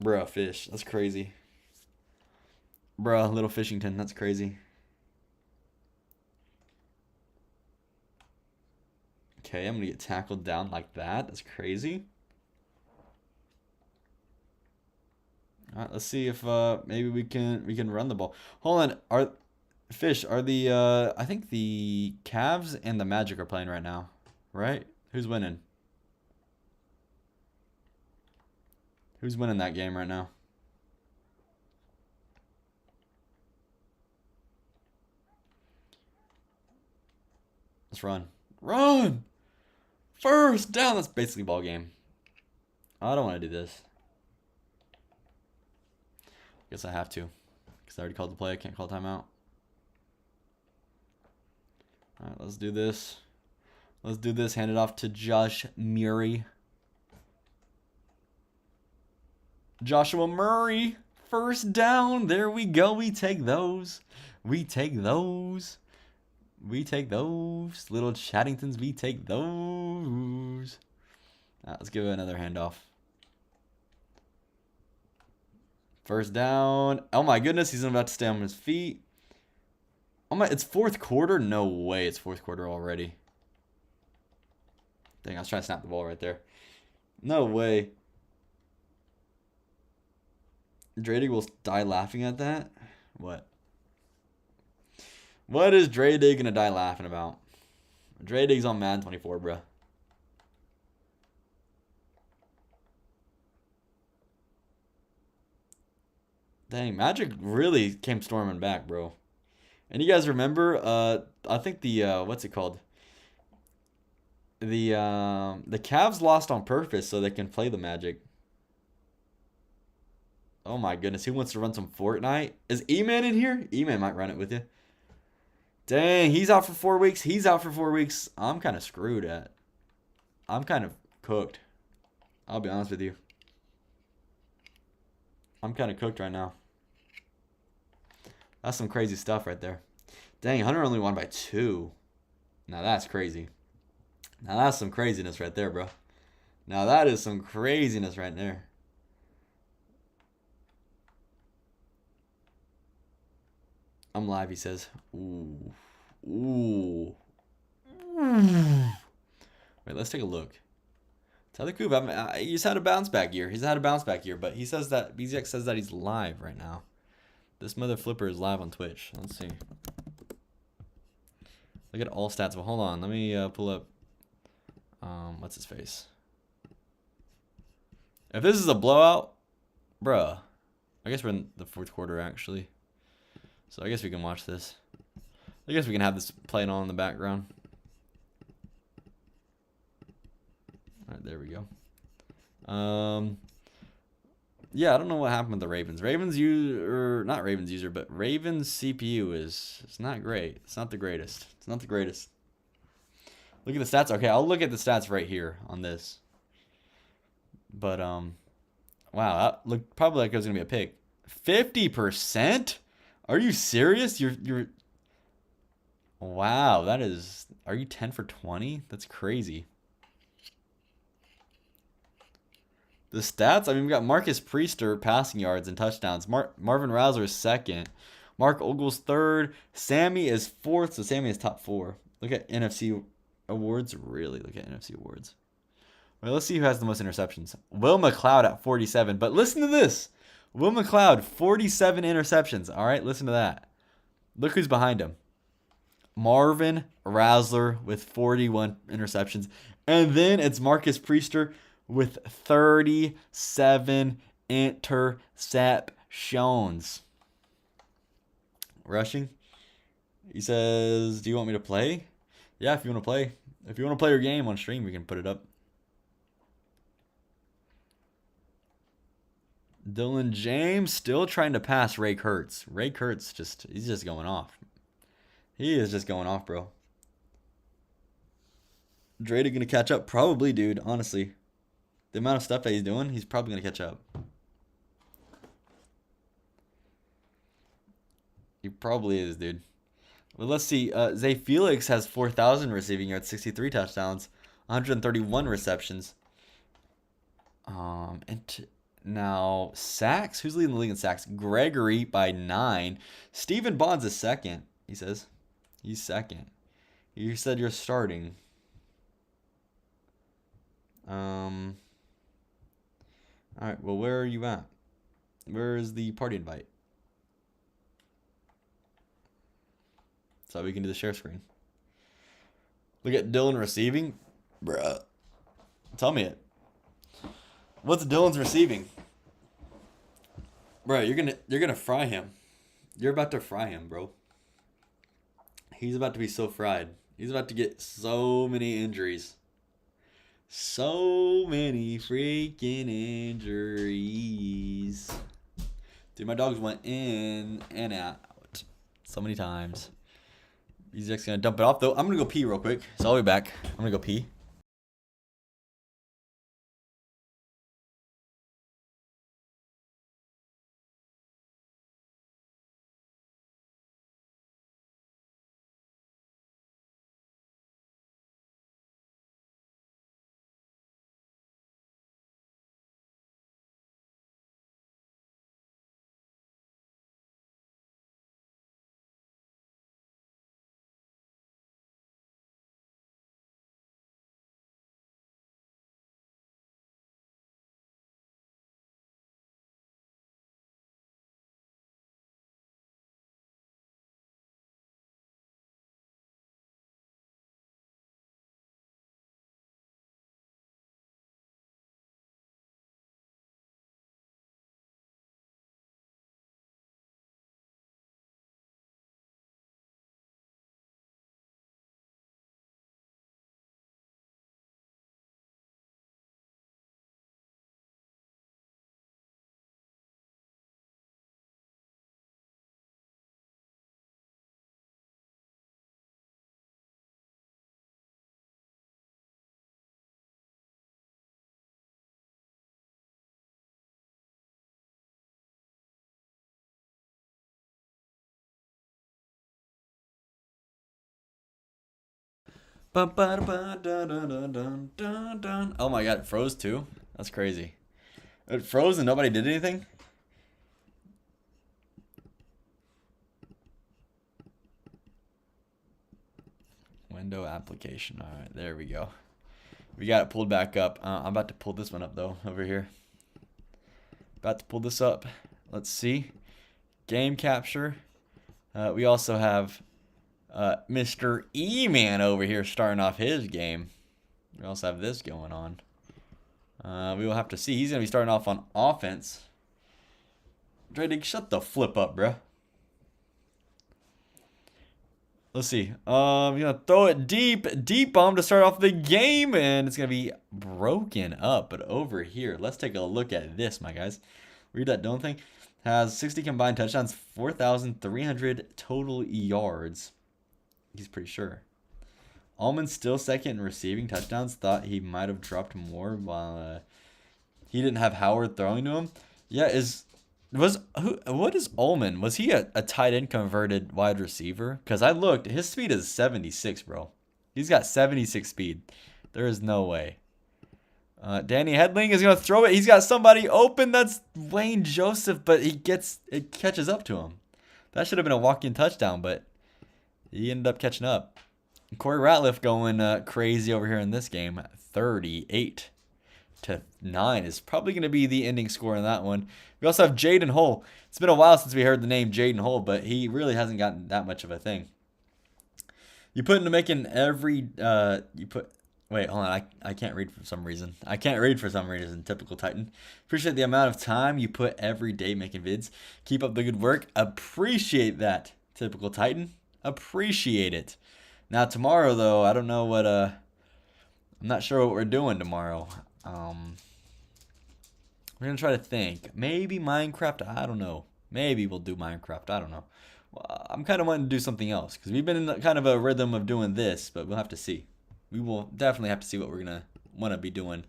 Bruh, fish. That's crazy. Bruh, Little Fishington. That's crazy. Okay, I'm gonna get tackled down like that. That's crazy. All right, let's see if maybe we can run the ball. Hold on, are the I think the Cavs and the Magic are playing right now, right? Who's winning? Who's winning that game right now? Let's run. Run! First down. That's basically ball game. I don't want to do this. Guess I have to. Because I already called the play. I can't call timeout. Alright, let's do this. Let's do this. Hand it off to Josh Murray. Joshua Murray. First down. There we go. We take those. We take those. We take those. Little Chattingtons, we take those. Let's give it another handoff. First down. Oh my goodness, he's about to stay on his feet. Oh my, it's fourth quarter? No way, it's fourth quarter already. Dang, I was trying to snap the ball right there. No way. Drady will die laughing at that? What? What is Dre Dig gonna die laughing about? Dre Dig's on Madden 24, bro. Dang, Magic really came storming back, bro. And you guys remember? I think the what's it called? The Cavs lost on purpose so they can play the Magic. Oh my goodness, who wants to run some Fortnite? Is E-Man in here? E-Man might run it with you. Dang, he's out for 4 weeks. He's out for 4 weeks. I'm kind of screwed at. I'm kind of cooked. I'll be honest with you. I'm kind of cooked right now. That's some crazy stuff right there. Dang, Hunter only won by 2. Now that's crazy. Now that's some craziness right there, bro. Now that is some craziness right there. I'm live, he says. Ooh. Ooh. Wait, let's take a look. Tyler Coop, he's had a bounce back year. He's had a bounce back year, but he says that BZX says that he's live right now. This mother flipper is live on Twitch. Let's see. Look at all stats. But hold on, let me pull up. What's his face? If this is a blowout, bruh. I guess we're in the fourth quarter actually. So I guess we can watch this. I guess we can have this playing on in the background. Alright, there we go. Yeah, I don't know what happened with the Ravens. Ravens user, not Ravens user, but Ravens CPU it's not great. It's not the greatest. It's not the greatest. Look at the stats. Okay, I'll look at the stats right here on this. But wow, that looked probably like it was gonna be a pick. 50%? Are you serious? You're wow, that is, are you 10 for 20? That's crazy. The stats, I mean, we got Marcus Priester passing yards and touchdowns. Marvin Rouser is second. Mark Ogles third. Sammy is fourth, so Sammy is top 4. Look at NFC awards. Really, look at NFC awards. Well, let's see who has the most interceptions. Will McLeod at 47. But listen to this. Will McLeod, 47 interceptions. All right, listen to that. Look who's behind him. Marvin Rausler with 41 interceptions. And then it's Marcus Priester with 37 interceptions. Rushing. He says, do you want me to play? Yeah, if you want to play. If you want to play your game on stream, we can put it up. Dylan James still trying to pass Ray Kurtz. Ray Kurtz he's just going off. He is just going off, bro. Drada gonna catch up? Probably, dude, honestly. The amount of stuff that he's doing, he's probably gonna catch up. He probably is, dude. Well, let's see. Zay Felix has 4,000 receiving yards, 63 touchdowns, 131 receptions. Now, sacks. Who's leading the league in sacks? Gregory by 9. Stephen Bonds is second, he says. He's second. You said you're starting. All right. Well, where are you at? Where is the party invite? So we can do the share screen. Look at Dylan receiving, bruh. Tell me it. What's Dylan's receiving, bro? You're gonna fry him. You're about to fry him, bro. He's about to be so fried. He's about to get so many injuries. So many freaking injuries. Dude, my dogs went in and out so many times. He's just gonna dump it off though. I'm gonna go pee real quick. So I'll be back. I'm gonna go pee. Oh my god, it froze too? That's crazy. It froze and nobody did anything? Window application. Alright, there we go. We got it pulled back up. I'm about to pull this one up though, over here. About to pull this up. Let's see. Game capture. We also have Mr. E-Man over here starting off his game. We also have this going on. We will have to see. He's going to be starting off on offense. Drake, shut the flip up, bruh. Let's see. I'm going to throw it deep bomb to start off the game, and it's going to be broken up. But over here, let's take a look at this, my guys. Read that don't thing. Has 60 combined touchdowns, 4,300 total yards. He's pretty sure. Allman's still second in receiving touchdowns. Thought he might have dropped more while he didn't have Howard throwing to him. Yeah, what is Allman? Was he a tight end converted wide receiver? Because I looked, his speed is 76, bro. He's got 76 speed. There is no way. Danny Hedling is gonna throw it. He's got somebody open. That's Wayne Joseph, but it catches up to him. That should have been a walk-in touchdown, but he ended up catching up. Corey Ratliff going crazy over here in this game. 38-9 is probably going to be the ending score in that one. We also have Jaden Hull. It's been a while since we heard the name Jaden Hull, but he really hasn't gotten that much of a thing. You put into making every wait, hold on. I can't read for some reason. Typical Titan. Appreciate the amount of time you put every day making vids. Keep up the good work. Appreciate that, Typical Titan. Appreciate it. Now tomorrow though, I don't know what I'm not sure what we're doing tomorrow. We're gonna try to think. Maybe Minecraft. I don't know. Maybe we'll do Minecraft. I don't know. Well, I'm kind of wanting to do something else because we've been in kind of a rhythm of doing this, but we'll have to see. We will definitely have to see what we're gonna want to be doing.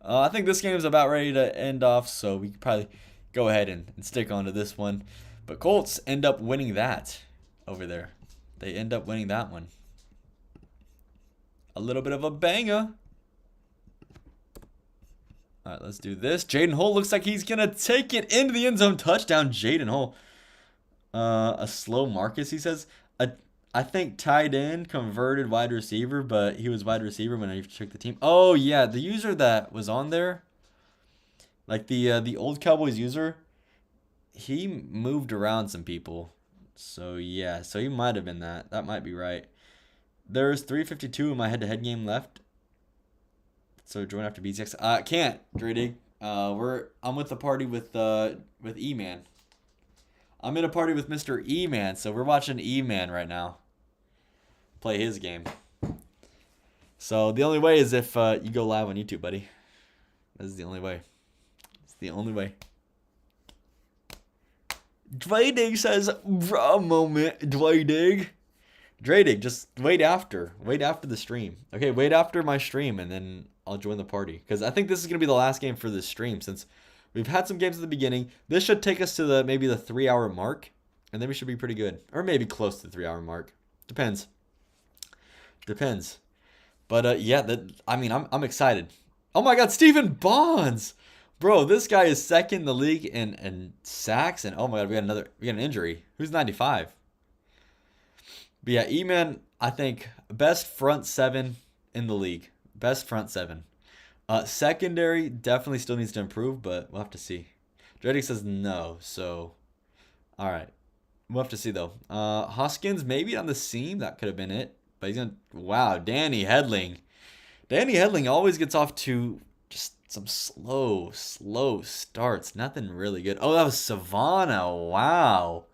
I think this game is about ready to end off, so we can probably go ahead and stick on to this one. But Colts end up winning that over there. They end up winning that one. A little bit of a banger. All right, let's do this. Jaden Hull looks like he's going to take it into the end zone. Touchdown, Jaden Hull. A slow Marcus, he says. I think tight end converted wide receiver, but he was wide receiver when I took the team. Oh yeah, the user that was on there, like the old Cowboys user, he moved around some people. So yeah, so he might have been that. That might be right. There's 352 in my head-to-head game left. So join after BZX. Can't, Drady. I'm with the party with E-Man. I'm in a party with Mr. E-Man, so we're watching E-Man right now. Play his game. So the only way is if you go live on YouTube, buddy. This is the only way. It's the only way. Dwaydig says, "Raw moment, Dwaydig." Draydig, just wait after the stream. Okay, wait after my stream, and then I'll join the party. Because I think this is gonna be the last game for this stream, since we've had some games at the beginning. This should take us to maybe the 3-hour mark, and then we should be pretty good, or maybe close to the 3-hour mark. Depends. But yeah, I'm excited. Oh my God, Stephen Bonds, bro, this guy is second in the league in sacks, and oh my God, we got an injury. Who's 95? But yeah, E-Man, I think best front seven in the league. Best front seven. Secondary definitely still needs to improve, but we'll have to see. Dredick says no, so all right. We'll have to see though. Hoskins maybe on the seam, that could have been it. But he's gonna wow, Danny Hedling. Danny Hedling always gets off to just some slow starts. Nothing really good. Oh, that was Savannah. Wow.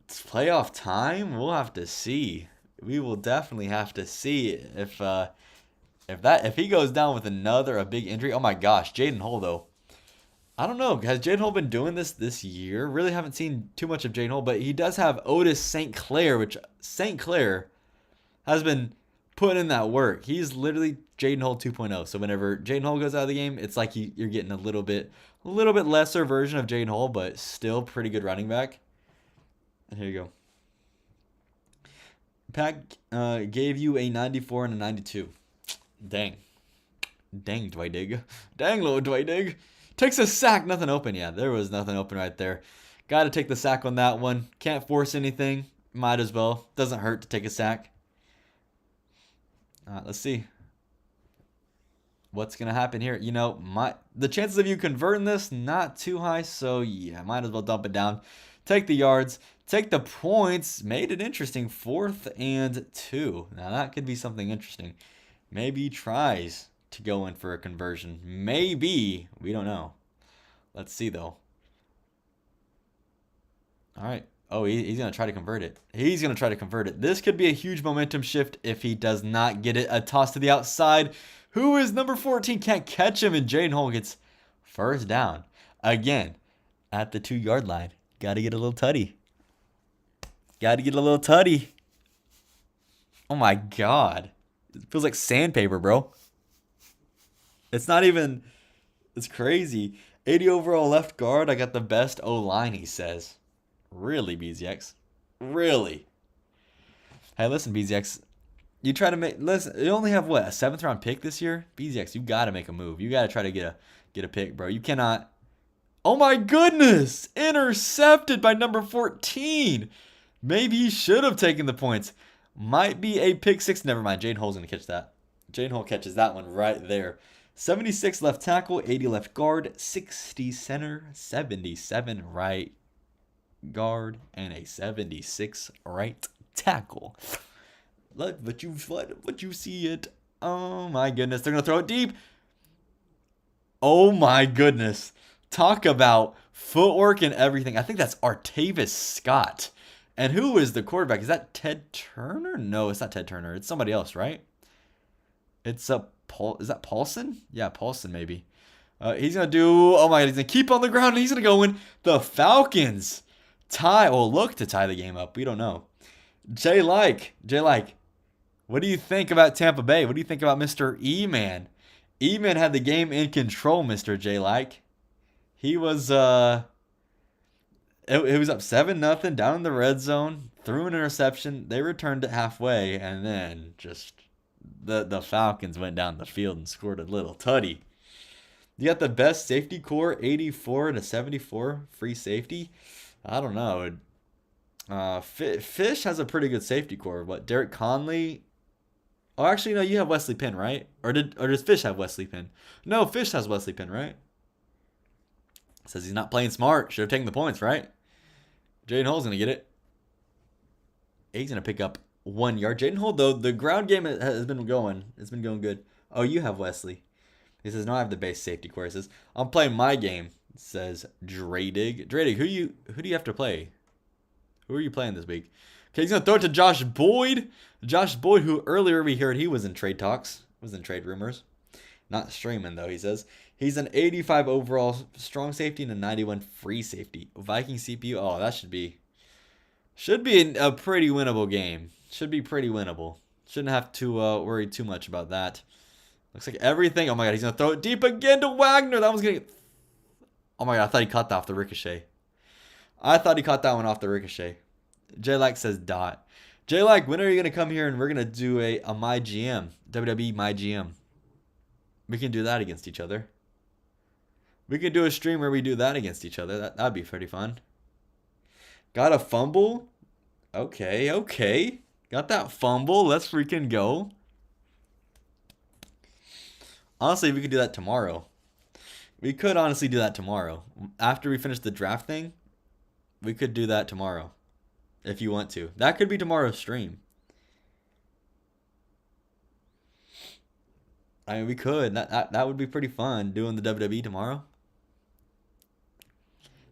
It's playoff time. We'll have to see. We will definitely have to see if he goes down with a big injury. Oh my gosh, Jaden Hole though. I don't know. Has Jaden Hole been doing this year? Really haven't seen too much of Jaden Hole, but he does have Otis St. Clair, which St. Clair has been putting in that work. He's literally Jaden Hole 2.0. So whenever Jaden Hole goes out of the game, it's like you're getting a little bit lesser version of Jaden Hole, but still pretty good running back. And here you go. Pat gave you a 94 and a 92. Dang, Dwightig. Dang, little Dwightig. Takes a sack, nothing open. Yeah, there was nothing open right there. Got to take the sack on that one. Can't force anything. Might as well. Doesn't hurt to take a sack. Let's see what's gonna happen here. You know, the chances of you converting this not too high, so yeah, might as well dump it down. Take the yards, take the points. Made it interesting. 4th and 2. Now that could be something interesting. Maybe he tries to go in for a conversion. Maybe. We don't know. Let's see though. All right. Oh, he's going to try to convert it. He's going to try to convert it. This could be a huge momentum shift if he does not get it. A toss to the outside. Who is number 14? Can't catch him, and Jaden Hole gets first down. Again, at the 2-yard line. Got to get a little tutty. Oh my God. It feels like sandpaper, bro. It's not even... It's crazy. 80 overall left guard. I got the best O-line, he says. Really, BZX? Really? Hey, listen, BZX. You try to make... Listen, you only have, what, a 7th round pick this year? BZX, you got to make a move. You got to try to get a pick, bro. You cannot... Oh, my goodness! Intercepted by number 14. Maybe he should have taken the points. Might be a pick 6. Never mind. Jaden Hole's going to catch that. Jaden Hole catches that one right there. 76 left tackle, 80 left guard, 60 center, 77 right guard, and a 76 right tackle. Look what you see it. Oh my goodness, they're gonna throw it deep. Oh my goodness. Talk about footwork and everything. I think that's Artavis Scott. And who is the quarterback? Is that Ted Turner? No, it's not Ted Turner. It's somebody else, right? It's is that Paulson? Yeah, Paulson maybe. He's gonna do. Oh my God, he's gonna keep on the ground. And he's gonna go in. The Falcons look to tie the game up. We don't know. Jay Like, what do you think about Tampa Bay? What do you think about Mr. E-Man? E-Man had the game in control, Mr. Jay Like. He was it was up 7-0 down in the red zone. Threw an interception. They returned it halfway, and then just the Falcons went down the field and scored a little tutty. You got the best safety core, 84 to 74 free safety. I don't know. Fish has a pretty good safety core. What, Derek Conley? Oh, actually, no, you have Wesley Penn, right? Or does Fish have Wesley Penn? No, Fish has Wesley Penn, right? Says he's not playing smart. Should have taken the points, right? Jaden Hull's going to get it. He's going to pick up 1 yard. Jaden Hull, though, the ground game has been going. It's been going good. Oh, you have Wesley. He says, no, I have the base safety core. He says, I'm playing my game. It says Draydig. Draydig, who do you have to play? Who are you playing this week? Okay, he's going to throw it to Josh Boyd. Josh Boyd, who earlier we heard he was in trade talks. Was in trade rumors. Not streaming, though, he says. He's an 85 overall strong safety and a 91 free safety. Viking CPU. Oh, that should be a pretty winnable game. Should be pretty winnable. Shouldn't have to worry too much about that. Looks like everything. Oh my god, he's going to throw it deep again to Wagner. That one's going to... Oh my god, I thought he caught that off the ricochet. I thought he caught that one off the ricochet. J-Like says dot. J-Like, when are you going to come here and we're going to do a My GM? WWE My GM. We can do that against each other. We could do a stream where we do that against each other. That'd be pretty fun. Got a fumble? Okay. Got that fumble. Let's freaking go. Honestly, we could do that tomorrow. We could honestly do that tomorrow. After we finish the draft thing, we could do that tomorrow. If you want to. That could be tomorrow's stream. I mean, we could. That would be pretty fun, doing the WWE tomorrow.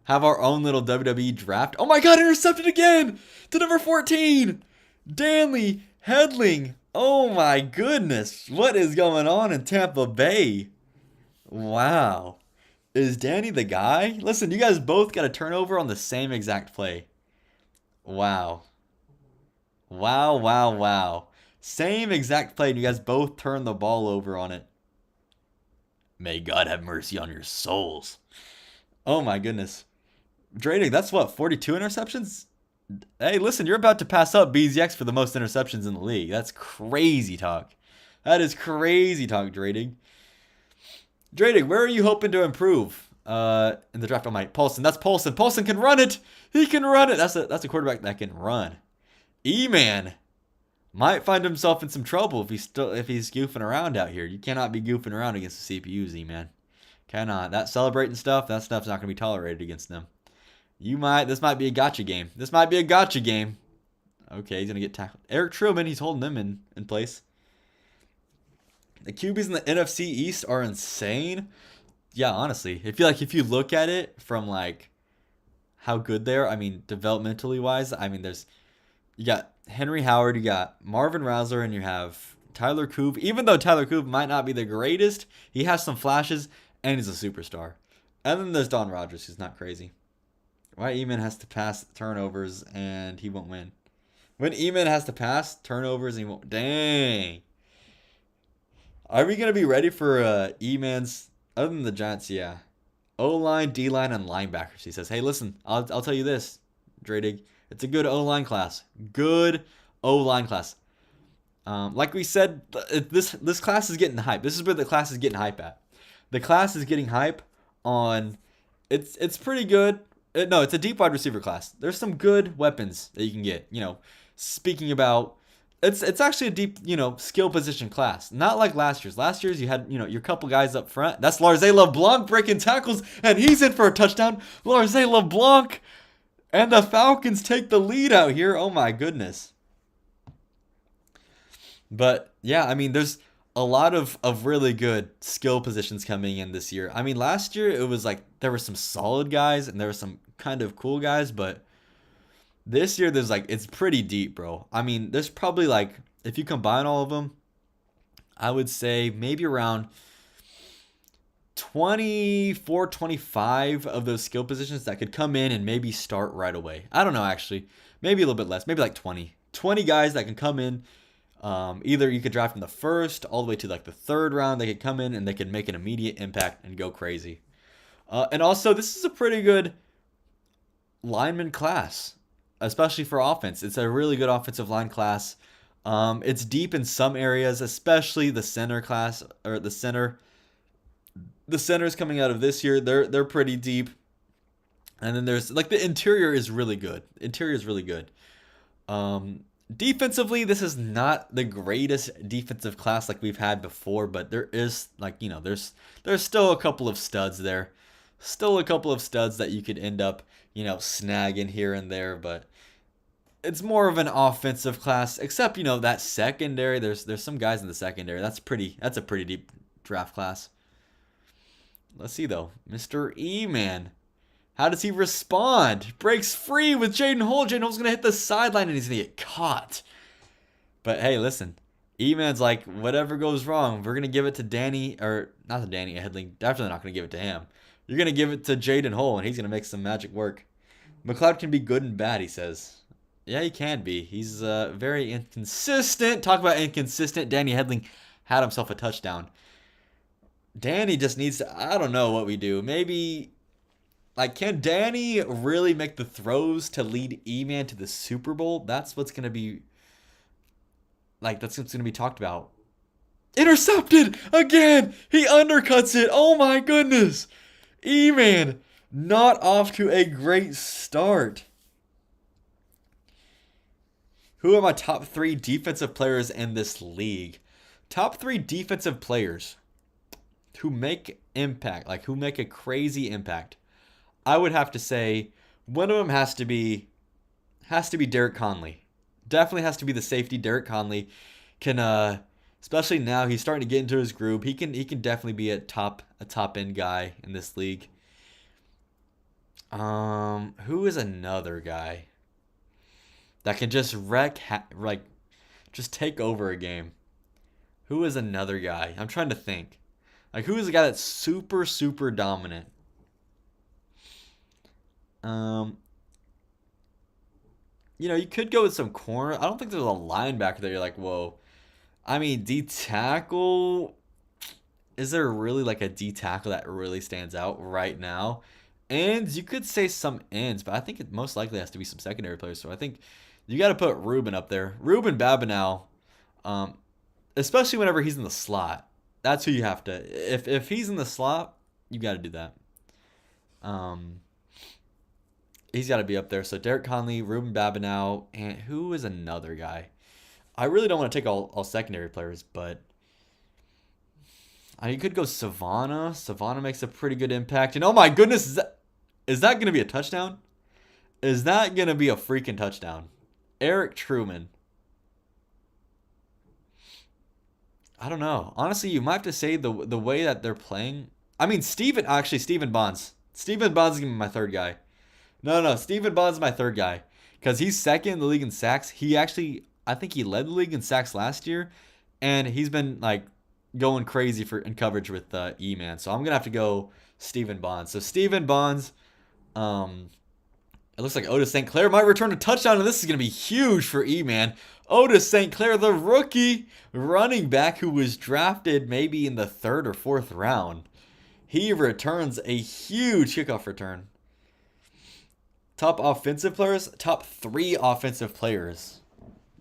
Have our own little WWE draft. Oh my god, intercepted again! To number 14! Danley Hedling. Oh my goodness. What is going on in Tampa Bay? Wow. Is Danny the guy? Listen, you guys both got a turnover on the same exact play. Wow. Wow. Same exact play, and you guys both turned the ball over on it. May God have mercy on your souls. Oh my goodness. Draydig, that's what, 42 interceptions? Hey, listen, you're about to pass up BZX for the most interceptions in the league. That's crazy talk. That is crazy talk, Draydig. Draydig, where are you hoping to improve? In the draft on Mike Paulson. That's Paulson. Paulson can run it. He can run it. That's a quarterback that can run. E-Man might find himself in some trouble if he's goofing around out here. You cannot be goofing around against the CPUs, E-Man. Cannot. That celebrating stuff, that stuff's not going to be tolerated against them. This might be a gotcha game. Okay, he's going to get tackled. Eric Truman, he's holding them in place. The QBs in the NFC East are insane. Yeah, honestly. If you look at it from like how good they are, I mean, developmentally wise, I mean, you got Henry Howard, you got Marvin Rausler, and you have Tyler Coop. Even though Tyler Coop might not be the greatest, he has some flashes, and he's a superstar. And then there's Don Rodgers, who's not crazy. Why E-Man has to pass turnovers and he won't win? When E-Man has to pass turnovers and he won't... Dang. Are we going to be ready for E-Man's... Other than the Giants, yeah. O-line, D-line, and linebackers. He says, hey, listen, I'll tell you this, Draydig. It's a good O-line class. Good O-line class. Like we said, this class is getting hype. This is where the class is getting hype at. The class is getting hype on... It's pretty good. No, it's a deep wide receiver class. There's some good weapons that you can get. Speaking about, it's actually a deep, skill position class. Not like last year's. Last year's you had, your couple guys up front. That's Larze LeBlanc breaking tackles, and he's in for a touchdown. Larze LeBlanc, and the Falcons take the lead out here. Oh my goodness. But yeah, I mean, there's a lot of really good skill positions coming in this year. I mean, last year it was like there were some solid guys and there were some kind of cool guys, but this year there's it's pretty deep, bro. I mean, there's probably if you combine all of them, I would say maybe around 24, 25 of those skill positions that could come in and maybe start right away. I don't know, actually. Maybe a little bit less. Maybe 20. 20 guys that can come in. Either you could draft in the first all the way to the third round. They could come in and they could make an immediate impact and go crazy. And also, this is a pretty good lineman class, especially for offense. It's a really good offensive line class. It's deep in some areas, especially the center class, or the center. The centers coming out of this year, they're pretty deep. And then there's like the interior is really good. Interior is really good. Defensively, this is not the greatest defensive class like we've had before, but there is like, you know, there's still a couple of studs there. Still a couple of studs that you could end up, you know, snagging here and there, but it's more of an offensive class, except, you know, that secondary, there's some guys in the secondary. That's a pretty deep draft class. Let's see though. Mr. E-Man. How does he respond? Breaks free with Jaden Hole. Jaden Hole's going to hit the sideline and he's going to get caught. But hey, listen. E-Man's like, whatever goes wrong, we're going to give it to Danny, or not to Danny Edling. Definitely not going to give it to him. You're going to give it to Jaden Hole and he's going to make some magic work. McLeod can be good and bad, he says. Yeah, he can be. He's very inconsistent. Talk about inconsistent. Danny Hedling had himself a touchdown. Danny just needs to, I don't know what we do. Maybe... Like, can Danny really make the throws to lead E-Man to the Super Bowl? That's what's going to be... Like, that's what's going to be talked about. Intercepted! Again! He undercuts it! Oh my goodness! E-Man not off to a great start. Who are my top 3 defensive players in this league? Top 3 defensive players who make impact. Like, who make a crazy impact. I would have to say one of them has to be Derek Conley. Definitely has to be the safety. Derek Conley can especially now he's starting to get into his groove. He can definitely be a top end guy in this league. Who is another guy that can just just take over a game? Who is another guy? I'm trying to think. Like, who is a guy that's super dominant? You know, you could go with some corner. I don't think there's a linebacker that you're like, whoa. I mean, D tackle. Is there really like a D tackle that really stands out right now? And you could say some ends, but I think it most likely has to be some secondary players. So I think you got to put Ruben up there. Ruben Babinow, especially whenever he's in the slot. That's who you have to. If he's in the slot, you got to do that. He's got to be up there. So Derek Conley, Ruben Babinow, and who is another guy? I really don't want to take all secondary players, but you could go Savannah. Savannah makes a pretty good impact. And oh my goodness, is that going to be a touchdown? Is that going to be a freaking touchdown? Eric Truman. I don't know. Honestly, you might have to say the way that they're playing. I mean, Steven Bonds. Steven Bonds is going to be my third guy. No. Steven Bonds is my third guy. Because he's second in the league in sacks. I think he led the league in sacks last year. And he's been, like, going crazy in coverage with E-Man. So I'm going to have to go Steven Bonds. So Steven Bonds, it looks like Otis St. Clair might return a touchdown. And this is going to be huge for E-Man. Otis St. Clair, the rookie running back who was drafted maybe in the 3rd or 4th round. He returns a huge kickoff return. Top offensive players? Top 3 offensive players.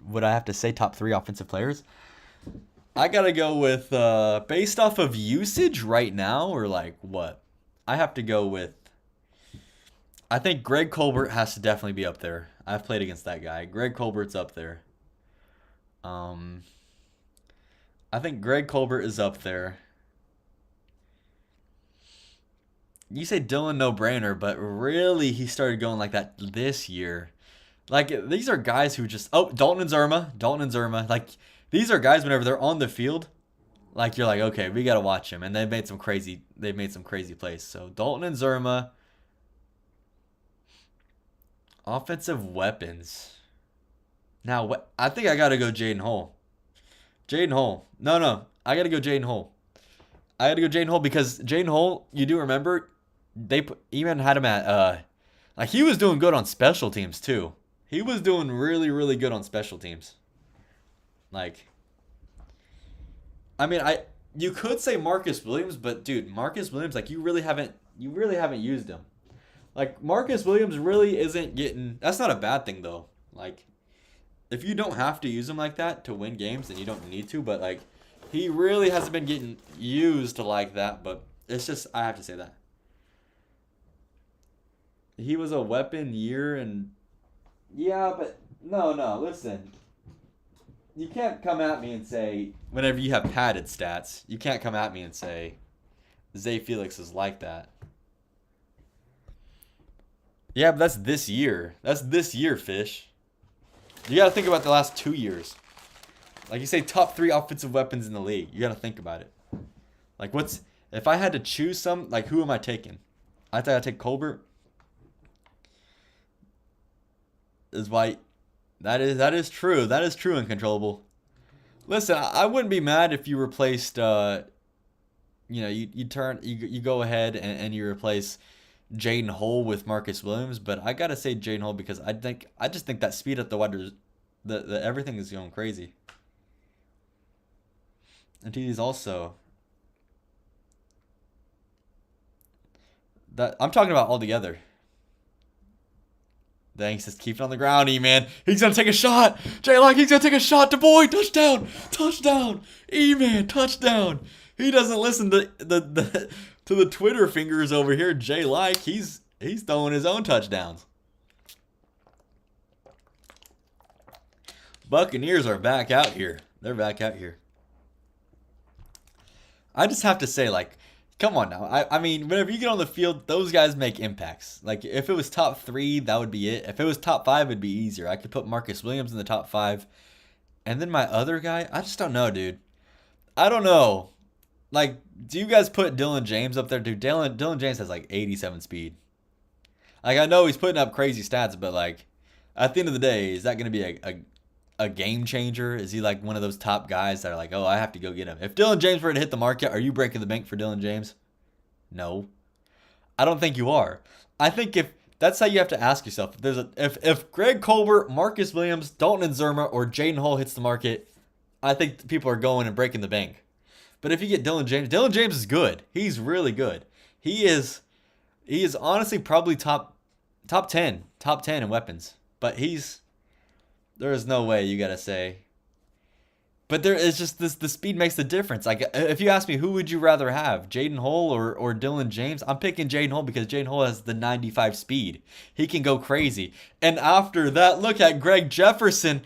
Would I have to say top 3 offensive players? I got to go with, based off of usage right now, or like what? I have to go with, I think Greg Colbert has to definitely be up there. I've played against that guy. Greg Colbert's up there. I think Greg Colbert is up there. You say Dylan no-brainer, but really he started going like that this year. Like, these are guys who just... Oh, Dalton and Zerma. Like, these are guys whenever they're on the field, like, you're like, okay, we got to watch them. And they've made some crazy plays. So, Dalton and Zerma. Offensive weapons. Now, I think I got to go Jaden Hole. No. I got to go Jaden Hole. Because Jaden Hole, you do remember, even had him at, like, he was doing good on special teams, too. He was doing really, really good on special teams. Like, I mean, you could say Marcus Williams, but dude, Marcus Williams, like, you really haven't used him. Like, Marcus Williams really isn't getting... That's not a bad thing, though. Like, if you don't have to use him like that to win games, then you don't need to. But, like, he really hasn't been getting used like that. But it's just, I have to say that. he was a weapon year and yeah, but no, listen. You can't come at me and say whenever you have padded stats, you can't come at me and say Zay Felix is like that. Yeah, but that's this year. That's this year, Fish. You got to think about the last 2 years. Like you say, top three offensive weapons in the league. You got to think about it. Like, what's if I had to choose some? Like, who am I taking? I think I'd take Colbert. Is why that is true. That is true. Uncontrollable. Listen, I wouldn't be mad if you replaced. You go ahead and you replace Jaden Hole with Marcus Williams, but I gotta say Jaden Hole because I just think that speed at the wide, the everything is going crazy. And he's also that I'm talking about all together. Dang, he's just keeping on the ground, E-Man. He's gonna take a shot. J-Lock, he's gonna take a shot to Boyd. Touchdown. Touchdown. E-Man, touchdown. He doesn't listen to the Twitter fingers over here. J-Like, he's throwing his own touchdowns. Buccaneers are back out here. They're back out here. I just have to say, like, come on now. I mean, whenever you get on the field, those guys make impacts. Like, if it was top three, that would be it. If it was top five, it'd be easier. I could put Marcus Williams in the top five. And then my other guy, I just don't know, dude. I don't know. Like, do you guys put Dylan James up there? Dude, Dylan James has like 87 speed. Like, I know he's putting up crazy stats, but like, at the end of the day, is that going to be a game changer? Is he like one of those top guys that are like, oh, I have to go get him? If Dylan James were to hit the market, are you breaking the bank for Dylan James? No. I don't think you are. I think if that's how you have to ask yourself. If Greg Colbert, Marcus Williams, Dalton Zerma, or Jaden Hall hits the market, I think people are going and breaking the bank. But if you get Dylan James is good. He's really good. He is honestly probably top 10 in weapons. But there is no way you gotta say. But there is just this. The speed makes the difference. Like if you ask me, who would you rather have, Jaden Hole or Dylan James? I'm picking Jaden Hole because Jaden Hole has the 95 speed. He can go crazy. And after that, look at Greg Jefferson,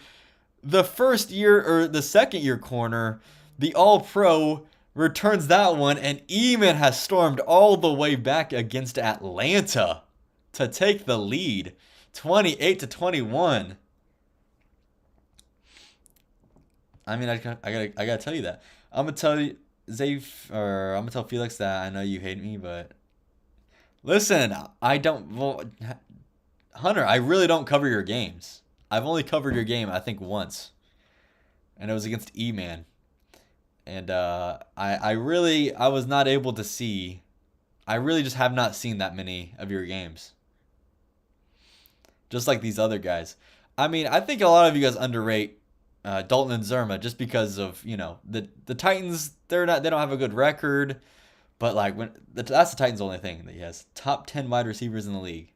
the first year or the second year corner, the All-Pro returns that one, and Eman has stormed all the way back against Atlanta to take the lead, 28-21. I mean, I gotta tell you that. I'm gonna tell you, I'm gonna tell Felix that I know you hate me, but listen, I don't. Well, Hunter, I really don't cover your games. I've only covered your game, I think, once, and it was against E-Man. And I was not able to see. I really just have not seen that many of your games. Just like these other guys. I mean, I think a lot of you guys underrate Dalton and Zerma just because of the Titans. They don't have a good record, but like that's the Titans' only thing that he has top 10 wide receivers in the league.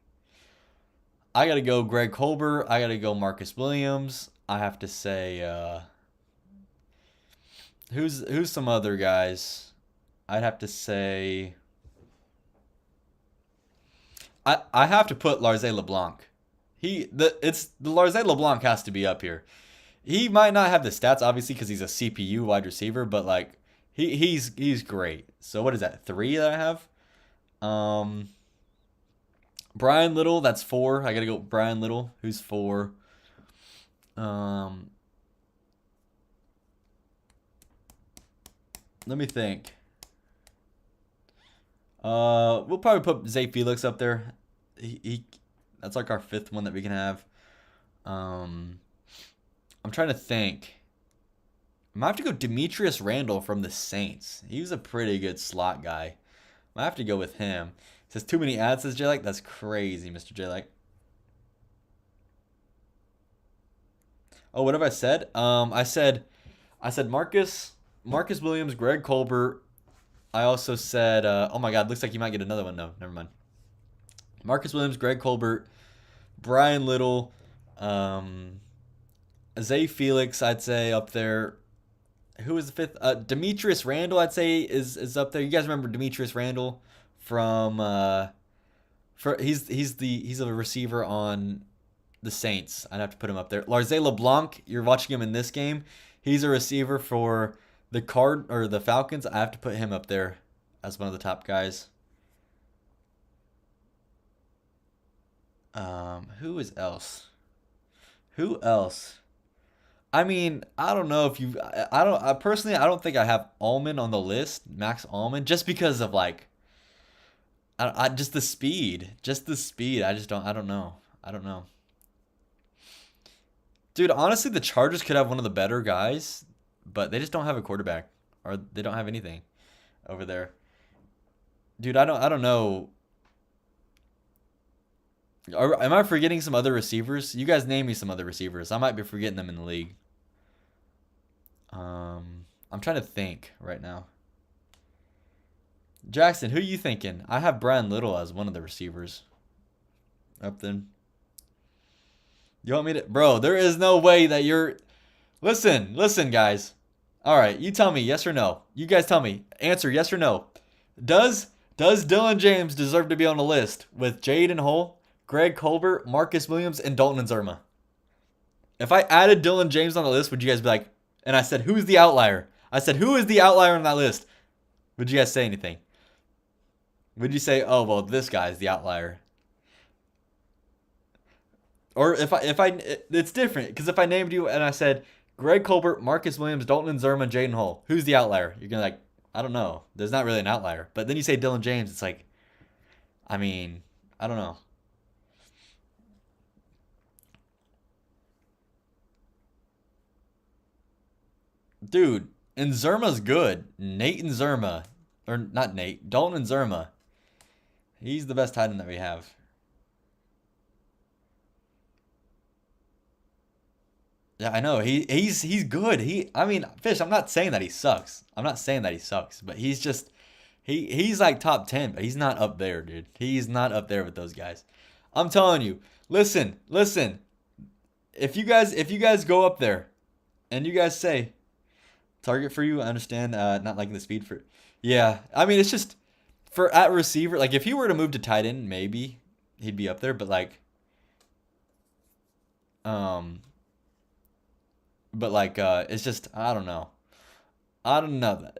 I gotta go Greg Colbert. I gotta go Marcus Williams. I have to say who's some other guys. I'd have to say I have to put Larze LeBlanc. The Larze LeBlanc has to be up here. He might not have the stats, obviously, because he's a CPU wide receiver, but like he's great. So what is that? 3 that I have? Brian Little, that's 4. I gotta go Brian Little, who's 4. Let me think. We'll probably put Zay Felix up there. He that's like our 5th one that we can have. I'm trying to think. I might have to go Demetrius Randall from the Saints. He was a pretty good slot guy. I might have to go with him. It says too many ads, says J-Like. That's crazy, Mr. J-Like. Oh, what have I said? I said Marcus Williams, Greg Colbert. I also said, oh my God, looks like you might get another one. No, never mind. Marcus Williams, Greg Colbert, Brian Little, Zay Felix, I'd say up there. Who was the 5th? Demetrius Randall, I'd say is up there. You guys remember Demetrius Randall from He's a receiver on the Saints. I'd have to put him up there. Larze LeBlanc, you're watching him in this game. He's a receiver for the Falcons. I have to put him up there as one of the top guys. Who is else? Who else? I mean, I don't know if you. I don't. I personally, I don't think I have Allman on the list, Max Allman, just because of like, just the speed, just the speed. I just don't. I don't know. I don't know. Dude, honestly, the Chargers could have one of the better guys, but they just don't have a quarterback, or they don't have anything over there. Dude, I don't know. Am I forgetting some other receivers? You guys name me some other receivers. I might be forgetting them in the league. I'm trying to think right now. Jackson, who are you thinking? I have Brian Little as one of the receivers. Up then. You want me to... Bro, there is no way that you're... Listen, guys. All right, you tell me yes or no. You guys tell me. Answer yes or no. Does Dylan James deserve to be on the list with Jaden Hole, Greg Colbert, Marcus Williams, and Dalton and Zerma? If I added Dylan James on the list, would you guys be like... And I said, who's the outlier? I said, who is the outlier on that list? Would you guys say anything? Would you say, oh, well, this guy's the outlier? Or it's different. Because if I named you and I said, Greg Colbert, Marcus Williams, Dalton and Zerma, Jaden Hole, who's the outlier? You're going to like, I don't know. There's not really an outlier. But then you say Dylan James, it's like, I mean, I don't know. Dude, and Zerma's good. Nate and Zerma. Or not Nate. Dalton and Zerma. He's the best tight end that we have. Yeah, I know. He's good. I mean, Fish, I'm not saying that he sucks. I'm not saying that he sucks, but he's just he's like top 10, but he's not up there, dude. He's not up there with those guys. I'm telling you. Listen. If you guys go up there and you guys say target for you, I understand not liking the speed for. Yeah, I mean it's just for at receiver. Like if he were to move to tight end, maybe he'd be up there. But um, it's just I don't know. I don't know.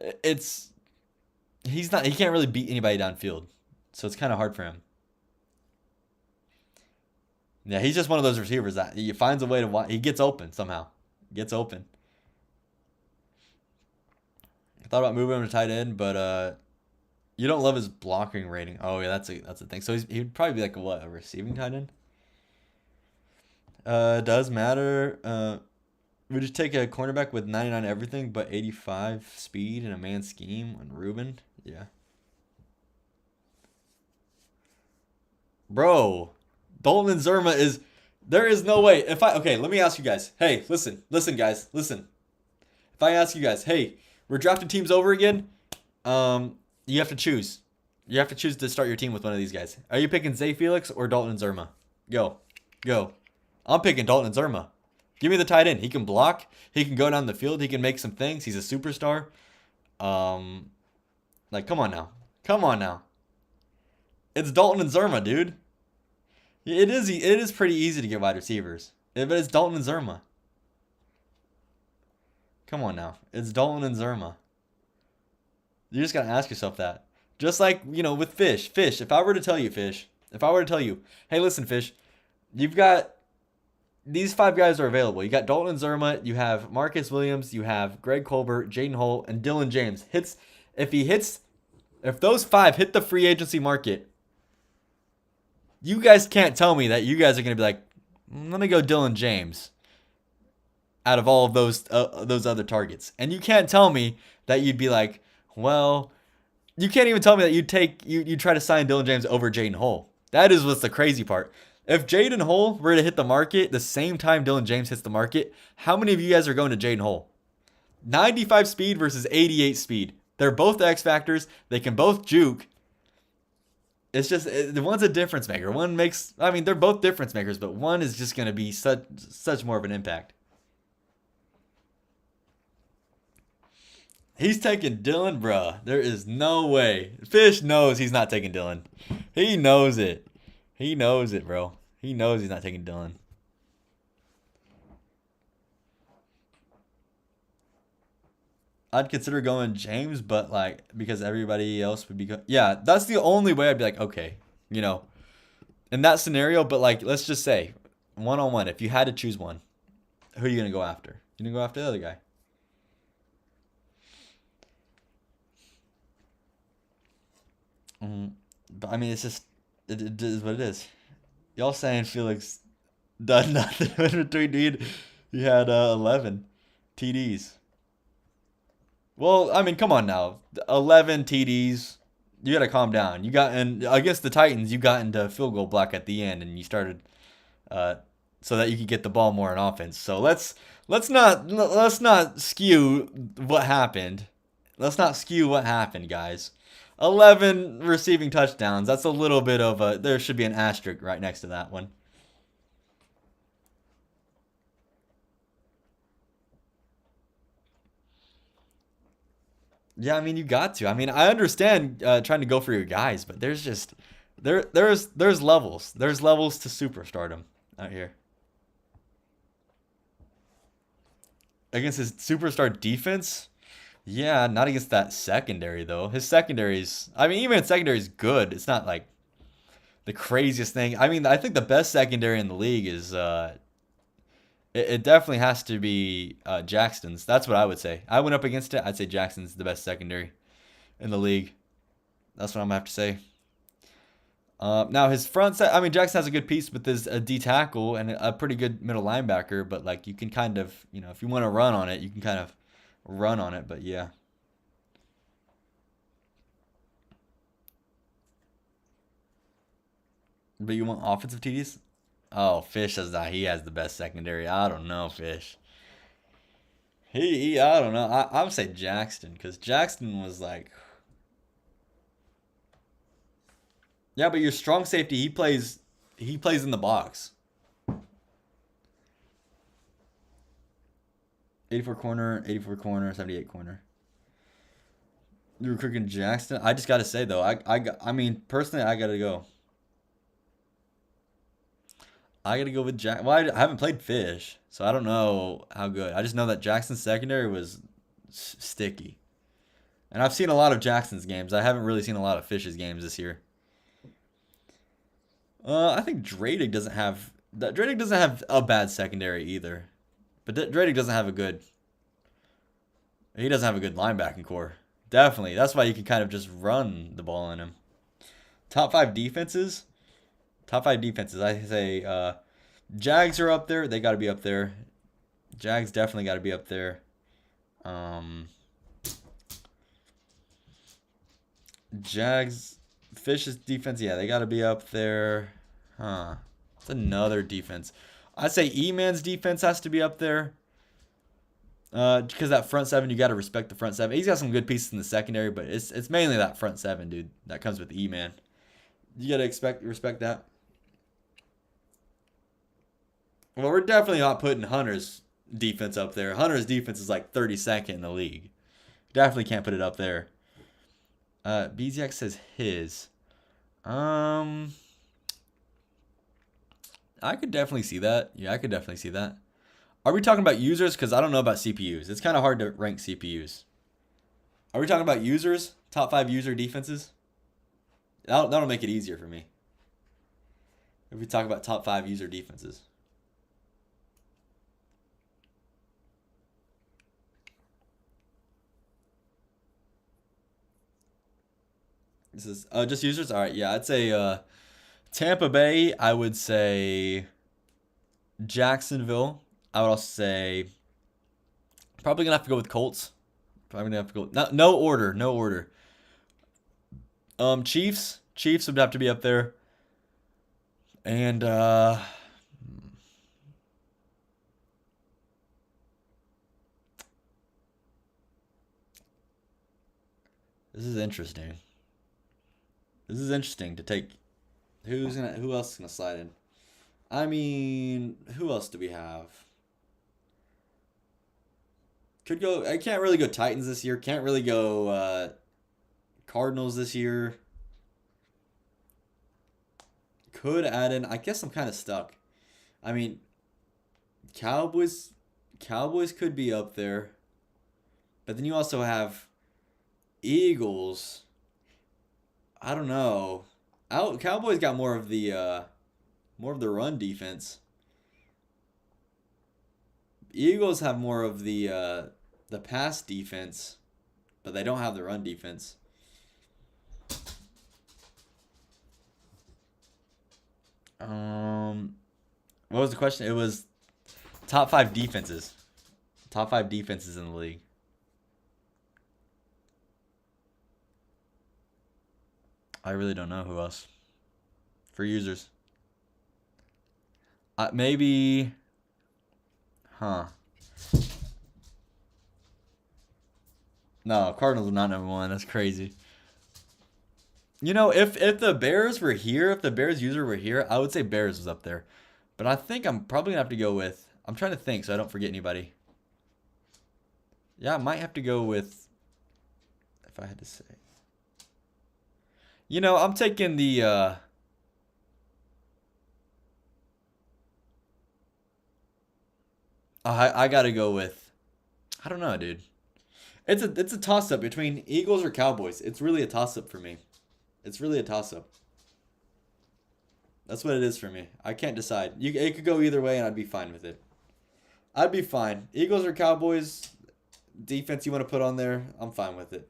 He can't really beat anybody downfield, so it's kind of hard for him. Yeah, he's just one of those receivers that he finds a way to. He gets open somehow. Gets open. I thought about moving him to tight end, but you don't love his blocking rating. Oh yeah, that's a thing. So he'd probably be like a receiving tight end? Does matter. Would you take a cornerback with 99 everything but 85 speed in a man scheme on Ruben? Yeah. Bro, Dalton and Zerma is. There is no way. Okay, let me ask you guys. Hey, listen, guys, listen. If I ask you guys, hey, we're drafting teams over again. You have to choose. You have to choose to start your team with one of these guys. Are you picking Zay Felix or Dalton and Zerma? Go. I'm picking Dalton and Zerma. Give me the tight end. He can block. He can go down the field. He can make some things. He's a superstar. Come on now. It's Dalton and Zerma, dude. It is pretty easy to get wide receivers. But it's Dalton and Zerma. Come on now. It's Dalton and Zerma. You just got to ask yourself that. Just like, with Fish. Fish, if I were to tell you, hey, listen, Fish, you've got these 5 guys are available. You got Dalton and Zerma, you have Marcus Williams, you have Greg Colbert, Jaden Hole, and Dylan James. If those 5 hit the free agency market, you guys can't tell me that you guys are going to be like, let me go Dylan James out of all of those other targets. And you can't tell me that you'd be like, well, you can't even tell me that you try to sign Dylan James over Jaden Hole. That is what's the crazy part. If Jaden Hole were to hit the market the same time Dylan James hits the market, how many of you guys are going to Jaden Hole? 95 speed versus 88 speed. They're both X factors. They can both juke. It's just one's a difference maker. They're both difference makers, but one is just going to be such more of an impact. He's taking Dylan, bruh. There is no way. Fish knows he's not taking Dylan. He knows it. He knows it, bro. He knows he's not taking Dylan. I'd consider going James, but like because everybody else would be yeah, that's the only way I'd be like, okay, you know, in that scenario. But like, let's just say, one on one, if you had to choose one, who are you gonna go after? You gonna go after the other guy? But I mean, it's just it is what it is. Y'all saying Felix done nothing in between, dude. He had 11 TDs. Well, I mean, come on now. 11 TDs. You got to calm down. You got and against the Titans, you got into field goal block at the end and you started uh so that you could get the ball more in offense. So let's not skew what happened. Let's not skew what happened, guys. 11 receiving touchdowns. That's a little bit of a there should be an asterisk right next to that one. Yeah, I mean you got to. I mean I understand trying to go for your guys, but there's just there's levels. There's levels to superstardom out here. Against his superstar defense, yeah, not against that secondary though. His secondary's, I mean, even secondary's good. It's not like the craziest thing. I mean, I think the best secondary in the league is it definitely has to be Jackson's. That's what I would say. I went up against it. I'd say Jackson's the best secondary in the league. That's what I'm gonna have to say. Now his front set. I mean, Jackson has a good piece with his D tackle and a pretty good middle linebacker. But like, you can kind of, you know, if you want to run on it, you can kind of run on it. But yeah. But you want offensive TDs? Oh, Fish says that he has the best secondary. I don't know, Fish. I don't know. I would say Jackson because Jackson was like, yeah, but your strong safety, he plays in the box. 84 corner, 78 corner. You were cooking Jackson. I just gotta say though, I mean personally, I gotta go. I gotta go with Jack. Well, I haven't played Fish, so I don't know how good. I just know that Jackson's secondary was sticky, and I've seen a lot of Jackson's games. I haven't really seen a lot of Fish's games this year. I think Dradic doesn't have that. Dradic doesn't have a bad secondary either, but Dradic doesn't have a good. He doesn't have a good linebacking core. Definitely, that's why you can kind of just run the ball in him. Top five defenses. Top five defenses. I say Jags are up there. They got to be up there. Jags definitely got to be up there. Um, Jags, Fish's defense. Yeah, they got to be up there. Huh. It's another defense. I'd say E-Man's defense has to be up there. Because that front seven, you got to respect the front seven. He's got some good pieces in the secondary, but it's mainly that front seven, dude, that comes with E-Man. You got to respect that. Well, we're definitely not putting Hunter's defense up there. Hunter's defense is like 32nd in the league. Definitely can't put it up there. BZX says his. I could definitely see that. Yeah, I could definitely see that. Are we talking about users? Because I don't know about CPUs. It's kind of hard to rank CPUs. Are we talking about users? Top 5 user defenses? That'll make it easier for me. If we talk about top 5 user defenses. This is just users? All right, yeah. I'd say Tampa Bay. I would say Jacksonville. I would also say probably gonna have to go with Colts. Probably gonna have to go. No order. No order. Chiefs. Chiefs would have to be up there. And this is interesting. This is interesting to take. Who else is gonna slide in? I mean, who else do we have? Could go. I can't really go Titans this year. Can't really go Cardinals this year. Could add in. I guess I'm kind of stuck. I mean, Cowboys. Cowboys could be up there, but then you also have Eagles. I don't know. Cowboys got more of the run defense. Eagles have more of the pass defense, but they don't have the run defense. What was the question? It was top five defenses. Top five defenses in the league. I really don't know who else. For users. Maybe. Huh. No, Cardinals are not number one. That's crazy. You know, if the Bears were here, if the Bears user were here, I would say Bears was up there. But I think I'm probably gonna have to go with. I'm trying to think so I don't forget anybody. Yeah, I might have to go with. If I had to say. You know, I'm taking the. I gotta go with. I don't know, dude. It's a toss up between Eagles or Cowboys. It's really a toss up for me. It's really a toss up. That's what it is for me. I can't decide. It could go either way, and I'd be fine with it. I'd be fine. Eagles or Cowboys, defense you want to put on there, I'm fine with it.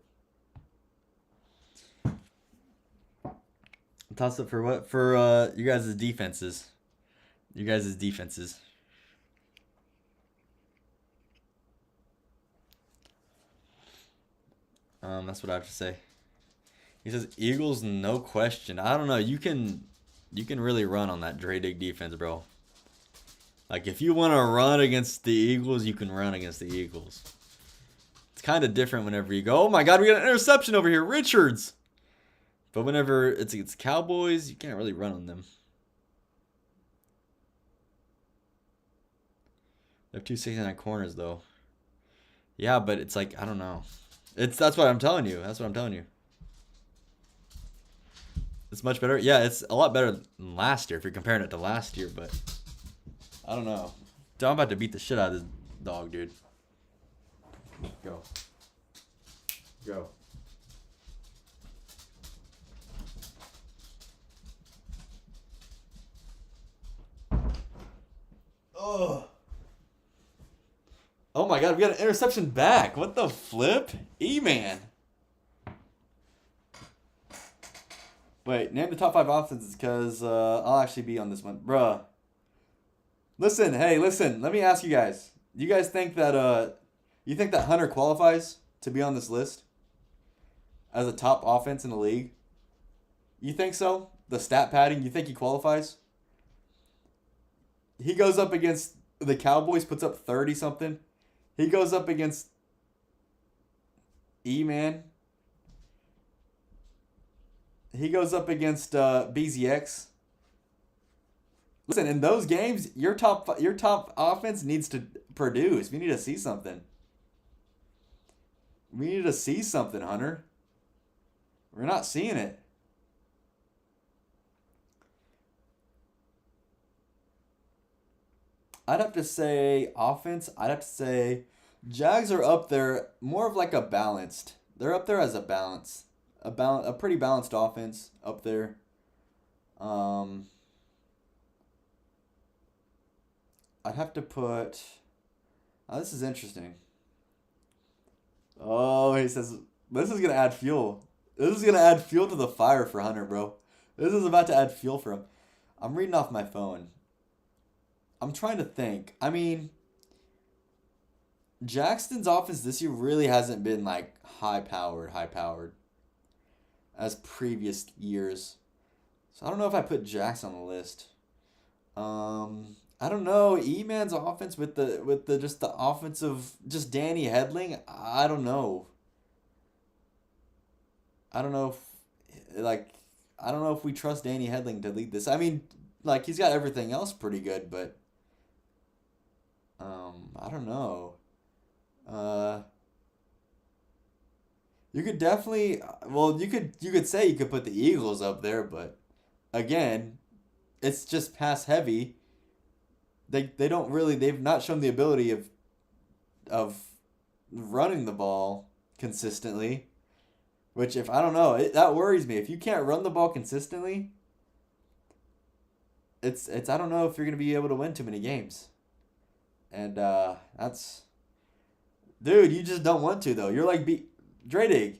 Toss up for what? For you guys' defenses. You guys' defenses. That's what I have to say. He says Eagles, no question. I don't know. You can really run on that Dre Dig defense, bro. Like if you want to run against the Eagles, you can run against the Eagles. It's kind of different whenever you go, oh my God, we got an interception over here, Richards. But whenever it's Cowboys, you can't really run on them. They have 269 corners though. Yeah, but it's like I don't know. That's what I'm telling you. That's what I'm telling you. It's much better. Yeah, it's a lot better than last year if you're comparing it to last year, but I don't know. I'm about to beat the shit out of this dog, dude. Go. Go. Oh. Oh my God, we got an interception back. What the flip? E-man. Wait, name the top five offenses because I'll actually be on this one. Bruh. Listen, hey, listen. Let me ask you guys. You guys think that you think that Hunter qualifies to be on this list as a top offense in the league? You think so? The stat padding, you think he qualifies? He goes up against the Cowboys, puts up 30 something. He goes up against E-Man. He goes up against BZX. Listen, in those games, your top offense needs to produce. We need to see something. We need to see something, Hunter. We're not seeing it. I'd have to say offense. I'd have to say Jags are up there more of like a balanced. They're up there as a balance. A pretty balanced offense up there. I'd have to put. Oh, this is interesting. Oh, he says this is gonna add fuel. This is gonna add fuel to the fire for Hunter, bro. This is about to add fuel for him. I'm reading off my phone. I'm trying to think. I mean, Jackson's offense this year really hasn't been like high powered as previous years. So I don't know if I put Jackson on the list. I don't know. E-Man's offense with the just the offensive just Danny Hedling. I don't know. I don't know I don't know if we trust Danny Hedling to lead this. I mean, like he's got everything else pretty good, but I don't know. You could definitely you could say you could put the Eagles up there, but again, it's just pass heavy. They don't really they've not shown the ability of running the ball consistently. Which if I don't know, that worries me. If you can't run the ball consistently, it's I don't know if you're gonna be able to win too many games. And that's dude, you just don't want to though. You're like Draydig.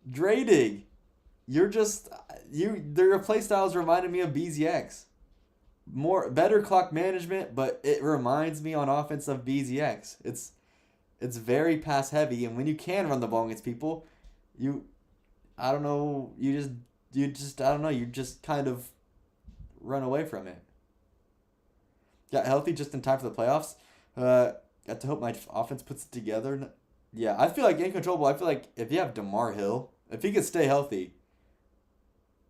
Draydig. You're just their play styles reminded me of BZX. More better clock management, but it reminds me on offense of BZX. It's very pass heavy, and when you can run the ball against people, you I don't know, you just I don't know, you just kind of run away from it. Got healthy just in time for the playoffs. Got to hope my offense puts it together. Yeah, I feel like incontrollable. I feel like if you have DeMar Hill, if he could stay healthy,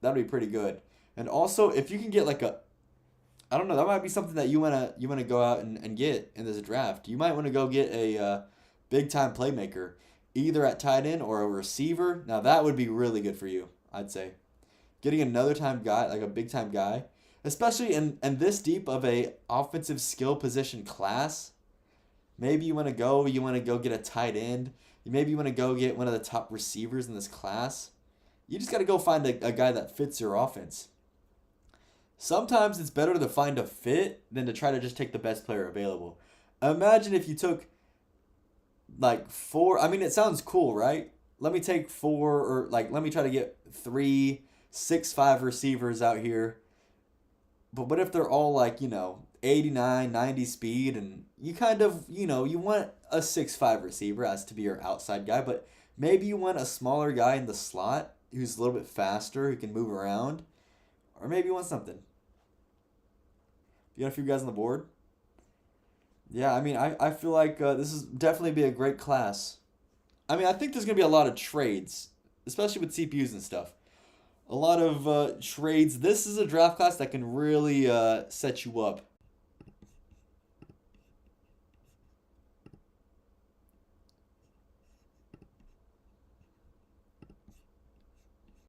that'd be pretty good. And also, if you can get like I don't know, that might be something that you wanna go out and get in this draft. You might want to go get a big time playmaker, either at tight end or a receiver. Now that would be really good for you, I'd say. Getting another time guy, like a big time guy, especially in this deep of a offensive skill position class. Maybe you want to go get a tight end. Maybe you want to go get one of the top receivers in this class. You just got to go find a guy that fits your offense. Sometimes it's better to find a fit than to try to just take the best player available. Imagine if you took like four. I mean, it sounds cool, right? Let me take four, or like let me try to get 3 6'5" receivers out here. But what if they're all like, 89, 90 speed, and you kind of, you want a 6'5" receiver as to be your outside guy, but maybe you want a smaller guy in the slot who's a little bit faster, who can move around, or maybe you want something. You got a few guys on the board? Yeah, I mean, I feel like this is definitely be a great class. I mean, I think there's going to be a lot of trades, especially with CPUs and stuff. A lot of trades. This is a draft class that can really set you up